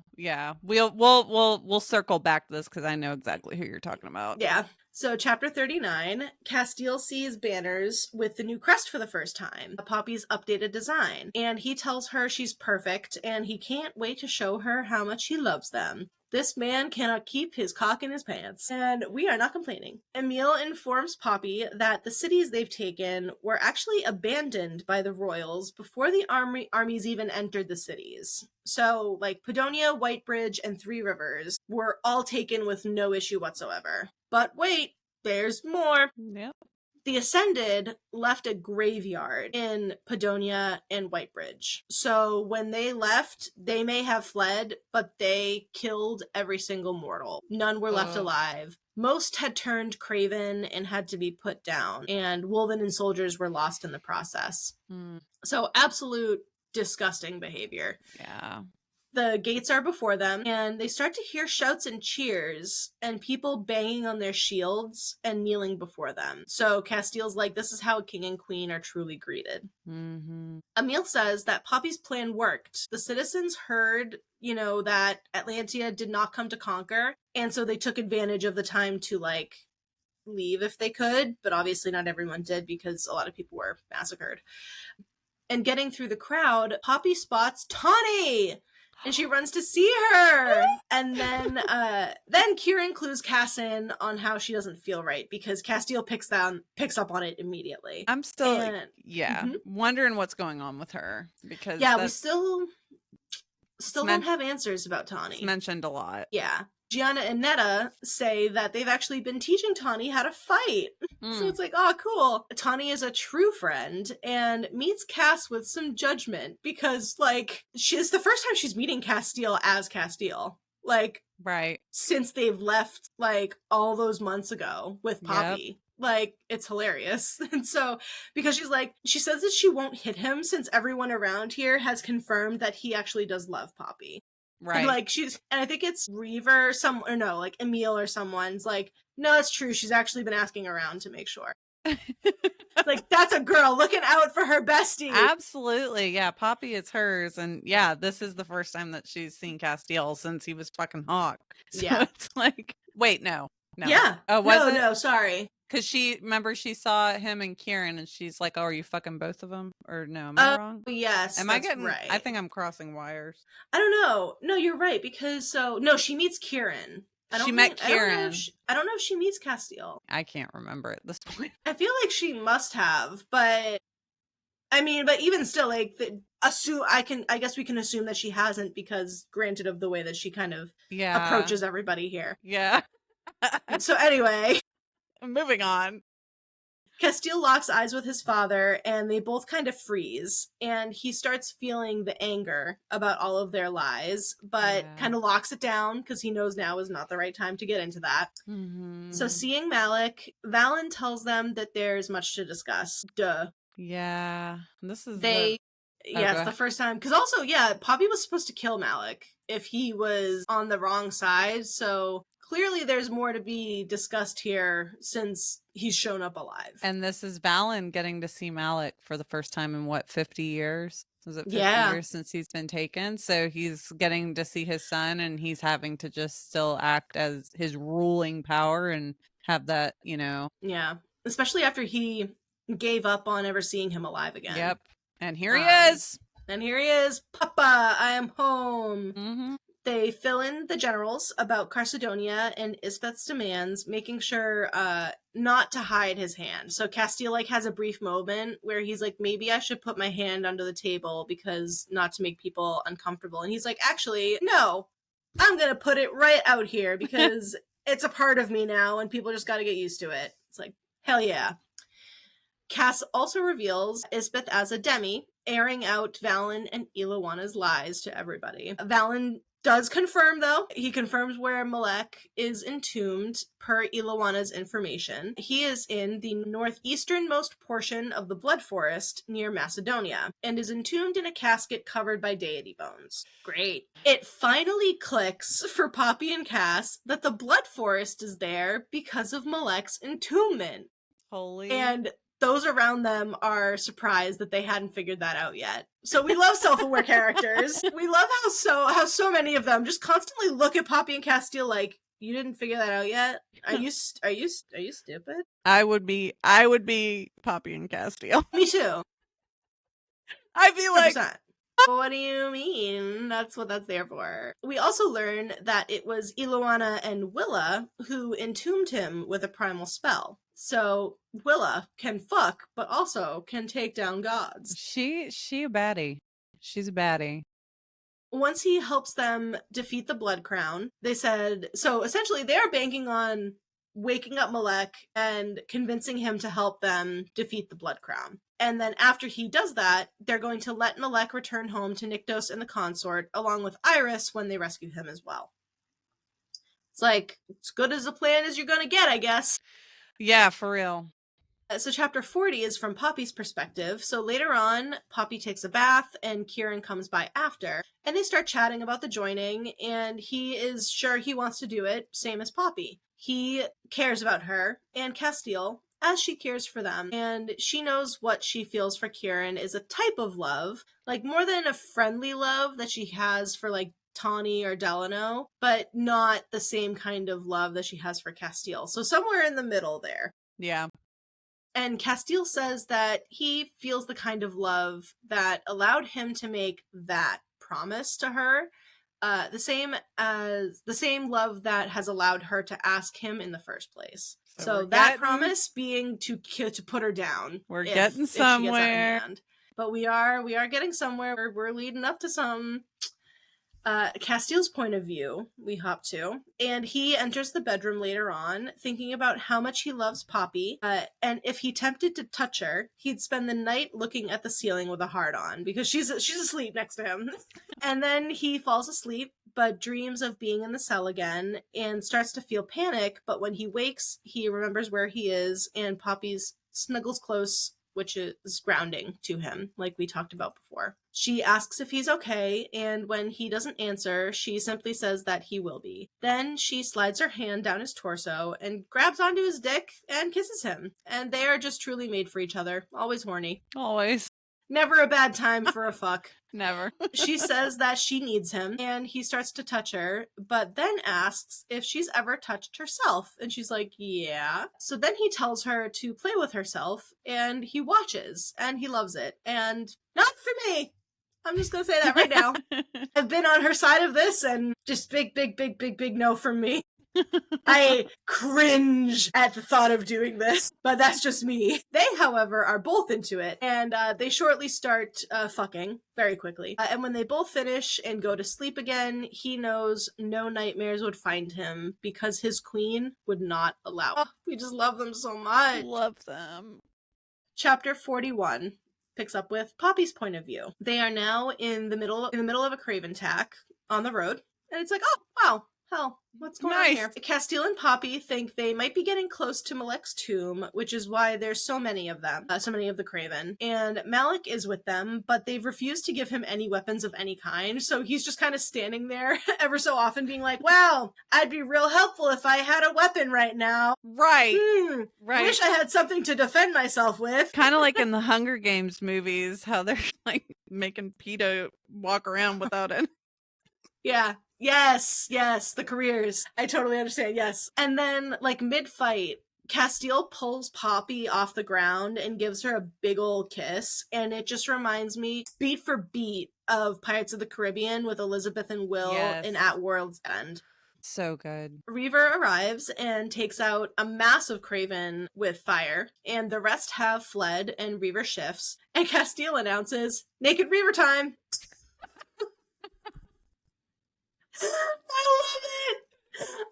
We'll circle back to this because I know exactly who you're talking about. Yeah. So chapter 39, Casteel sees banners with the new crest for the first time, Poppy's updated design, and he tells her she's perfect, and he can't wait to show her how much he loves them. This man cannot keep his cock in his pants, and we are not complaining. Emil informs Poppy that the cities they've taken were actually abandoned by the royals before the armies even entered the cities. So, like, Padonia, Whitebridge, and Three Rivers were all taken with no issue whatsoever. But wait, there's more. Yep. The Ascended left a graveyard in Padonia and Whitebridge. So when they left, they may have fled, but they killed every single mortal. None were left alive. Most had turned craven and had to be put down, and woven and soldiers were lost in the process. So absolute disgusting behavior. Yeah. The gates are before them, and they start to hear shouts and cheers, and people banging on their shields and kneeling before them. So Casteel's like, this is how a king and queen are truly greeted. Emil says that Poppy's plan worked. The citizens heard, that Atlantia did not come to conquer, and so they took advantage of the time to, like, leave if they could, but obviously not everyone did because a lot of people were massacred. And getting through the crowd, Poppy spots Tawny, and she runs to see her. And then Kieran clues Cass in on how she doesn't feel right, because Casteel picks up on it immediately. I'm still wondering what's going on with her, because we still don't have answers about Tawny. It's mentioned a lot. Yeah. Gianna and Netta say that they've actually been teaching Tawny how to fight. So it's like, oh, cool. Tawny is a true friend and meets Cass with some judgment, because, like, it's the first time she's meeting Casteel as Casteel. Like, right. Since they've left, like, all those months ago with Poppy. Yep. Like, it's hilarious. And so, because she says that she won't hit him since everyone around here has confirmed that he actually does love Poppy. Right. And and I think it's Reaver, Emil or someone's like, no, it's true. She's actually been asking around to make sure. Like, that's a girl looking out for her bestie. Absolutely. Yeah. Poppy is hers. And yeah, this is the first time that she's seen Casteel since he was fucking Hawk. So it's like, wait, no. Yeah. Oh, no, sorry. Because she saw him and Kieran, and she's like, oh, are you fucking both of them? Or no, am I wrong? Yes. Am I getting right? I think I'm crossing wires. I don't know. No, you're right, because she meets Kieran. She met Kieran. I don't know if she meets Casteel. I can't remember at this point. I feel like she must have, but I mean, but even still, like, I guess we can assume that she hasn't, because granted of the way that she kind of approaches everybody here. Yeah. So anyway, moving on. Casteel locks eyes with his father, and they both kind of freeze, and he starts feeling the anger about all of their lies, but kind of locks it down, because he knows now is not the right time to get into that. Mm-hmm. So seeing Malik, Valen tells them that there's much to discuss. Duh. Yeah. This is it's the first time. Because also, Poppy was supposed to kill Malik if he was on the wrong side, so clearly there's more to be discussed here since he's shown up alive. And this is Valen getting to see Malik for the first time in 50 years? Was it 50 years since he's been taken? So he's getting to see his son, and he's having to just still act as his ruling power and have that, Yeah. Especially after he gave up on ever seeing him alive again. Yep. And here he is. And here he is. Papa, I am home. Mm-hmm. They fill in the generals about Carcedonia and Isbeth's demands, making sure not to hide his hand. So Casteel has a brief moment where he's like, maybe I should put my hand under the table because not to make people uncomfortable. And he's like, actually, no, I'm going to put it right out here because it's a part of me now and people just got to get used to it. It's like, hell yeah. Cass also reveals Isbeth as a demi, airing out Valen and Ilawana's lies to everybody. Valen does confirm, though. He confirms where Malek is entombed per Ilawana's information. He is in the northeasternmost portion of the Blood Forest near Macedonia and is entombed in a casket covered by deity bones. Great. It finally clicks for Poppy and Cass that the Blood Forest is there because of Malek's entombment. Holy. And those around them are surprised that they hadn't figured that out yet. So we love self-aware characters. We love how so many of them just constantly look at Poppy and Casteel like, you didn't figure that out yet? Are you stupid? I would be Poppy and Casteel. Me too. I'd be like 100%. What do you mean? That's what that's there for. We also learn that it was Ilawana and Willa who entombed him with a primal spell. So Willa can fuck, but also can take down gods. She a baddie. She's a baddie. Once he helps them defeat the Blood Crown, they said, so essentially they are banking on waking up Malek and convincing him to help them defeat the Blood Crown. And then after he does that, they're going to let Malek return home to Nyktos and the consort, along with Iris when they rescue him as well. It's like, as good as a plan as you're gonna get, I guess. Yeah, for real. So chapter 40 is from Poppy's perspective. So later on, Poppy takes a bath and Kieran comes by after. And they start chatting about the joining, and he is sure he wants to do it, same as Poppy. He cares about her and Casteel, as she cares for them. And she knows what she feels for Kieran is a type of love, like more than a friendly love that she has for like Tawny or Delano, but not the same kind of love that she has for Casteel. So somewhere in the middle there. Yeah. And Casteel says that he feels the kind of love that allowed him to make that promise to her, the same love that has allowed her to ask him in the first place. So that promise being to put her down. We're getting somewhere. If she gets out of hand. But we are getting somewhere. We're leading up to some. Casteel's point of view, we hop to, and he enters the bedroom later on, thinking about how much he loves Poppy, and if he tempted to touch her, he'd spend the night looking at the ceiling with a heart on, because she's asleep next to him. And then he falls asleep, but dreams of being in the cell again, and starts to feel panic, but when he wakes, he remembers where he is, and Poppy snuggles close, which is grounding to him, like we talked about before. She asks if he's okay, and when he doesn't answer, she simply says that he will be. Then she slides her hand down his torso and grabs onto his dick and kisses him. And they are just truly made for each other. Always horny. Always. Never a bad time for a fuck. Never. She says that she needs him, and he starts to touch her, but then asks if she's ever touched herself. And she's like, yeah. So then he tells her to play with herself, and he watches, and he loves it. And not for me. I'm just gonna say that right now. I've been on her side of this, and just big no from me. I cringe at the thought of doing this, but that's just me. They, however, are both into it, and they shortly start fucking very quickly. And when they both finish and go to sleep again, he knows no nightmares would find him because his queen would not allow it. Oh, we just love them so much. Love them. Chapter 41 picks up with Poppy's point of view. They are now in the middle of a Craven attack on the road, and it's like, oh wow. Hell, what's going on here? Casteel and Poppy think they might be getting close to Malek's tomb, which is why there's so many of them, so many of the Craven. And Malek is with them, but they've refused to give him any weapons of any kind, so he's just kind of standing there ever so often being like, wow, I'd be real helpful if I had a weapon right now. Right. Right. Wish I had something to defend myself with. Kind of like in the Hunger Games movies, how they're like making PETA walk around without it. Yeah. Yes, the careers. I totally understand, yes. And then, like, mid-fight, Casteel pulls Poppy off the ground and gives her a big ol' kiss, and it just reminds me, beat for beat, of Pirates of the Caribbean with Elizabeth and Will in At World's End. So good. Reaver arrives and takes out a massive Craven with fire, and the rest have fled, and Reaver shifts, and Casteel announces, naked Reaver time!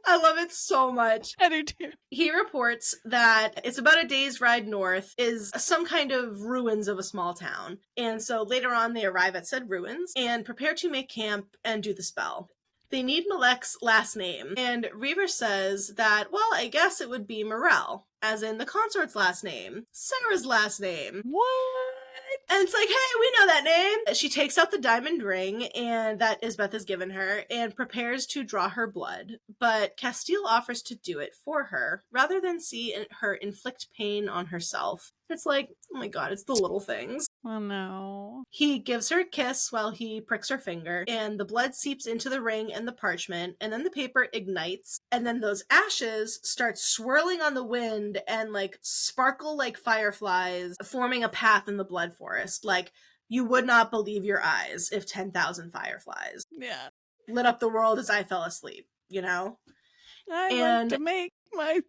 I love it so much. I do too. He reports that it's about a day's ride north is some kind of ruins of a small town. And so later on they arrive at said ruins and prepare to make camp and do the spell. They need Malek's last name. And Reaver says that, well, I guess it would be Morel, as in the consort's last name, Sarah's last name. What? And it's like, hey, we know that name. She takes out the diamond ring and that Isbeth has given her and prepares to draw her blood. But Casteel offers to do it for her rather than see her inflict pain on herself. It's like, oh my god, it's the little things. Oh no. He gives her a kiss while he pricks her finger, and the blood seeps into the ring and the parchment, and then the paper ignites, and then those ashes start swirling on the wind and like sparkle like fireflies, forming a path in the blood forest. Like, you would not believe your eyes if 10,000 fireflies lit up the world as I fell asleep, you know? I like to make my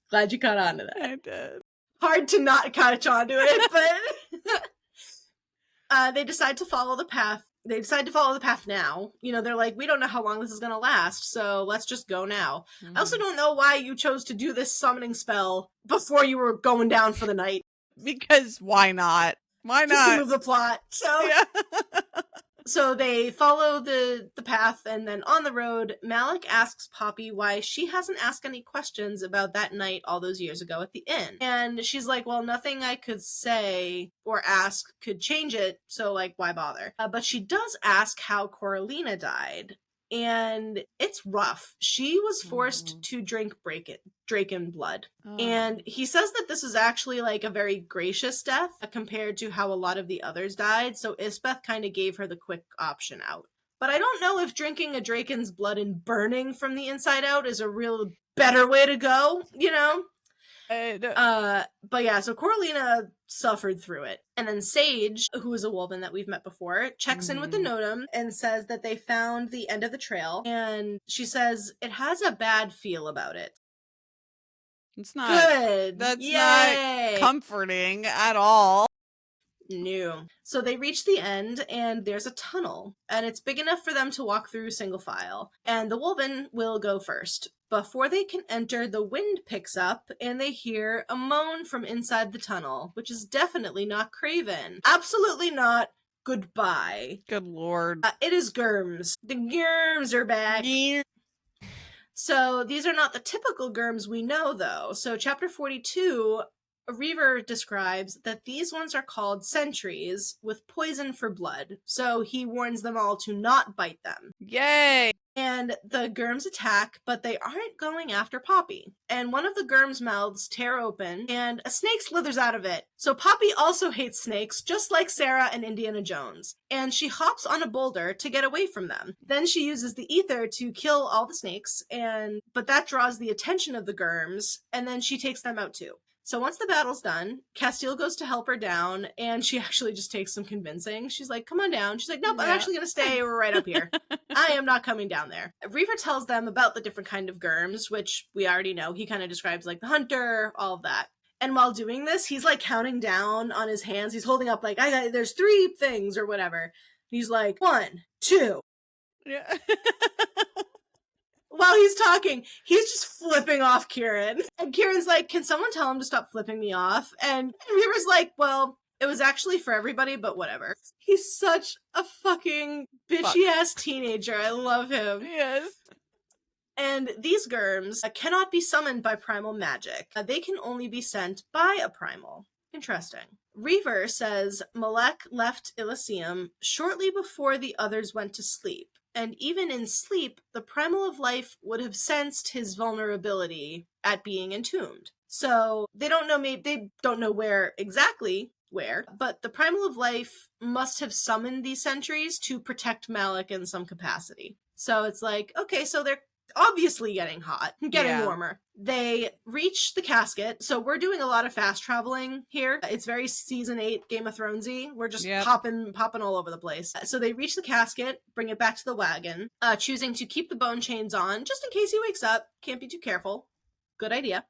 Glad you caught on to that. I did. Hard to not catch on to it, but they decide to follow the path. They decide to follow the path now. You know, they're like, we don't know how long this is going to last, so let's just go now. I also don't know why you chose to do this summoning spell before you were going down for the night. Because why not? Why not? Just to move the plot. So yeah. So they follow the path, and then on the road, Malek asks Poppy why she hasn't asked any questions about that night all those years ago at the inn. And she's like, well, nothing I could say or ask could change it, so, like, why bother? But she does ask how Coralina died. And it's rough. She was forced to drink Draken blood. Oh. And he says that this is actually like a very gracious death compared to how a lot of the others died. So Isbeth kind of gave her the quick option out. But I don't know if drinking a Draken's blood and burning from the inside out is a real better way to go, you know? I But yeah, so Coralina suffered through it. And then Sage, who is a Wolven that we've met before, checks in with the Notum and says that they found the end of the trail. And she says it has a bad feel about it. It's not good. That's Yay! not comforting at all. No. So they reach the end, and there's a tunnel, and it's big enough for them to walk through single file. And the Wolven will go first. Before they can enter, the wind picks up, and they hear a moan from inside the tunnel, which is definitely not Craven. Absolutely not. Goodbye. Good lord. It is Germs. The Germs are back. So these are not the typical Germs we know, though. So chapter 42, Reaver describes that these ones are called sentries with poison for blood. So he warns them all to not bite them. Yay! And the Germs attack, but they aren't going after Poppy. And one of the Germs' mouths tear open, and a snake slithers out of it. So Poppy also hates snakes, just like Sarah and Indiana Jones. And she hops on a boulder to get away from them. Then she uses the ether to kill all the snakes, but that draws the attention of the Germs, and then she takes them out too. So once the battle's done, Casteel goes to help her down, and she actually just takes some convincing. She's like, come on down. She's like, nope, I'm actually going to stay. We're right up here. I am not coming down there. Reaver tells them about the different kind of Germs, which we already know. He kind of describes like the hunter, all of that. And while doing this, he's like counting down on his hands. He's holding up like, there's 3 things or whatever. He's like, 1, 2. Yeah. While he's talking, he's just flipping off Kieran. And Kieran's like, can someone tell him to stop flipping me off? And Reaver's like, well, it was actually for everybody, but whatever. He's such a fucking bitchy-ass teenager. I love him. Yes. And these Germs cannot be summoned by primal magic. They can only be sent by a primal. Interesting. Reaver says Malek left Elysium shortly before the others went to sleep. And even in sleep, the primal of life would have sensed his vulnerability at being entombed. So they don't know where exactly, but the primal of life must have summoned these sentries to protect Malik in some capacity. So it's like, okay, so they're obviously getting hot, getting warmer. They reach the casket. So we're doing a lot of fast traveling here. It's very season 8 Game of Thronesy. We're just popping all over the place. So they reach the casket, bring it back to the wagon, choosing to keep the bone chains on just in case he wakes up. Can't be too careful. Good idea.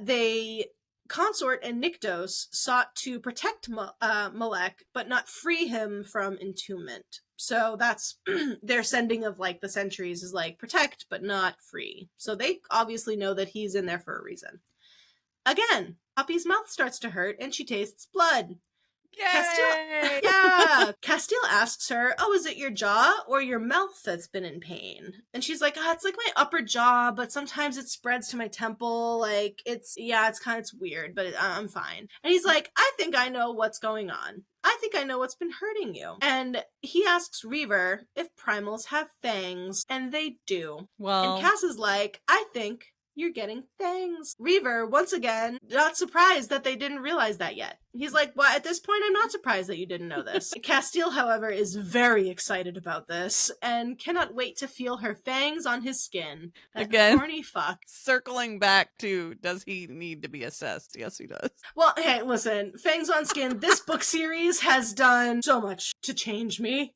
They Consort and Nyktos sought to protect Malek, but not free him from entombment. So that's their sending of like the sentries is like protect, but not free. So they obviously know that he's in there for a reason. Again, Poppy's mouth starts to hurt and she tastes blood. Casteel asks her, oh, is it your jaw or your mouth that's been in pain? And she's like, it's like my upper jaw, but sometimes it spreads to my temple. Like, it's weird, but I'm fine. And he's like, I think I know what's going on. I think I know what's been hurting you. And he asks Reaver if primals have fangs, and they do. Well, and Cass is like, I think you're getting fangs. Reaver, once again, not surprised that they didn't realize that yet. He's like, well, at this point, I'm not surprised that you didn't know this. Casteel, however, is very excited about this and cannot wait to feel her fangs on his skin. That again, horny fuck. Circling back to, does he need to be assessed? Yes, he does. Well, hey, listen, fangs on skin, this book series has done so much to change me.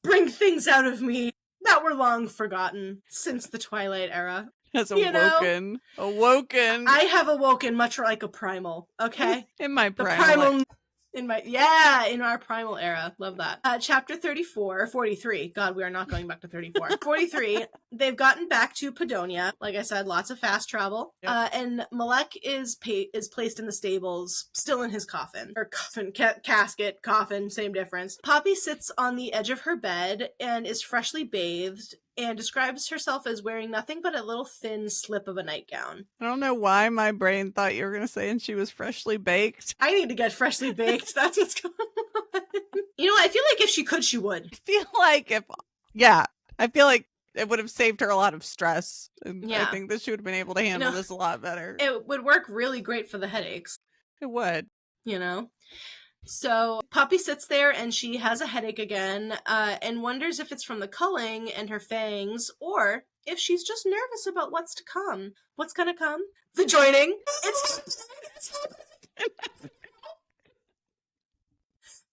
Bring things out of me that were long forgotten since the Twilight era. Has awoken. Awoken. I have awoken much like a primal, okay? In my primal. In our primal era. Love that. Chapter 43. God, we are not going back to 34. 43. They've gotten back to Padonia. Like I said, lots of fast travel. Yep. And Malek is placed in the stables, still in his coffin. Or casket, coffin, same difference. Poppy sits on the edge of her bed and is freshly bathed, and describes herself as wearing nothing but a little thin slip of a nightgown. I don't know why my brain thought you were going to say and she was freshly baked. I need to get freshly baked. That's what's going on. You know, I feel like if she could, she would. I feel like it would have saved her a lot of stress. And I think that she would have been able to handle this a lot better. It would work really great for the headaches. It would. You know? So Poppy sits there and she has a headache again, and wonders if it's from the culling and her fangs, or if she's just nervous about what's to come. What's gonna come? The joining. It's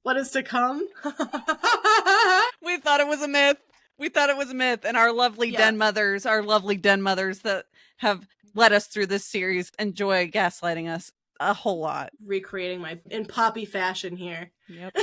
what is to come? We thought it was a myth. We thought it was a myth. And our lovely den mothers that have led us through this series enjoy gaslighting us a whole lot. Recreating my in Poppy fashion here. Yep.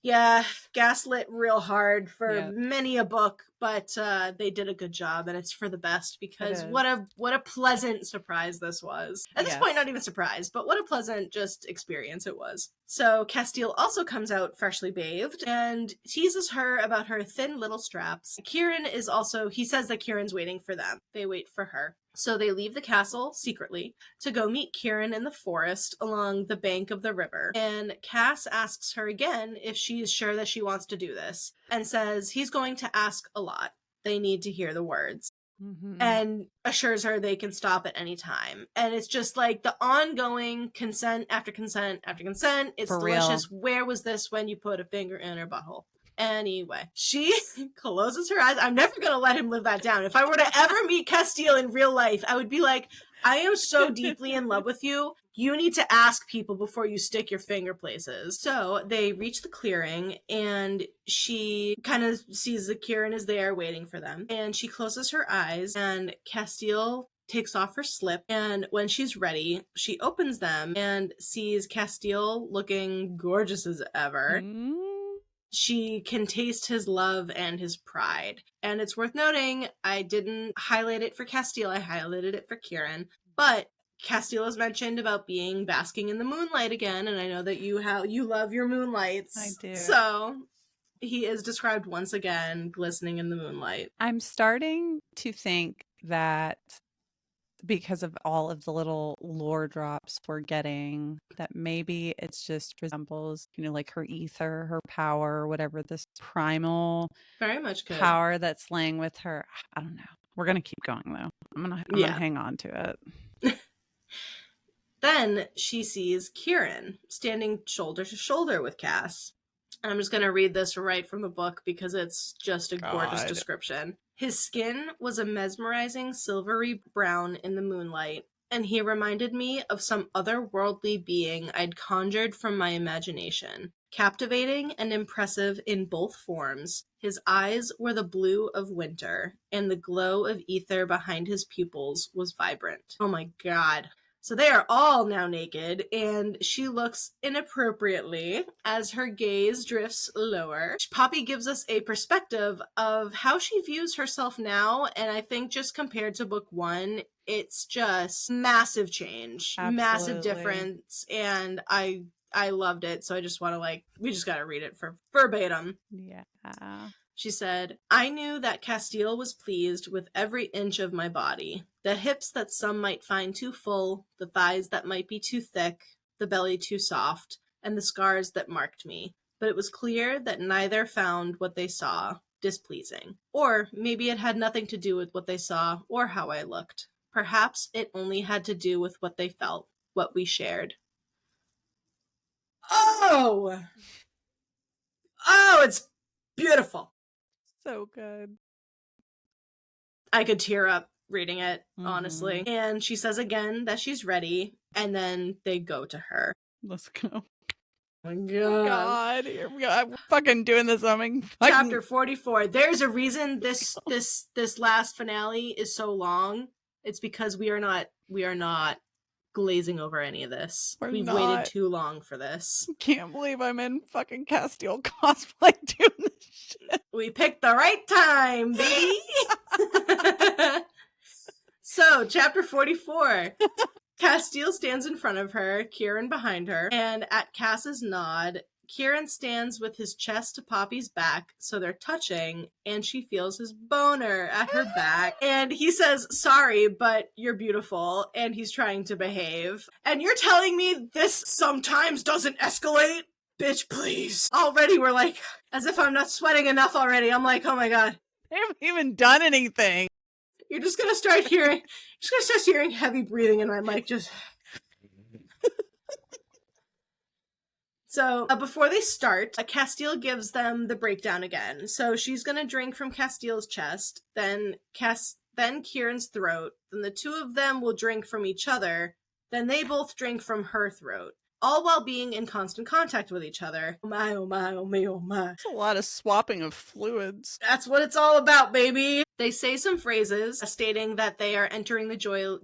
Yeah, gaslit real hard for many a book, but they did a good job, and it's for the best, because what a pleasant surprise this was. At this point, not even surprise, but what a pleasant just experience it was. So Casteel also comes out freshly bathed and teases her about her thin little straps. Kieran is also, he says that Kieran's waiting for them. They wait for her. So they leave the castle secretly to go meet Kieran in the forest along the bank of the river. And Cass asks her again if she's sure that she wants to do this, and says he's going to ask a lot. They need to hear the words. Mm-hmm. And assures her they can stop at any time. And it's just like the ongoing consent after consent after consent. It's for delicious. Real. Where was this when you put a finger in her butthole? Anyway, she closes her eyes. I'm never going to let him live that down. If I were to ever meet Casteel in real life, I would be like, I am so deeply in love with you. You need to ask people before you stick your finger places. So they reach the clearing, and she kind of sees that Kieran is there waiting for them. And she closes her eyes, and Casteel takes off her slip, and when she's ready, she opens them and sees Casteel looking gorgeous as ever. Mm-hmm. She can taste his love and his pride. And it's worth noting, I didn't highlight it for Casteel, I highlighted it for Kieran. But Casteel has mentioned about being basking in the moonlight again, and I know that you love your moonlights. I do. So he is described once again glistening in the moonlight. I'm starting to think that because of all of the little lore drops we're getting, that maybe it's just resembles, like her ether, her power, whatever, this primal very much could. Power that's laying with her. I don't know. We're gonna keep going though. I'm gonna hang on to it. Then she sees Kieran standing shoulder to shoulder with Cass. And I'm just going to read this right from the book because it's just a gorgeous description. His skin was a mesmerizing silvery brown in the moonlight, and he reminded me of some otherworldly being I'd conjured from my imagination. Captivating and impressive in both forms, his eyes were the blue of winter, and the glow of ether behind his pupils was vibrant. Oh my god. So they are all now naked, and she looks inappropriately as her gaze drifts lower. Poppy gives us a perspective of how she views herself now, and I think just compared to book one, it's just massive change. Absolutely. Massive difference, and I loved it, so I just want to we just gotta read it for verbatim. Yeah. She said, I knew that Casteel was pleased with every inch of my body. The hips that some might find too full, the thighs that might be too thick, the belly too soft, and the scars that marked me. But it was clear that neither found what they saw displeasing. Or maybe it had nothing to do with what they saw or how I looked. Perhaps it only had to do with what they felt, what we shared. Oh, it's beautiful. So good. I could tear up reading it, honestly. And she says again that she's ready, and then they go to her. Let's go. Oh my god. Here we go. I'm fucking doing this. Chapter 44. There's a reason this last finale is so long. It's because we are not glazing over any of this. We've waited too long for this. Can't believe I'm in fucking Casteel cosplay doing this shit. We picked the right time, baby. So, chapter 44. Casteel stands in front of her, Kieran behind her, and at Cass's nod, Kieran stands with his chest to Poppy's back, so they're touching, and she feels his boner at her back. And he says, sorry, but you're beautiful, and he's trying to behave. And you're telling me this sometimes doesn't escalate? Bitch, please. Already we're as if I'm not sweating enough already. I'm like, oh my god. They haven't even done anything. You're just gonna start hearing heavy breathing in my mic, just... So before they start, Casteel gives them the breakdown again. So she's going to drink from Casteel's chest, then Kieran's throat, then the two of them will drink from each other, then they both drink from her throat, all while being in constant contact with each other. Oh my, oh my, oh my, oh my. It's a lot of swapping of fluids. That's what it's all about, baby. They say some phrases stating that they are entering the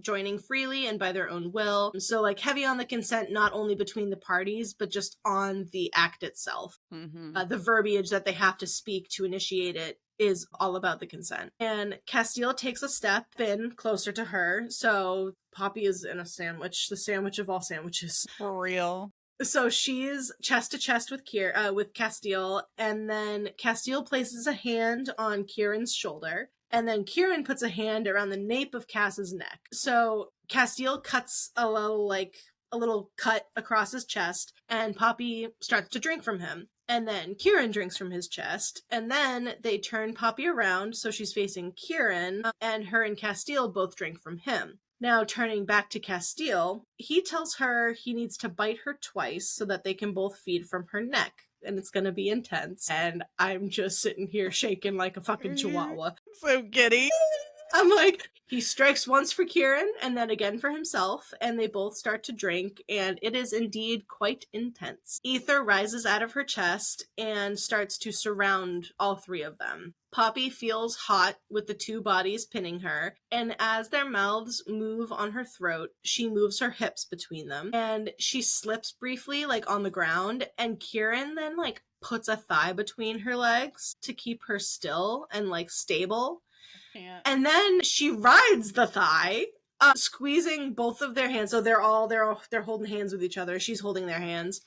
joining freely and by their own will. So, like, heavy on the consent, not only between the parties, but just on the act itself. Mm-hmm. The verbiage that they have to speak to initiate it is all about the consent. And Casteel takes a step in closer to her. So Poppy is in a sandwich, the sandwich of all sandwiches. For real. So she's chest to chest with Casteel, and then Casteel places a hand on Kieran's shoulder, and then Kieran puts a hand around the nape of Cass's neck. So Casteel cuts a little cut across his chest, and Poppy starts to drink from him. And then Kieran drinks from his chest, and then they turn Poppy around so she's facing Kieran, and her and Casteel both drink from him. Now, turning back to Casteel, he tells her he needs to bite her twice so that they can both feed from her neck. And it's going to be intense. And I'm just sitting here shaking like a fucking chihuahua. So giddy. I'm like, he strikes once for Kieran and then again for himself, and they both start to drink, and it is indeed quite intense. Ether rises out of her chest and starts to surround all three of them. Poppy feels hot with the two bodies pinning her, and as their mouths move on her throat, she moves her hips between them, and she slips briefly, like, on the ground, and Kieran then, like, puts a thigh between her legs to keep her still and, like, stable. And then she rides the thigh, squeezing both of their hands. So they're holding hands with each other. She's holding their hands,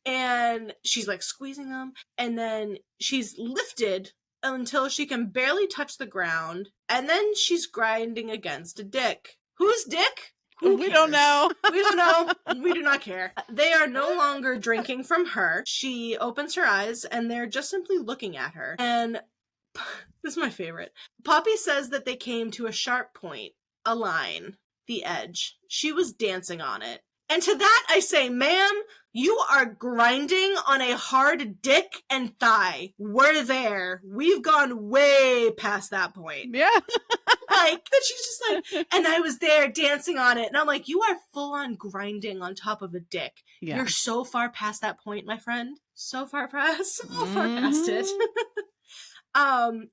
and she's like squeezing them. And then she's lifted until she can barely touch the ground. And then she's grinding against a dick. Whose dick? We don't know. We don't know. We do not care. They are no longer drinking from her. She opens her eyes, and they're just simply looking at her. And this is my favorite. Poppy says that they came to a sharp point, a line, the edge. She was dancing on it. And to that I say, ma'am, you are grinding on a hard dick and thigh. We're there. We've gone way past that point. Yeah. Like, and she's just like, and I was there dancing on it. And I'm like, you are full on grinding on top of a dick. Yeah. You're so far past that point, my friend. So far past it.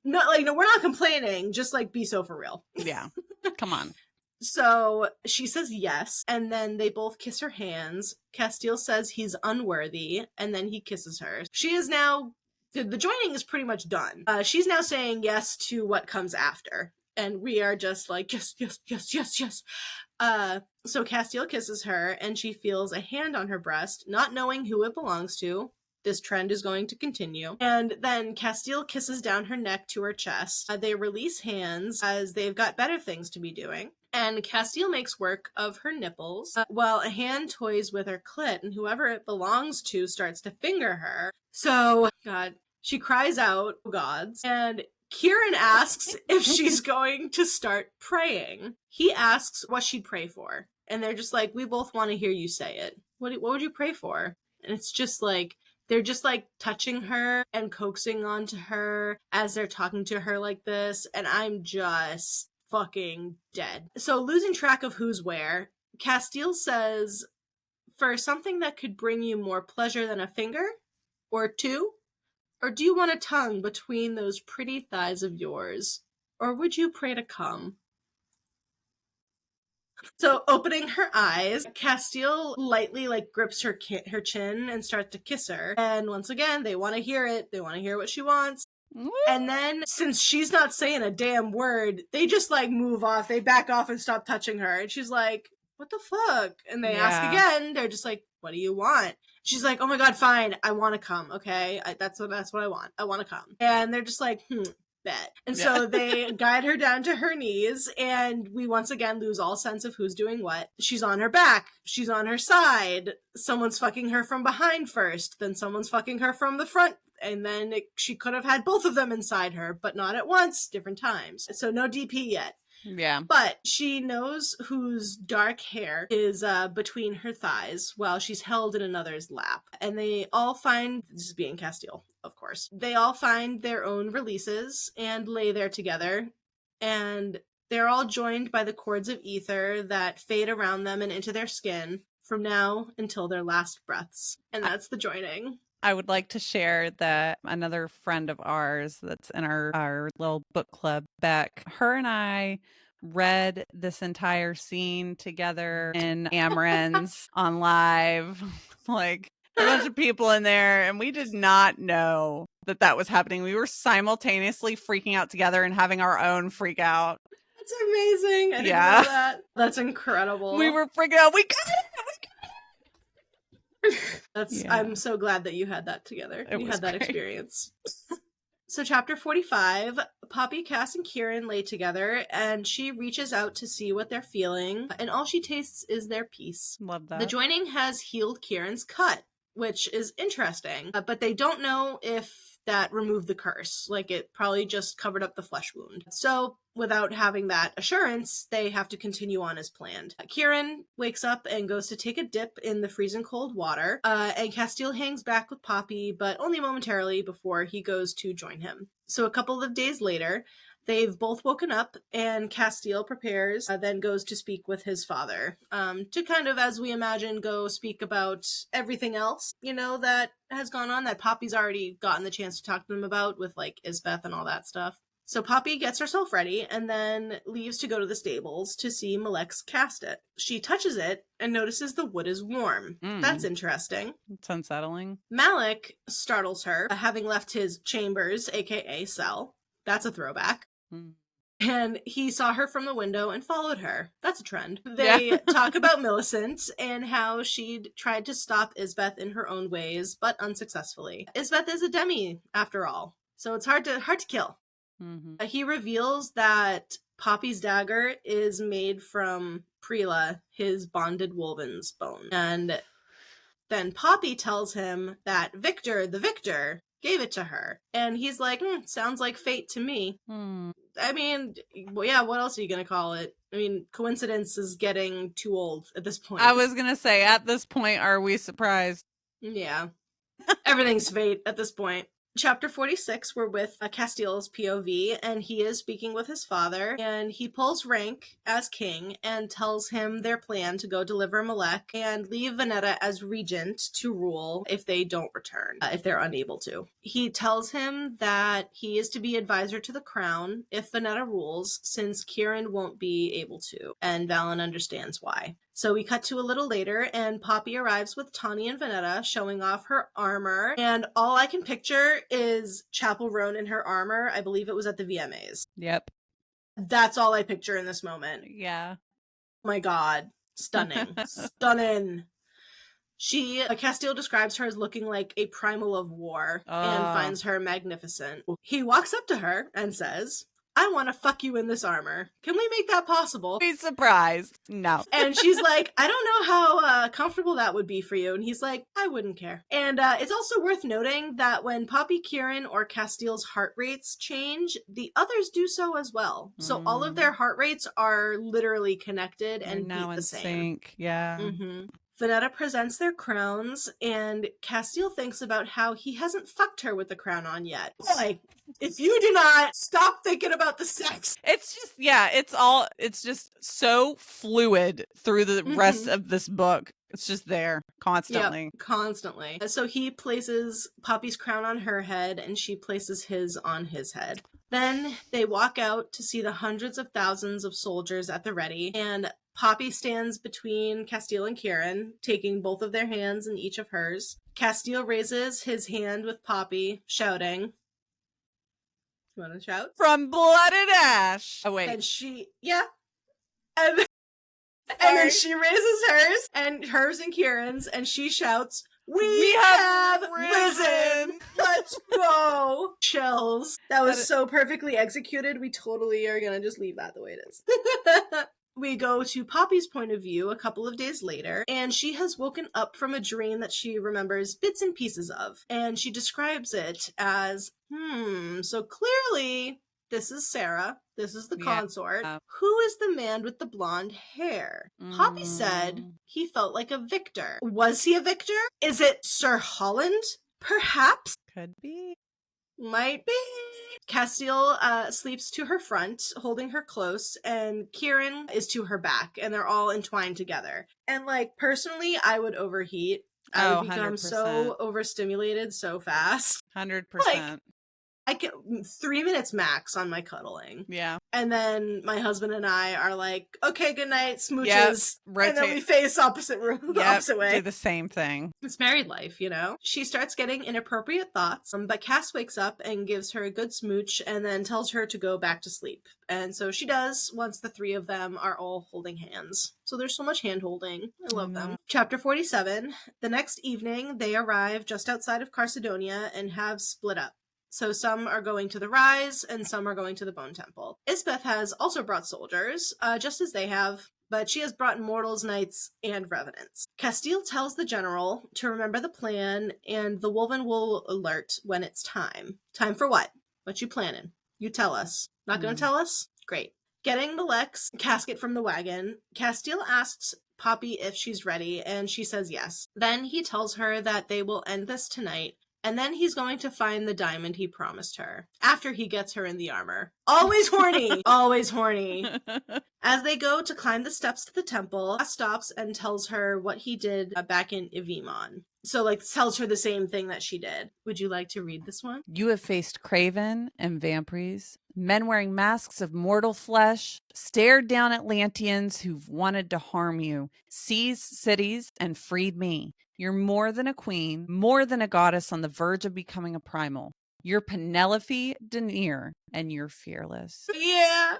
No, we're not complaining. Just like, be so for real. Yeah. Come on. So she says yes, and then they both kiss her hands. Casteel says he's unworthy, and then he kisses her. She is now, the joining is pretty much done. She's now saying yes to what comes after. And we are just like, yes. So Casteel kisses her, and she feels a hand on her breast, not knowing who it belongs to. This trend is going to continue. And then Casteel kisses down her neck to her chest. They release hands as they've got better things to be doing. And Casteel makes work of her nipples, while a hand toys with her clit, and whoever it belongs to starts to finger her. So, God, she cries out, "Oh gods," and Kieran asks if she's going to start praying. He asks what she'd pray for. And they're just like, we both want to hear you say it. What would you pray for? And it's just like, they're just like touching her and coaxing onto her as they're talking to her like this. And I'm just fucking dead. So losing track of who's where, Casteel says, for something that could bring you more pleasure than a finger or two, or do you want a tongue between those pretty thighs of yours, or would you pray to come? So opening her eyes, Casteel lightly grips her chin and starts to kiss her. And once again, they want to hear it. They want to hear what she wants. And then, since she's not saying a damn word, they just move off. They back off and stop touching her. And she's like, what the fuck? And they ask again. They're just like, what do you want? She's like, oh my god, fine. I want to come, okay? That's what I want. I want to come. And they're just like, bet. And so they guide her down to her knees, and we once again lose all sense of who's doing what. She's on her back. She's on her side. Someone's fucking her from behind first. Then someone's fucking her from the front. And then she could have had both of them inside her, but not at once, different times. So no DP yet. Yeah. But she knows whose dark hair is between her thighs while she's held in another's lap. And they all find, this is being Casteel, of course, they all find their own releases and lay there together. And they're all joined by the cords of ether that fade around them and into their skin from now until their last breaths. And that's the joining. I would like to share that another friend of ours that's in our little book club, Beck, her and I read this entire scene together in Amaran's on live, like a bunch of people in there, and we did not know that was happening. We were simultaneously freaking out together and having our own freak out. That's amazing. I didn't know that. That's incredible. We were freaking out. We got it. I'm so glad that you had that together. You had that experience. So chapter 45, Poppy, Cass, and Kieran lay together, and she reaches out to see what they're feeling, and all she tastes is their peace. Love that. The joining has healed Kieran's cut, which is interesting, but they don't know if that removed the curse. Like, it probably just covered up the flesh wound. So, without having that assurance, they have to continue on as planned. Kieran wakes up and goes to take a dip in the freezing cold water, and Casteel hangs back with Poppy, but only momentarily before he goes to join him. So a couple of days later, they've both woken up, and Casteel prepares, then goes to speak with his father, to kind of, as we imagine, go speak about everything else, that has gone on, that Poppy's already gotten the chance to talk to them about, with, like, Isbeth and all that stuff. So Poppy gets herself ready and then leaves to go to the stables to see Malek's casket. She touches it and notices the wood is warm. That's interesting. It's unsettling. Malek startles her, having left his chambers, aka cell. That's a throwback. And he saw her from the window and followed her. That's a trend. They talk about Millicent and how she'd tried to stop Isbeth in her own ways, but unsuccessfully. Isbeth is a demi, after all, so it's hard to kill. He reveals that Poppy's dagger is made from Prela, his bonded woven's bone. And then Poppy tells him that Victor, the victor, gave it to her. And he's like, sounds like fate to me. I mean, yeah, what else are you going to call it? I mean, coincidence is getting too old at this point. I was going to say, at this point, are we surprised? Yeah. Everything's fate at this point. Chapter 46, we're with Casteel's POV, and he is speaking with his father, and he pulls rank as king and tells him their plan to go deliver Malek and leave Venetta as regent to rule if they don't return, if they're unable to. He tells him that he is to be advisor to the crown if Venetta rules, since Kieran won't be able to, and Valen understands why. So we cut to a little later, and Poppy arrives with Tawny and Venetta, showing off her armor. And all I can picture is Chapel Roan in her armor. I believe it was at the VMAs. Yep. That's all I picture in this moment. Yeah. Oh my god. Stunning. Stunning. Casteel describes her as looking like a primal of war and finds her magnificent. He walks up to her and says, I want to fuck you in this armor. Can we make that possible? Be surprised. No. And she's like, I don't know how comfortable that would be for you. And he's like, I wouldn't care. And it's also worth noting that when Poppy, Kieran, or Casteel's heart rates change, the others do so as well. So all of their heart rates are literally connected and now beat in the same. sync. Yeah. Venetta presents their crowns, and Casteel thinks about how he hasn't fucked her with the crown on yet. Boy, if you do not stop thinking about the sex. It's just, it's just so fluid through the rest of this book. It's just there constantly. Yep, constantly. So he places Poppy's crown on her head, and she places his on his head. Then they walk out to see the hundreds of thousands of soldiers at the ready, and Poppy stands between Casteel and Kieran, taking both of their hands in each of hers. Casteel raises his hand with Poppy, shouting. You want to shout? From blood and ash. Oh, wait. And And then she raises hers, and hers and Kieran's, and she shouts, We have risen! Let's go! Chills. That was so perfectly executed. We totally are gonna just leave that the way it is. We go to Poppy's point of view a couple of days later, and she has woken up from a dream that she remembers bits and pieces of. And she describes it as, so clearly This is Sarah. This is the Yeah. consort. Who is the man with the blonde hair? Poppy said he felt like a victor. Was he a victor? Is it Sir Holland? Perhaps. Could be. Might be. Casteel sleeps to her front, holding her close, and Kieran is to her back, and they're all entwined together. And, like, personally, I would overheat. I would become 100%. so overstimulated so fast. 100%. Like, I get 3 minutes max on my cuddling. Yeah. And then my husband and I are like, okay, good night, smooches. Yep. And then we face opposite way. Do the same thing. It's married life, you know? She starts getting inappropriate thoughts, but Cass wakes up and gives her a good smooch and then tells her to go back to sleep. And so she does once the three of them are all holding hands. So there's so much hand holding. I love them. Chapter 47. The next evening, they arrive just outside of Carcedonia and have split up. So some are going to the Rise, and some are going to the Bone Temple. Isbeth has also brought soldiers, just as they have, but she has brought mortals, knights, and revenants. Casteel tells the general to remember the plan, and the Wolven will alert when it's time. Time for what? What you planning? You tell us. Not gonna tell us? Great. Getting Malek's casket from the wagon, Casteel asks Poppy if she's ready, and she says yes. Then he tells her that they will end this tonight, and then he's going to find the diamond he promised her, after he gets her in the armor. Always horny! Always horny. As they go to climb the steps to the temple, Cass stops and tells her what he did back in Ivimon. So, like, tells her the same thing that she did. Would you like to read this one? You have faced Craven and Vampires, men wearing masks of mortal flesh, stared down Atlanteans who've wanted to harm you, seized cities, and freed me. You're more than a queen, more than a goddess on the verge of becoming a primal. You're Penelope Denier, and you're fearless. Yeah.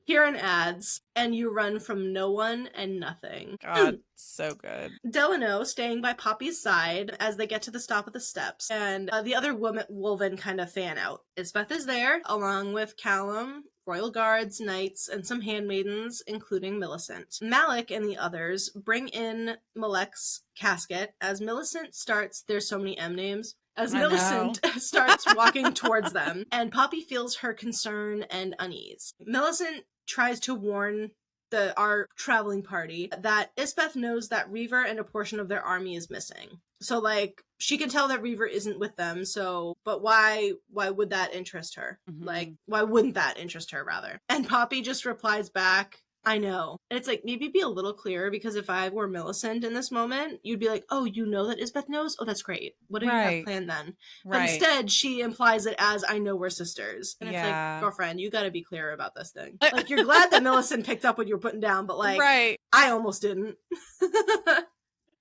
Kieran adds, and you run from no one and nothing. God, so good. Delano staying by Poppy's side as they get to the stop of the steps, and the other Wolven kind of fan out. Isbeth is there, along with Callum, royal guards, knights, and some handmaidens, including Millicent. Malik and the others bring in Malek's casket as Millicent starts, there's so many M names, as Millicent starts walking towards them, and Poppy feels her concern and unease. Millicent tries to warn our traveling party that Isbeth knows that Reaver and a portion of their army is missing. So, like, she can tell that Reaver isn't with them, so, but why would that interest her? Like, why wouldn't that interest her, rather? And Poppy just replies back, I know. And it's like, maybe be a little clearer, because if I were Millicent in this moment, you'd be like, oh, you know that Isbeth knows? Oh, that's great. What do you have planned then? But instead, she implies it as, I know we're sisters. And it's like, girlfriend, you gotta be clearer about this thing. Like, you're glad that Millicent picked up what you were putting down, but like, I almost didn't.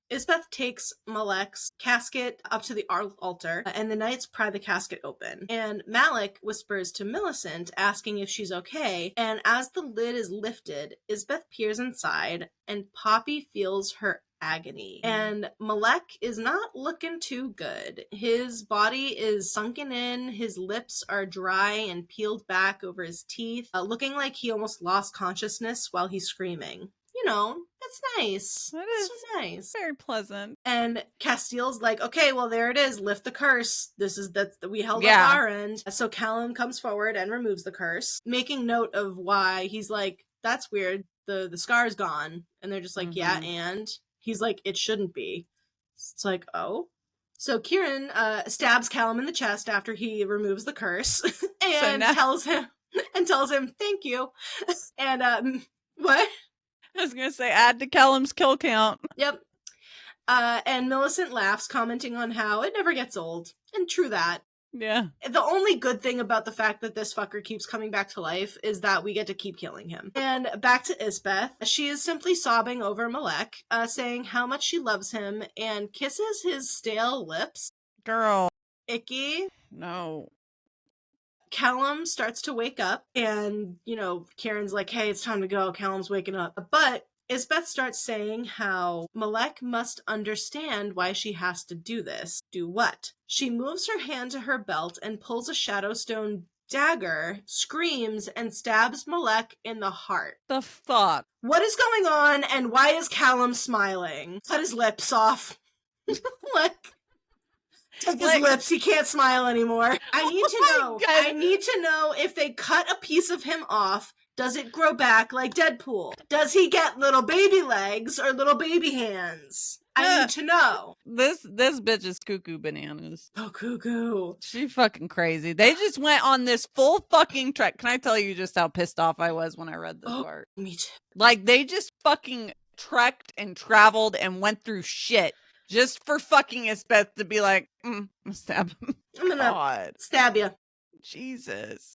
Isbeth takes Malek's casket up to the altar, and the knights pry the casket open. And Malik whispers to Millicent, asking if she's okay, and as the lid is lifted, Isbeth peers inside, and Poppy feels her agony. And Malek is not looking too good. His body is sunken in, his lips are dry and peeled back over his teeth, looking like he almost lost consciousness while he's screaming. You know, that's nice. That is so nice. Very pleasant. And Casteel's like, okay, well, there it is. Lift the curse. We held up our end. So Callum comes forward and removes the curse, making note of why. He's like, that's weird. The scar's gone. And they're just like, yeah, and he's like, it shouldn't be. It's like, oh. So Kieran stabs Callum in the chest after he removes the curse and tells him, thank you. And what? I was going to say, add to Callum's kill count. Yep. And Millicent laughs, commenting on how it never gets old. And true that. Yeah. The only good thing about the fact that this fucker keeps coming back to life is that we get to keep killing him. And back to Isbeth. She is simply sobbing over Malek, saying how much she loves him, and kisses his stale lips. Girl. Icky. No. Callum starts to wake up, and, Kieran's like, hey, it's time to go. Callum's waking up. But Isbeth starts saying how Malek must understand why she has to do this. Do what? She moves her hand to her belt and pulls a Shadowstone dagger, screams, and stabs Malek in the heart. The fuck? What is going on, and why is Callum smiling? Cut his lips off. Like... Take his lips. He can't smile anymore. I need to know. God. I need to know if they cut a piece of him off. Does it grow back like Deadpool? Does he get little baby legs or little baby hands? I need to know. This bitch is cuckoo bananas. Oh, cuckoo. She fucking crazy. They just went on this full fucking trek. Can I tell you just how pissed off I was when I read this part? Me too. Like, they just fucking trekked and traveled and went through shit just for fucking Isbeth to be like, I'm gonna stab him. I'm gonna stab you. Jesus.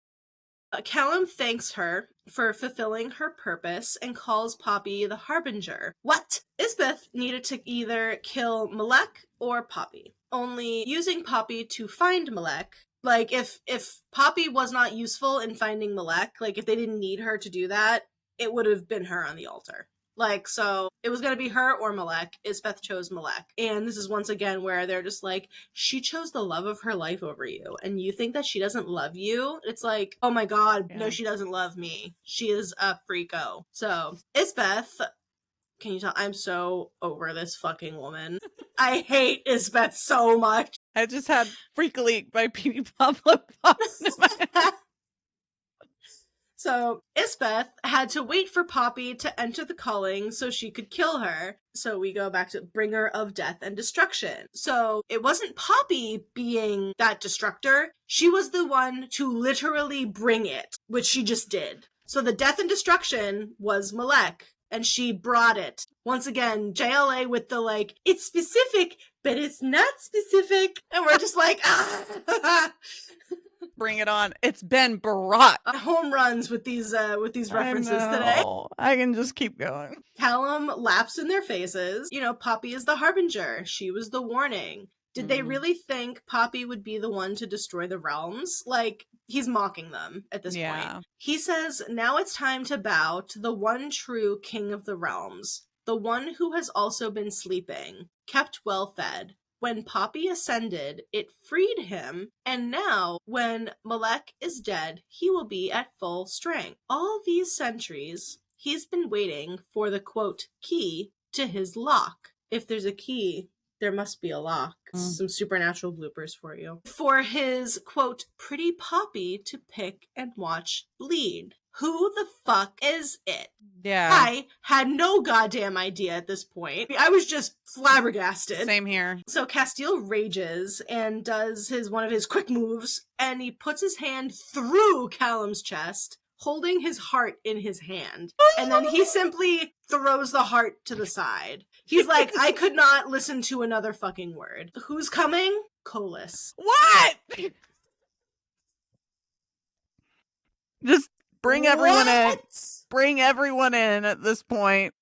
Callum thanks her for fulfilling her purpose and calls Poppy the Harbinger. What? Isbeth needed to either kill Malek or Poppy. Only using Poppy to find Malek, like if Poppy was not useful in finding Malek, like if they didn't need her to do that, it would have been her on the altar. Like, so it was going to be her or Malek. Isbeth chose Malek. And this is once again where they're just like, she chose the love of her life over you. And you think that she doesn't love you? It's like, oh my God, no, she doesn't love me. She is a freako. So, Isbeth, can you tell? I'm so over this fucking woman. I hate Isbeth so much. I just had Freak Leak by Petey Pablo pop in my head. So, Isbeth had to wait for Poppy to enter the calling so she could kill her. So we go back to bringer of death and destruction. So it wasn't Poppy being that destructor. She was the one to literally bring it, which she just did. So the death and destruction was Malek, and she brought it. Once again, JLA with the like, it's specific, but it's not specific. And we're just like, ah. Bring it on. It's been brought. Home runs with these references today. I can just keep going. Callum laughs in their faces. You know, Poppy is the harbinger. She was the warning. Did they really think Poppy would be the one to destroy the realms? Like, he's mocking them at this point. He says, now it's time to bow to the one true king of the realms, the one who has also been sleeping, kept well fed. When Poppy ascended, it freed him, and now, when Malek is dead, he will be at full strength. All these centuries, he's been waiting for the, quote, key to his lock. If there's a key, there must be a lock. Some supernatural bloopers for you. For his, quote, pretty Poppy to pick and watch bleed. Who the fuck is it? Yeah. I had no goddamn idea at this point. I was just flabbergasted. Same here. So Casteel rages and does one of his quick moves, and he puts his hand through Callum's chest, holding his heart in his hand. And then he simply throws the heart to the side. He's like, I could not listen to another fucking word. Who's coming? Colas. What? Just bring everyone in. Bring everyone in at this point.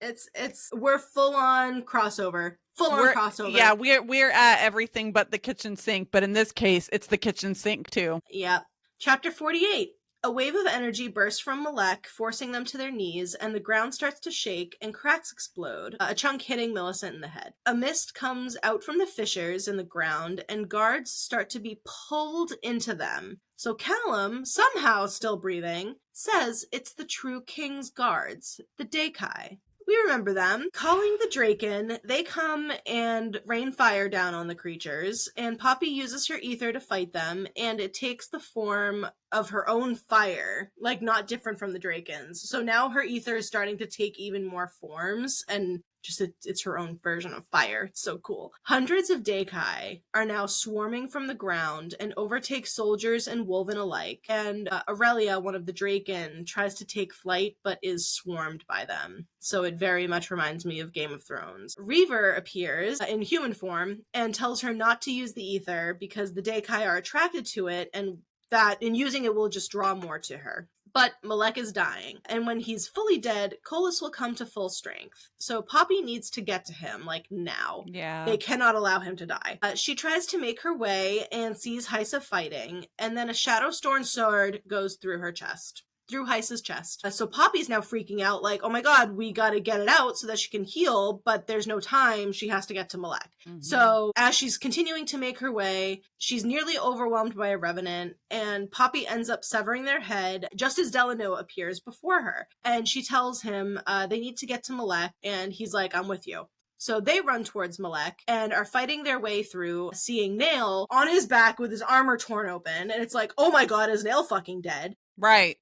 We're full on crossover. Crossover. Yeah, we're at everything but the kitchen sink, but in this case, it's the kitchen sink too. Yep. Chapter 48. A wave of energy bursts from Malek, forcing them to their knees, and the ground starts to shake and cracks explode, a chunk hitting Millicent in the head. A mist comes out from the fissures in the ground, and guards start to be pulled into them. So Callum, somehow still breathing, says it's the true king's guards, the Dakai. We remember them. Calling the Draken, they come and rain fire down on the creatures, and Poppy uses her ether to fight them, and it takes the form of her own fire, like not different from the Draken's. So now her ether is starting to take even more forms, and just it's her own version of fire. It's so cool. Hundreds of Dakai are now swarming from the ground and overtake soldiers and Wolven alike. And Aurelia, one of the Draken, tries to take flight but is swarmed by them. So it very much reminds me of Game of Thrones. Reaver appears in human form and tells her not to use the ether because the Dakai are attracted to it, and that in using it will just draw more to her. But Malek is dying, and when he's fully dead, Colas will come to full strength. So Poppy needs to get to him, like, now. Yeah. They cannot allow him to die. She tries to make her way and sees Heisa fighting, and then a Shadowstorm sword goes through her chest. Through Heisa's chest. So Poppy's now freaking out, like, oh my god, we gotta get it out so that she can heal, but there's no time, she has to get to Malek. So as she's continuing to make her way, she's nearly overwhelmed by a revenant, and Poppy ends up severing their head just as Delano appears before her. And she tells him they need to get to Malek, and he's like, I'm with you. So they run towards Malek and are fighting their way through, seeing Nail on his back with his armor torn open. And it's like, oh my god, is Nail fucking dead? Right.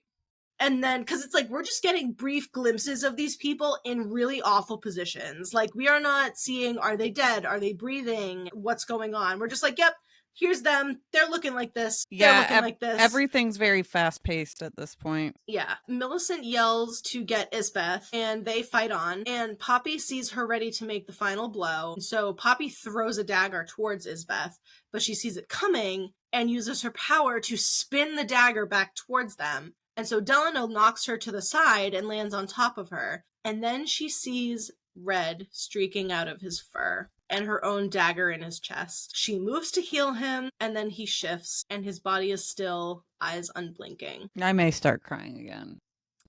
And then, because it's like, we're just getting brief glimpses of these people in really awful positions. Like, we are not seeing, are they dead? Are they breathing? What's going on? We're just like, yep, here's them. They're looking like this. They're looking like this. Everything's very fast-paced at this point. Yeah. Millicent yells to get Isbeth, and they fight on, and Poppy sees her ready to make the final blow. So Poppy throws a dagger towards Isbeth, but she sees it coming and uses her power to spin the dagger back towards them. And so Delano knocks her to the side and lands on top of her. And then she sees red streaking out of his fur and her own dagger in his chest. She moves to heal him, and then he shifts, and his body is still, eyes unblinking. I may start crying again.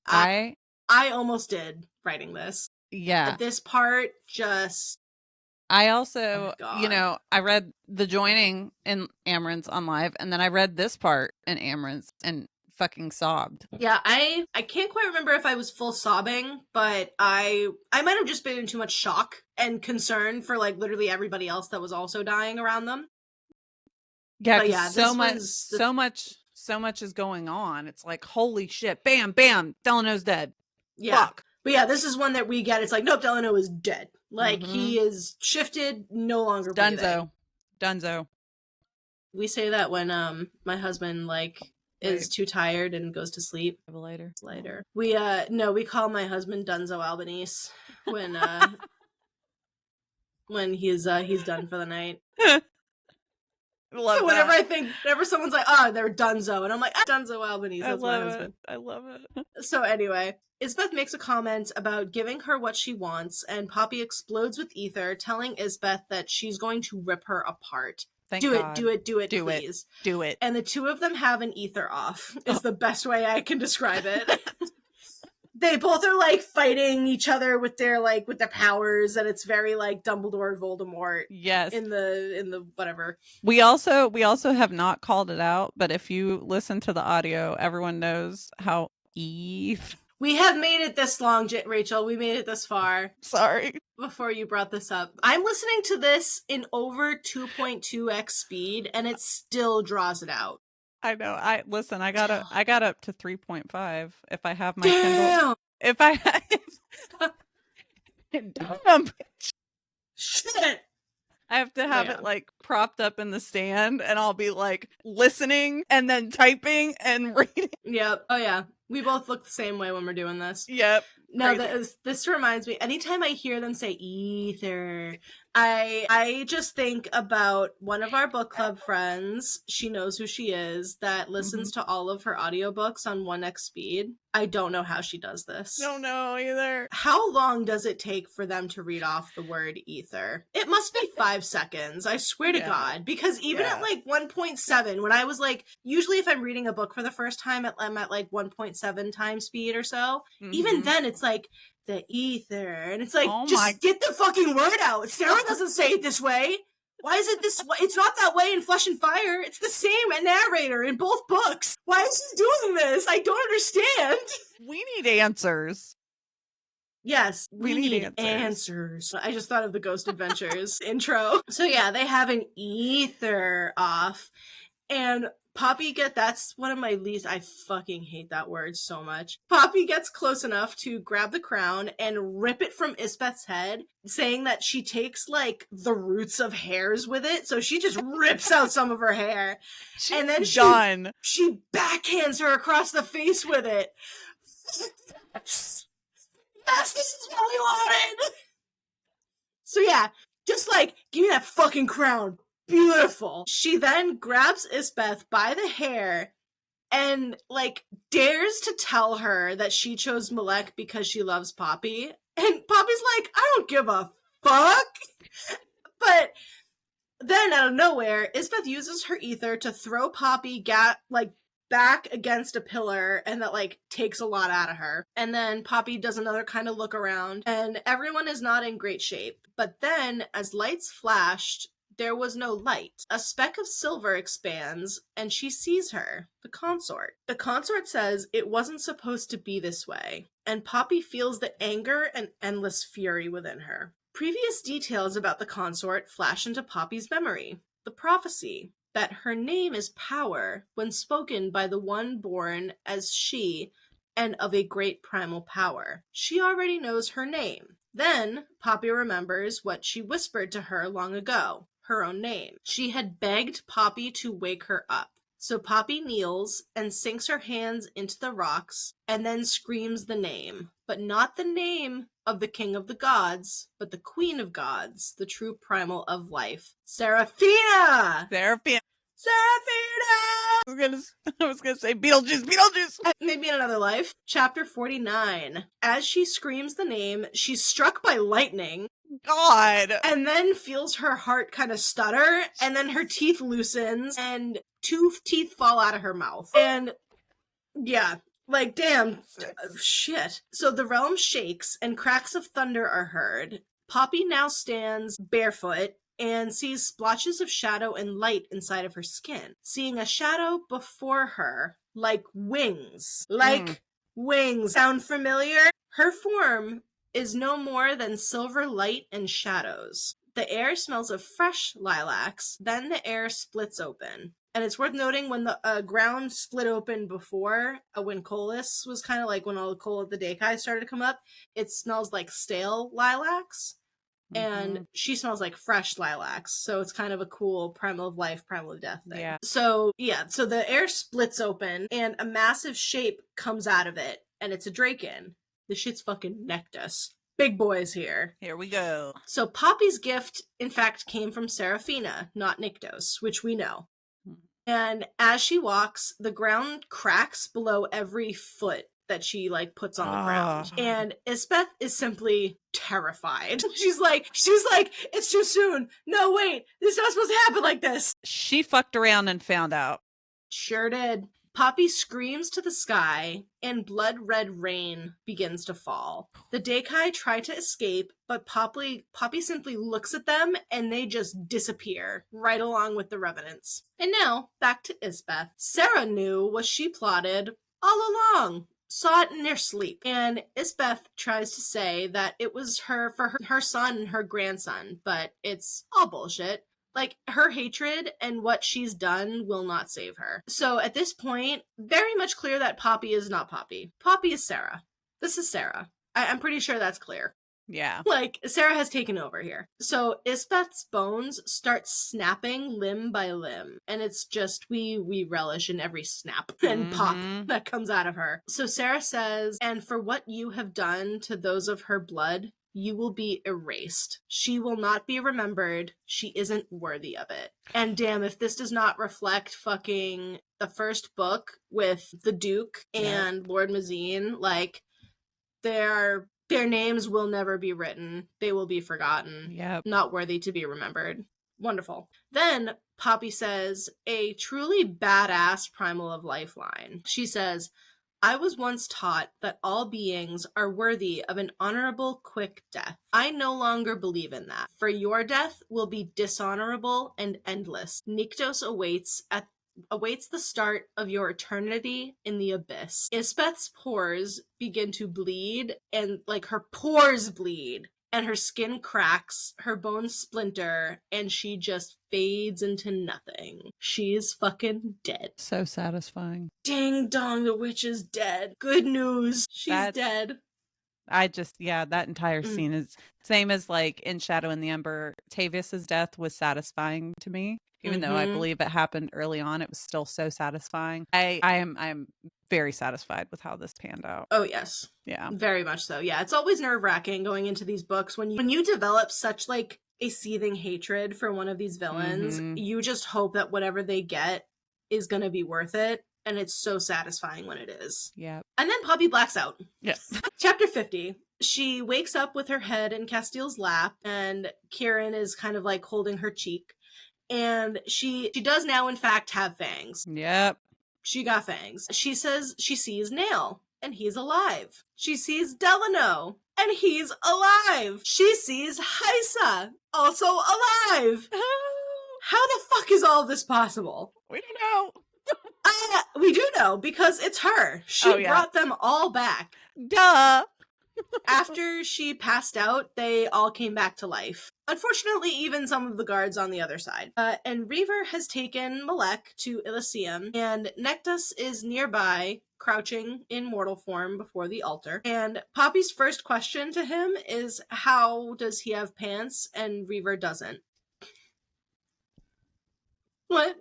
I almost did writing this. Yeah. At this part, just... I also, I read the joining in Amaranth's on live, and then I read this part in Amaranth's and fucking sobbed. Yeah, I can't quite remember if I was full sobbing, but I might have just been in too much shock and concern for like literally everybody else that was also dying around them. Yeah, yeah, so much is going on. It's like, holy shit, bam, bam, Delano's dead. Yeah. Fuck. But yeah, this is one that we get. It's like, nope, Delano is dead. Like, he is shifted, no longer breathing. Dunzo. We say that when my husband is too tired and goes to sleep. Later. We we call my husband Dunzo Albanese when when he's done for the night. Love so whenever someone's like, oh, they're Dunzo, and I'm like, Dunzo Albanese. That's my husband. I love it. So anyway, Isbeth makes a comment about giving her what she wants, and Poppy explodes with ether, telling Isbeth that she's going to rip her apart. Do it, please. Do it. And the two of them have an ether off, is the best way I can describe it. They both are like fighting each other with their powers, and it's very like Dumbledore, Voldemort. Yes. In the whatever. We also have not called it out, but if you listen to the audio, everyone knows how Eve. We have made it this long, Rachel. We made it this far. Sorry. Before you brought this up. I'm listening to this in over 2.2x speed, and it still draws it out. I know. I got up to 3.5 if I have my Kindle. If I have shit. I have to have it like propped up in the stand, and I'll be like listening and then typing and reading. Yep. Oh yeah. We both look the same way when we're doing this. Yep. No, this reminds me, anytime I hear them say ether, I just think about one of our book club friends, she knows who she is, that listens to all of her audiobooks on 1x speed. I don't know how she does this. Don't know either. How long does it take for them to read off the word ether? It must be 5 seconds, I swear to God. Because even at like 1.7, when I was like, usually if I'm reading a book for the first time, I'm at like 1.7 times speed or so. Even then, it's like, the ether. And it's like, get the fucking word out. Sarah doesn't say it this way. Why is it this way? It's not that way in Flesh and Fire. It's the same narrator in both books. Why is she doing this? I don't understand. We need answers. Yes, we need answers. I just thought of the Ghost Adventures intro. So yeah, they have an ether off. And Poppy that's one of my least, I fucking hate that word so much. Poppy gets close enough to grab the crown and rip it from Isbeth's head, saying that she takes like the roots of hairs with it, so she just rips out some of her hair. And then she backhands her across the face with it. Yes, this is what we wanted! So yeah, just like, give me that fucking crown. Beautiful. She then grabs Isbeth by the hair and like dares to tell her that she chose Malek because she loves Poppy. And Poppy's like, I don't give a fuck. But then out of nowhere, Isbeth uses her ether to throw Poppy back against a pillar, and that like takes a lot out of her. And then Poppy does another kind of look around, and everyone is not in great shape. But then as lights flashed, there was no light. A speck of silver expands, and she sees her, the consort. The consort says it wasn't supposed to be this way, and Poppy feels the anger and endless fury within her. Previous details about the consort flash into Poppy's memory. The prophecy that her name is power when spoken by the one born as she and of a great primal power. She already knows her name. Then Poppy remembers what she whispered to her long ago, her own name. She had begged Poppy to wake her up. So Poppy kneels and sinks her hands into the rocks and then screams the name, but not the name of the king of the gods, but the queen of gods, the true primal of life, Seraphina! Seraphina! Seraphina! I was gonna say Beetlejuice! Maybe in another life. Chapter 49. As she screams the name, she's struck by lightning. God! And then feels her heart kind of stutter, and then her teeth loosens, and 2 teeth fall out of her mouth. And yeah, like, damn, shit. So the realm shakes, and cracks of thunder are heard. Poppy now stands barefoot and sees splotches of shadow and light inside of her skin. Seeing a shadow before her, like wings. Wings. Sound familiar? Her form is no more than silver light and shadows. The air smells of fresh lilacs, then the air splits open. And it's worth noting when the ground split open before, when Colas was kind of like, when all the coal of the Deikai started to come up, it smells like stale lilacs. And she smells like fresh lilacs. So it's kind of a cool primal of life, primal of death thing. Yeah. So the air splits open and a massive shape comes out of it. And it's a Draken. This shit's fucking Nectus. Big boys here. Here we go. So Poppy's gift, in fact, came from Seraphina, not Nyktos, which we know. And as she walks, the ground cracks below every foot that she like puts on the ground. And Isbeth is simply terrified. She's like, it's too soon. No, wait, this is not supposed to happen like this. She fucked around and found out. Sure did. Poppy screams to the sky, and blood-red rain begins to fall. The Deikai try to escape, but Poppy simply looks at them, and they just disappear, right along with the Revenants. And now, back to Isbeth. Sarah knew what she plotted all along. Saw it in their sleep. And Isbeth tries to say that it was for her son and her grandson, but it's all bullshit. Like, her hatred and what she's done will not save her. So at this point, very much clear that Poppy is not Poppy. Poppy is Sarah. This is Sarah. I'm pretty sure that's clear. Yeah. Like, Sarah has taken over here. So Isbeth's bones start snapping limb by limb. And it's just, we relish in every snap and pop that comes out of her. So Sarah says, and for what you have done to those of her blood, you will be erased. She will not be remembered. She isn't worthy of it. And damn, if this does not reflect fucking the first book with the Duke and Lord Mazine, like, their names will never be written. They will be forgotten. Yep. Not worthy to be remembered. Wonderful. Then Poppy says a truly badass primal of lifeline. She says, I was once taught that all beings are worthy of an honorable, quick death. I no longer believe in that, for your death will be dishonorable and endless. Nyktos awaits the start of your eternity in the abyss. Isbeth's pores begin to bleed, and like her pores bleed, and her skin cracks, her bones splinter, and she just fades into nothing. She's fucking dead. So satisfying. Ding dong, the witch is dead. Good news. She's dead. That entire scene is same as like in Shadow in the Ember. Tavius's death was satisfying to me. Even though I believe it happened early on, it was still so satisfying. I'm very satisfied with how this panned out. Oh, yes. Yeah. Very much so. Yeah, it's always nerve-wracking going into these books when you develop such like a seething hatred for one of these villains. You just hope that whatever they get is going to be worth it. And it's so satisfying when it is. Yeah. And then Poppy blacks out. Yes. Chapter 50. She wakes up with her head in Casteel's lap, and Kieran is kind of like holding her cheek. And she does now, in fact, have fangs. Yep. She got fangs. She says she sees Nail, and he's alive. She sees Delano, and he's alive. She sees Hysa, also alive. How the fuck is all of this possible? We don't know. We do know, because it's her. She brought them all back. Duh. After she passed out, they all came back to life. Unfortunately, even some of the guards on the other side. And Reaver has taken Malek to Elysium, and Nektus is nearby, crouching in mortal form before the altar. And Poppy's first question to him is, how does he have pants and Reaver doesn't? What?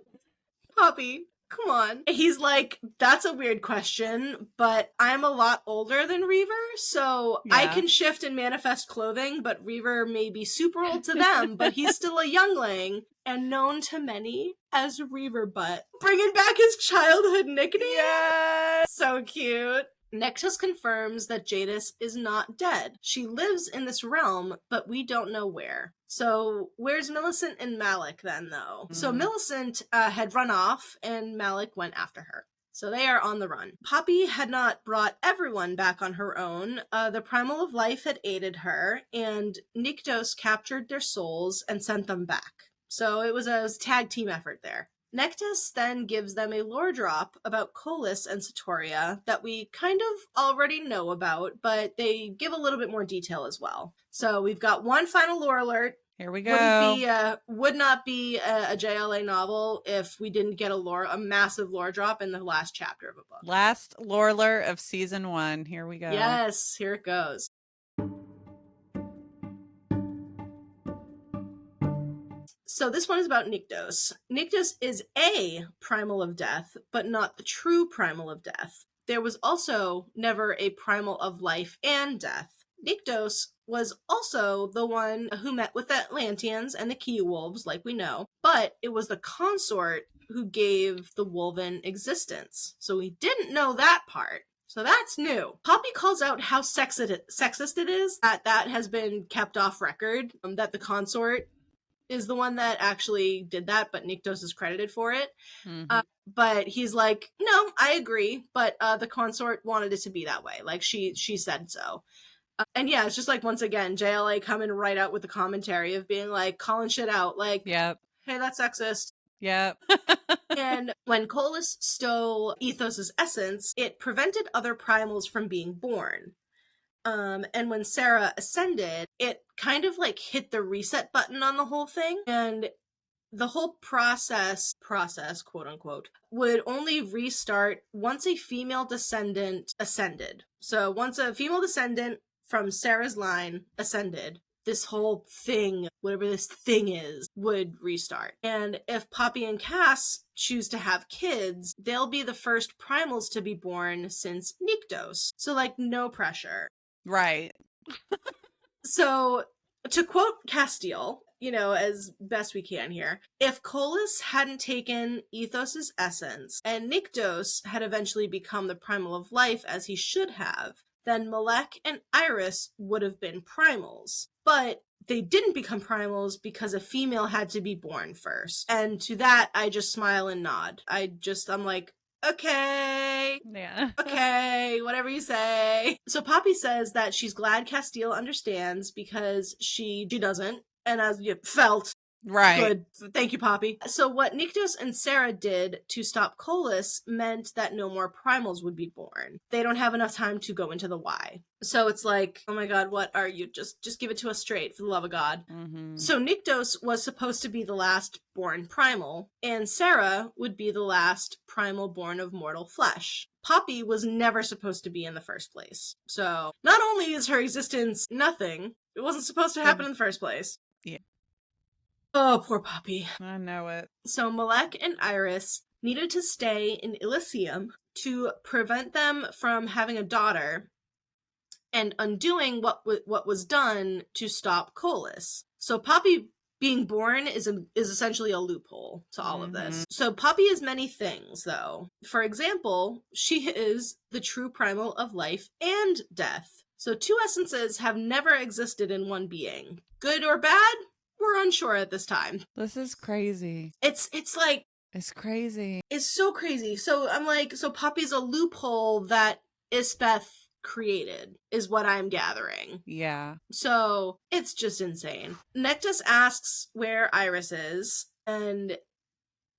Poppy, come on. He's like, that's a weird question, but I'm a lot older than Reaver, so I Yeah. can shift and manifest clothing, but Reaver may be super old to them, but he's still a youngling and known to many as Reaver Butt. Bringing back his childhood nickname? Yes! So cute. Nexus confirms that Jadis is not dead. She lives in this realm, but we don't know where. So where's Millicent and Malik then, though? So Millicent had run off, and Malik went after her. So they are on the run. Poppy had not brought everyone back on her own. The Primal of Life had aided her, and Nyktos captured their souls and sent them back. So it was a tag team effort there. Nektus then gives them a lore drop about Colis and Satoria that we kind of already know about, but they give a little bit more detail as well. So we've got one final lore alert. Here we go. Would not be a JLA novel if we didn't get a massive lore drop in the last chapter of a book. Last lore alert of season 1. Here we go. Yes, here it goes. So this one is about Nyktos. Nyktos is a primal of death, but not the true primal of death. There was also never a primal of life and death. Nyktos was also the one who met with the Atlanteans and the Kia Wolves, like we know, but it was the consort who gave the Wolven existence. So we didn't know that part. So that's new. Poppy calls out how sexist it is that has been kept off record, that the consort is the one that actually did that, but Nyktos is credited for it. Mm-hmm. But he's like, no, I agree, but the consort wanted it to be that way. Like, she said so. And yeah, it's just like, once again, JLA coming right out with the commentary of being like, calling shit out. Like, yep. Hey, that's sexist. Yep. And when Colis stole Ethos's essence, it prevented other primals from being born. And when Sarah ascended, it kind of like hit the reset button on the whole thing. And the whole process, quote unquote, would only restart once a female descendant ascended. So once a female descendant from Sarah's line ascended, this whole thing, whatever this thing is, would restart. And if Poppy and Cass choose to have kids, they'll be the first primals to be born since Nyktos. So like, no pressure. Right. So, to quote Casteel, as best we can here, if Colis hadn't taken Ethos's essence and Nyktos had eventually become the primal of life as he should have, then Malek and Iris would have been primals. But they didn't become primals because a female had to be born first. And to that, I just smile and nod. I'm like, okay. Yeah. Okay, whatever you say. So Poppy says that she's glad Casteel understands because she doesn't. And as you felt, right. Good. Thank you, Poppy. So what Nyktos and Sarah did to stop Colis meant that no more primals would be born. They don't have enough time to go into the why. So it's like, oh my god, what are you? Just give it to us straight, for the love of God. Mm-hmm. So Nyktos was supposed to be the last born primal, and Sarah would be the last primal born of mortal flesh. Poppy was never supposed to be in the first place. So not only is her existence nothing, it wasn't supposed to happen in the first place. Yeah. Oh, poor Poppy. I know it. So Malek and Iris needed to stay in Elysium to prevent them from having a daughter and undoing what was done to stop Colis. So Poppy being born is essentially a loophole to all of this. So Poppy is many things, though. For example, she is the true primal of life and death. So two essences have never existed in one being. Good or bad? We're unsure at this time. This is crazy. It's like... It's crazy. It's so crazy. So I'm like, so Poppy's a loophole that Isbeth created, is what I'm gathering. Yeah. So it's just insane. Nektus asks where Iris is, and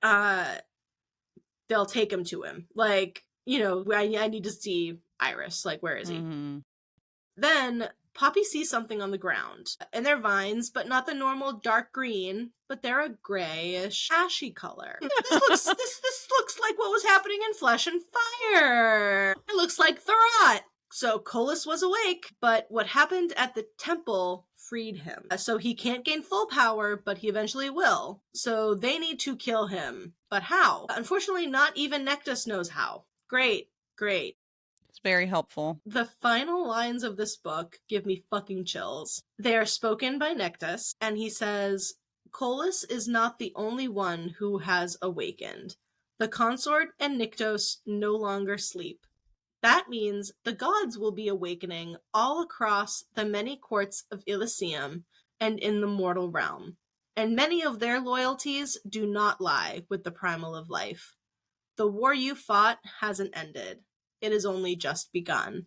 they'll take him to him. Like, I need to see Iris. Like, where is he? Then Poppy sees something on the ground, and they're vines, but not the normal dark green, but they're a grayish, ashy color. This looks like what was happening in Flesh and Fire. It looks like the rot. So Colas was awake, but what happened at the temple freed him. So he can't gain full power, but he eventually will. So they need to kill him. But how? Unfortunately, not even Nectus knows how. Great. It's very helpful. The final lines of this book give me fucking chills. They are spoken by Nectus, and he says, Colas is not the only one who has awakened. The consort and Nyktos no longer sleep. That means the gods will be awakening all across the many courts of Elysium and in the mortal realm. And many of their loyalties do not lie with the primal of life. The war you fought hasn't ended. It has only just begun.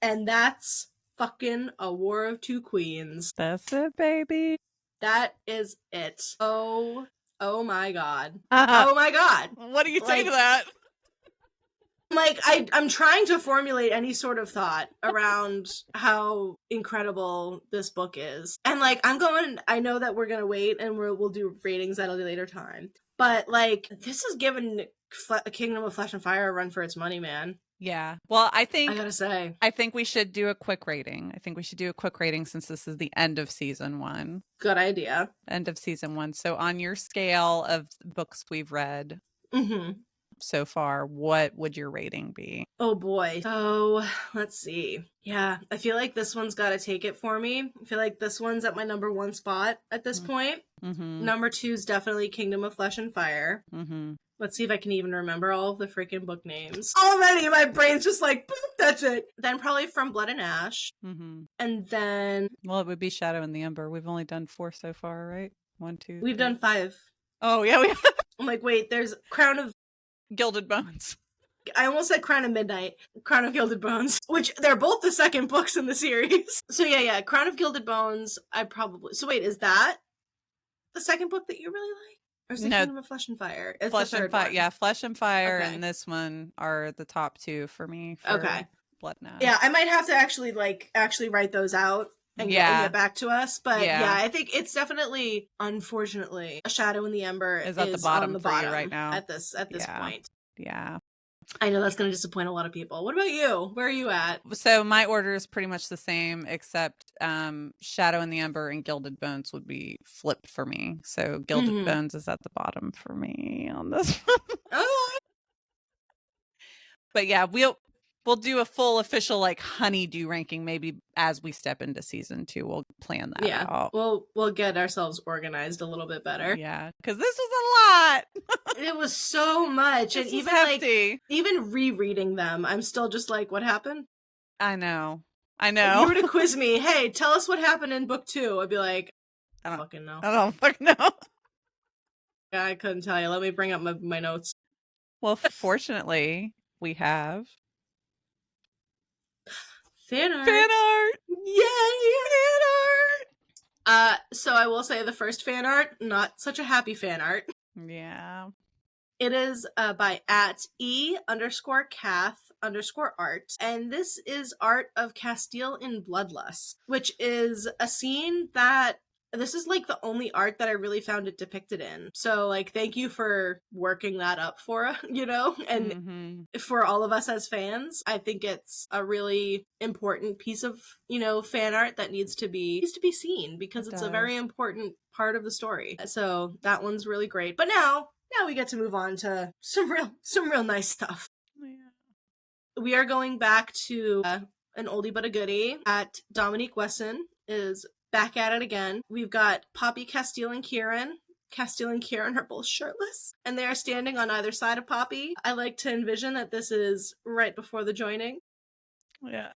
And that's fucking A War of Two Queens. That's it, baby. That is it. Oh my god. Oh my god. What do you say to that? Like, I'm trying to formulate any sort of thought around how incredible this book is. And, like, I know that we're gonna wait and we'll do ratings at a later time. But, like, this has given Kingdom of Flesh and Fire a run for its money, man. Yeah. Well, I gotta say. I think we should do a quick rating. Since this is the end of season 1. Good idea. End of season 1. So on your scale of books we've read, so far, what would your rating be? Oh boy. So let's see. Yeah, I feel like this one's got to take it for me. I feel like this one's at my number 1 spot at this point. Number 2 is definitely Kingdom of Flesh and Fire. Let's see if I can even remember all of the freaking book names. Already, my brain's just like, boop, that's it. Then probably From Blood and Ash. And then... Well, it would be Shadow and the Ember. We've only done 4 so far, right? 1, 2, We've done 5. Oh, yeah, we have. I'm like, wait, there's Crown of... Gilded Bones. I almost said Crown of Midnight. Crown of Gilded Bones. Which, they're both the second books in the series. So yeah, Crown of Gilded Bones, So wait, is that the second book that you really like? Or is it Kingdom of Flesh and Fire? It's Flesh and Fire. Yeah, Flesh and Fire and this one are the top 2 for me. Okay. Blood and Ash. Yeah, I might have to actually write those out and get back to us. But yeah, I think it's definitely, unfortunately, A Shadow in the Ember is at the bottom on for you right now. At this point. Yeah. I know that's going to disappoint a lot of people. What about you? Where are you at? So my order is pretty much the same, except Shadow in the Ember and Gilded Bones would be flipped for me. So Gilded Bones is at the bottom for me on this one. Oh. But yeah, we'll do a full official like honeydew ranking maybe as we step into season 2. We'll plan that out. We'll get ourselves organized a little bit better. Yeah, because this was a lot. It was so much. This and even hefty. like even rereading them, I'm still just like, what happened? I know. If you were to quiz me, hey, tell us what happened in book 2, I'd be like, I don't fucking know. I don't fucking know. Yeah, I couldn't tell you. Let me bring up my notes. Well, fortunately, we have fan art. Yay! Fan art! So I will say the first fan art, not such a happy fan art. Yeah. It is by @E_Cath_art. And this is art of Casteel in Bloodlust, which is a scene that this is like the only art that I really found it depicted in. So like, thank you for working that up for us, and for all of us as fans. I think it's a really important piece of, fan art that needs to be seen because it's a very important part of the story. So that one's really great. But now we get to move on to some real nice stuff. Yeah. We are going back to an oldie but a goodie. Dominique Wesson is back at it again. We've got Poppy, Casteel, and Kieran. Casteel and Kieran are both shirtless, and they are standing on either side of Poppy. I like to envision that this is right before the joining. Yeah.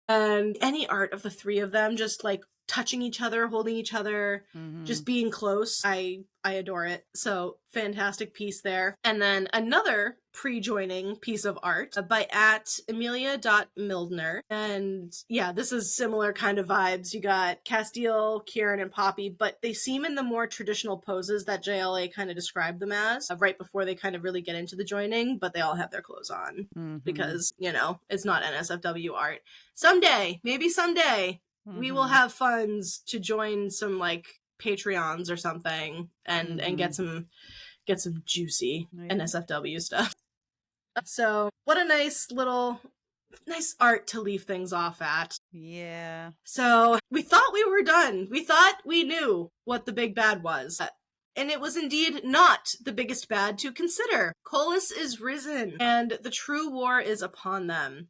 And any art of the 3 of them just like touching each other, holding each other, just being close. I adore it. So fantastic piece there. And then another pre-joining piece of art by @Amelia.Mildner. And yeah, this is similar kind of vibes. You got Casteel, Kieran, and Poppy, but they seem in the more traditional poses that JLA kind of described them as right before they kind of really get into the joining, but they all have their clothes on because, you know, it's not NSFW art. Someday, maybe someday, we will have funds to join some like Patreons or something and get some juicy NSFW stuff. So what a nice art to leave things off at. Yeah. So we thought we were done. We thought we knew what the big bad was. And it was indeed not the biggest bad to consider. Colas is risen, and the true war is upon them.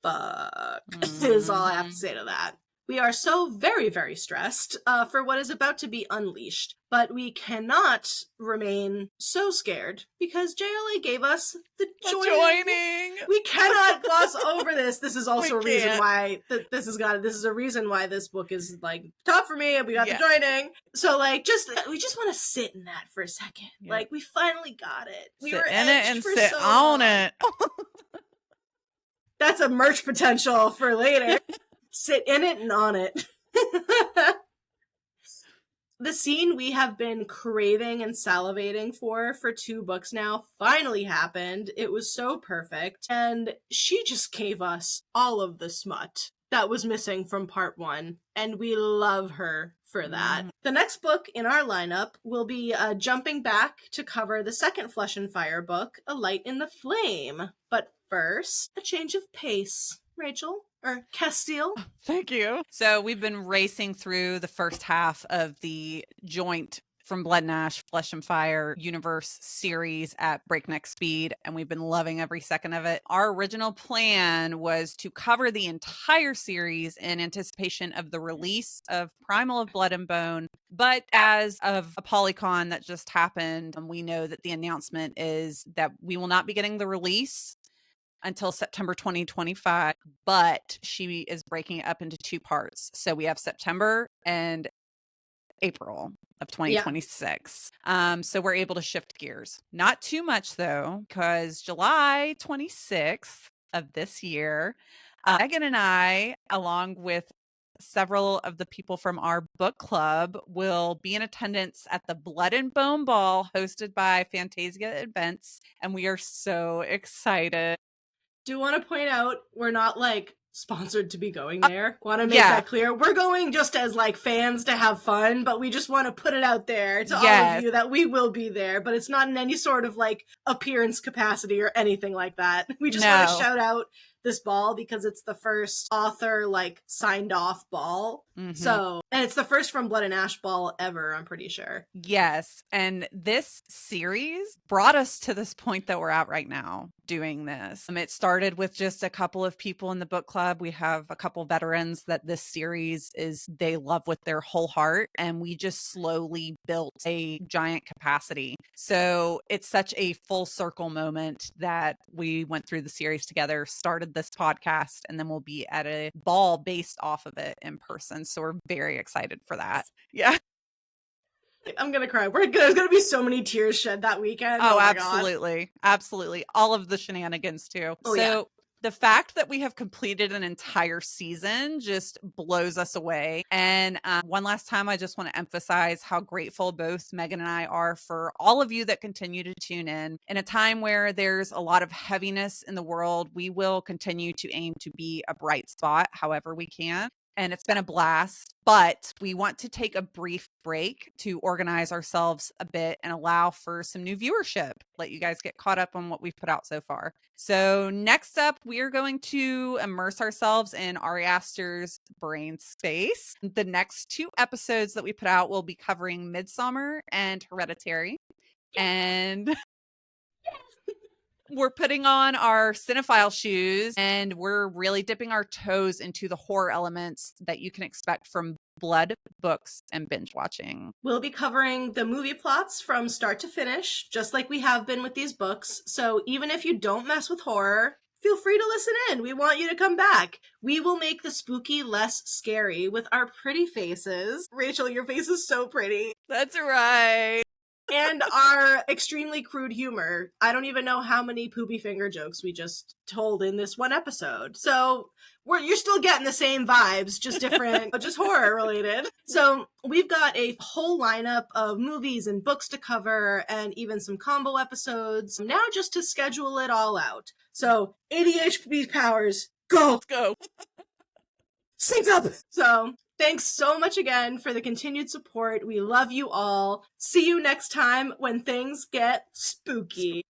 Fuck, is all I have to say to that. We are so very, very stressed for what is about to be unleashed, but we cannot remain so scared because JLA gave us the joining. We cannot gloss over this. This is also a reason why this is a reason why this book is like top for me, and we got the joining. So like, we just want to sit in that for a second. Like, we finally got it. We sit were in it and for sit so on long. it. That's a merch potential for later. Sit in it and on it. The scene we have been craving and salivating for 2 books now finally happened. It was so perfect. And she just gave us all of the smut that was missing from part 1. And we love her for that. The next book in our lineup will be jumping back to cover the second Flesh and Fire book, A Light in the Flame. But first, a change of pace. Rachel? Or Casteel? Thank you. So we've been racing through the first half of the joint From Blood and Ash, Flesh and Fire universe series at breakneck speed, and we've been loving every second of it. Our original plan was to cover the entire series in anticipation of the release of Primal of Blood and Bone, but as of a Polycon that just happened, we know that the announcement is that we will not be getting the release until September 2025, but she is breaking it up into 2 parts. So we have September and April of 2026. So we're able to shift gears. Not too much though, because July 26th of this year, Megan and I, along with several of the people from our book club, will be in attendance at the Blood and Bone Ball hosted by Fantasia Events, and we are so excited. Do want to point out we're not like sponsored to be going there. Want to make that clear. We're going just as like fans to have fun, but we just want to put it out there to all of you that we will be there, but it's not in any sort of like appearance capacity or anything like that. We just want to shout out this ball because it's the first author like signed off ball. So, and it's the first From Blood and Ash ball ever, I'm pretty sure. Yes. And this series brought us to this point that we're at right now doing this. It started with just a couple of people in the book club. We have a couple veterans that this series they love with their whole heart. And we just slowly built a giant capacity. So it's such a full circle moment that we went through the series together, started this podcast, and then we'll be at a ball based off of it in person. So we're very excited for that. Yeah. I'm gonna cry. There's gonna be so many tears shed that weekend. Oh absolutely. God. Absolutely. All of the shenanigans too. The fact that we have completed an entire season just blows us away. And one last time, I just want to emphasize how grateful both Megan and I are for all of you that continue to tune in. In a time where there's a lot of heaviness in the world, we will continue to aim to be a bright spot however we can. And it's been a blast, but we want to take a brief break to organize ourselves a bit and allow for some new viewership, let you guys get caught up on what we've put out so far. So next up, we are going to immerse ourselves in Ari Aster's brain space. The next 2 episodes that we put out will be covering Midsummer and Hereditary. And we're putting on our cinephile shoes and we're really dipping our toes into the horror elements that you can expect from blood, books, and binge watching. We'll be covering the movie plots from start to finish, just like we have been with these books. So even if you don't mess with horror, feel free to listen in. We want you to come back. We will make the spooky less scary with our pretty faces. Rachel, your face is so pretty. That's right. And our extremely crude humor. I don't even know how many poopy finger jokes we just told in this one episode. So you're still getting the same vibes, just different, just horror related. So we've got a whole lineup of movies and books to cover, and even some combo episodes now, just to schedule it all out. So ADHD powers, go! Let's go. Sync up! So thanks so much again for the continued support. We love you all. See you next time when things get spooky.